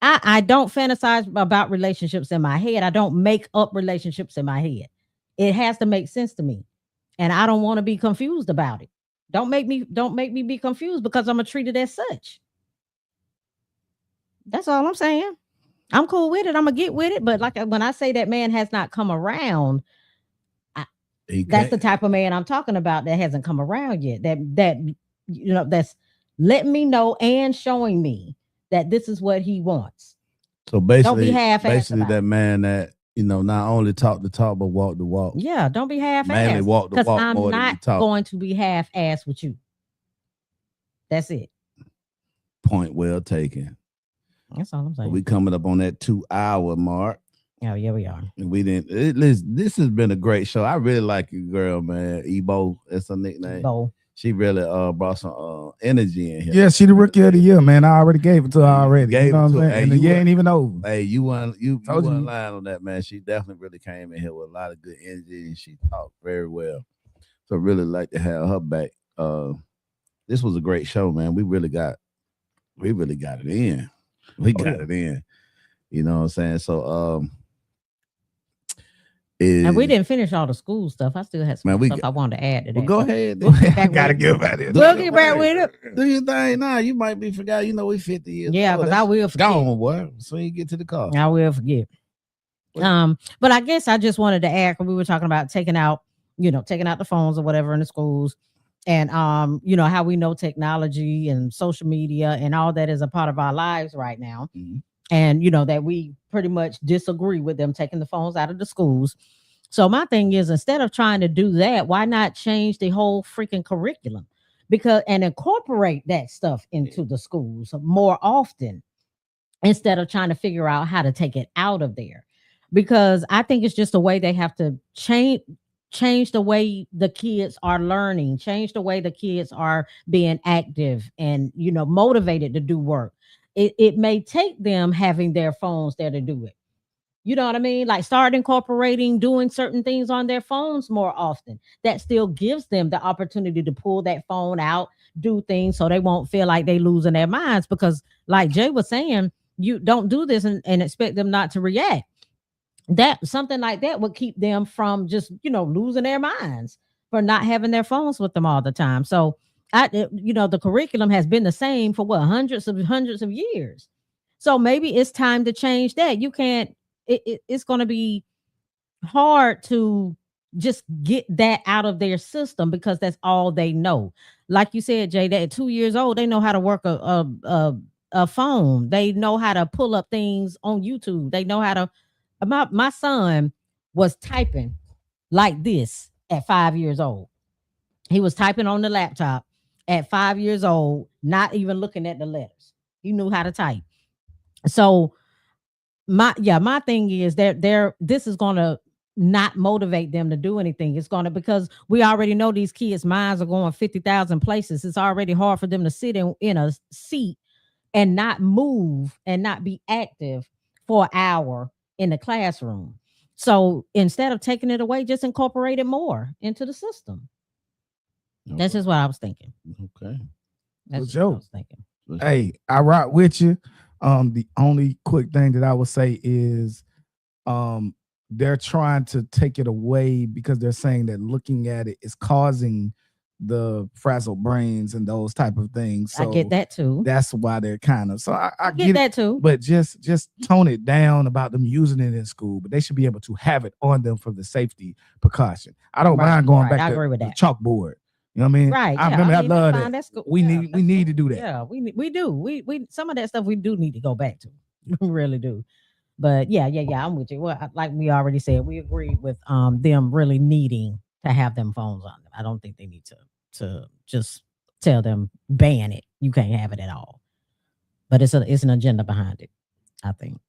I don't fantasize about relationships in my head. I don't make up relationships in my head. It has to make sense to me. And I don't want to be confused about it. Don't make me be confused because I'm gonna treat it as such. That's all I'm saying. I'm cool with it. I'm gonna get with it. But like when I say that man has not come around, that's the type of man I'm talking about that hasn't come around yet. That's letting me know and showing me that this is what he wants. So basically, Don't be half-assed basically about that it. man that not only talk the talk but walk the walk. Yeah, don't be half-assed. Mainly walk the Because walk I'm more than you not talk. going to be half-assed with you. That's it. Point well taken. That's all I'm saying. We coming up on that 2-hour mark. Oh, yeah, we are. And we didn't. This has been a great show. I really like you, girl, man. Ebo, that's her nickname. Bo. She really brought some energy in here. Yeah, she the rookie of the year, man. I already gave it to her already. Gave You know it what to I'm her. saying? Hey, And the you year were- ain't even over. Hey, you weren't Told you. lying on that, man. She definitely really came in here with a lot of good energy and she talked very well. So really like to have her back. This was a great show, man. We really got it in. We got it in. You know what I'm saying? So And we didn't finish all the school stuff. I still had some Man, we stuff got- I wanted to add to that. well, go So ahead. we'll get back Gotta with give about it. We'll get back with it. Do your thing now. You might be forgot. You know, we 50 years. Yeah, old. because I That's will forget. gone, boy. So you get to the car. I will forget. But I guess I just wanted to add, because we were talking about taking out the phones or whatever in the schools, and how we know technology and social media and all that is a part of our lives right now. Mhm. And that we pretty much disagree with them taking the phones out of the schools. So my thing is, instead of trying to do that, why not change the whole freaking curriculum and incorporate that stuff into the schools more often, instead of trying to figure out how to take it out of there? Because I think it's just a way they have to change the way the kids are learning, change the way the kids are being active and motivated to do work. It may take them having their phones there to do it. You know what I mean? Like start incorporating doing certain things on their phones more often. That still gives them the opportunity to pull that phone out, do things so they won't feel like they losing their minds. Because like Jay was saying, you don't do this and expect them not to react. That something like that would keep them from just, losing their minds for not having their phones with them all the time. So the curriculum has been the same for hundreds of years. So maybe it's time to change that. You can't, it's going to be hard to just get that out of their system because that's all they know. Like you said, Jay, that at 2 years old, they know how to work a phone. They know how to pull up things on YouTube. They know how to. My son was typing like this at 5 years old. He was typing on the laptop at 5 years old, not even looking at the letters. He knew how to type. So my thing is that this is gonna not motivate them to do anything. It's gonna, because we already know these kids' minds are going 50,000 places. It's already hard for them to sit in a seat and not move and not be active for an hour in the classroom. So instead of taking it away, just incorporate it more into the system. That's just what I was thinking. Okay. That's Good just what I joke. was thinking. Hey, I rock with you. The only quick thing that I would say is they're trying to take it away because they're saying that looking at it is causing the frazzled brains and those type of things. So I get that too. that's why they're kind of, so I Get get that it, too. but just tone it down about them using it in school, but they should be able to have it on them for the safety precaution. I don't mind going right. back I to agree with the that. chalkboard. You know what I mean? Right. I yeah, remember I mean, love that's that. fine. That's good. We Yeah, need that's to do that. Yeah, we do. We some of that stuff we do need to go back to. we really do. But yeah, I'm with you. Well, like we already said, we agree with them really needing to have them phones on them. I don't think they need to just tell them ban it. You can't have it at all. But it's an agenda behind it, I think.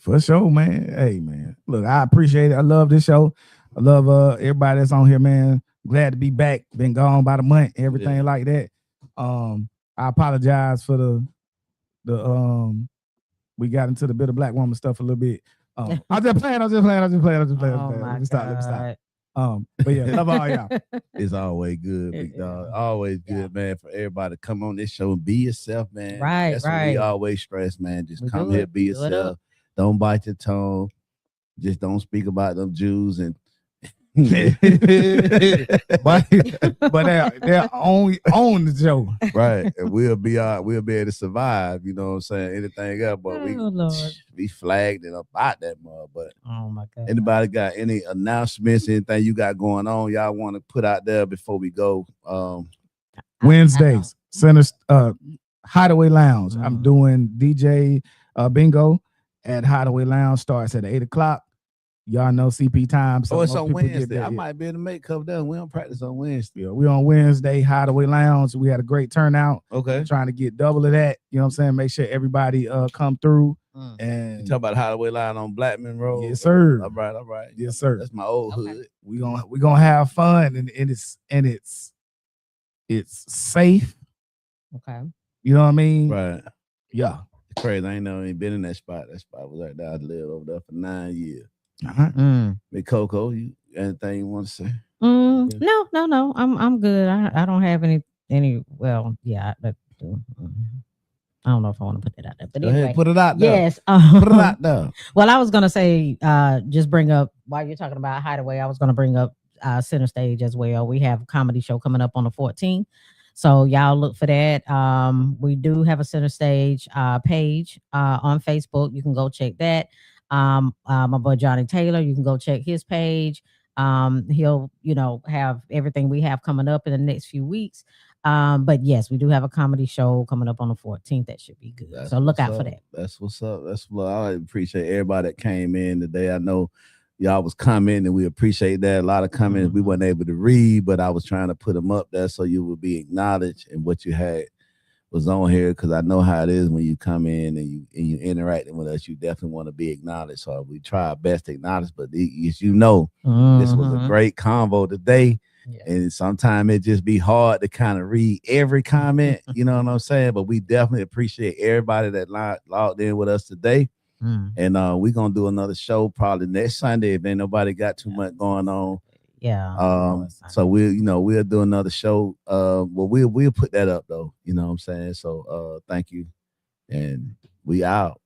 For sure, man. Hey, man. Look, I appreciate it. I love this show. I love everybody that's on here, man. Glad to be back. Been gone about a month, everything like that. I apologize for the we got into the bitter black woman stuff a little bit. I was just playing. Oh Let me stop. But yeah, love all y'all. It's always good, big dog. Always good, man, for everybody to come on this show and be yourself, man. Right, That's what we always stress, man. Just We come do here, it. be Do it yourself. Don't bite your tongue. Just don't speak about them Jews and but they're only on the show. right. And we'll be able to survive, you know what I'm saying? Anything else, but Oh, Lord. we flagged and about that mother. But Oh my God. anybody got any announcements, anything you got going on, y'all want to put out there before we go? Wednesdays, Center Hideaway Lounge. I'm Mhm. doing DJ bingo at Hideaway Lounge. Starts at 8:00. Y'all know CP time. So It's most on people get Wednesday. there, I yeah. might be able to make cover down. We don't practice on Wednesday. Yeah, we on Wednesday, Hideaway Lounge. We had a great turnout. Okay. Trying to get double of that. You know what I'm saying? Make sure everybody come through. Mm. You And talk about Hideaway Line on Blackman Road. yes, sir. All right. Yes, sir. That's my old Okay. hood. we gonna have fun and it's safe. Okay. You know what I mean? Right. Yeah. It's crazy. I ain't been in that spot. That spot was right there. I lived over there for 9 years. Uh-huh. Mm. Big Coco, you anything you want to say? Mm, Yeah. no. I'm good. I don't have any. Well, yeah. I don't know if I want to put that out there, but Go anyway. ahead, put it out there. Yes. Put it out there. Well, I was gonna say, just bring up while you're talking about Hideaway. I was gonna bring up Center Stage as well. We have a comedy show coming up on the 14th, so y'all look for that. We do have a Center Stage page on Facebook. You can go check that. My boy Johnny Taylor, you can go check his page. He'll have everything we have coming up in the next few weeks. But yes, we do have a comedy show coming up on the 14th. That should be good. That's So look what's out for up. that. That's what's up. That's what I appreciate everybody that came in today. I know y'all was commenting and we appreciate that. A lot of comments we weren't able to read, but I was trying to put them up there so you would be acknowledged and what you had was on here, because I know how it is when you come in and you interacting with us. You definitely want to be acknowledged. So we try our best to acknowledge, but as you know, this was a great convo today. Yeah. And sometimes it just be hard to kind of read every comment, you know what I'm saying? But we definitely appreciate everybody that logged in with us today. And we're gonna do another show probably next Sunday if ain't nobody got too much going on. Yeah. So we'll do another show. Well, we'll put that up though, you know what I'm saying? So thank you. And we out.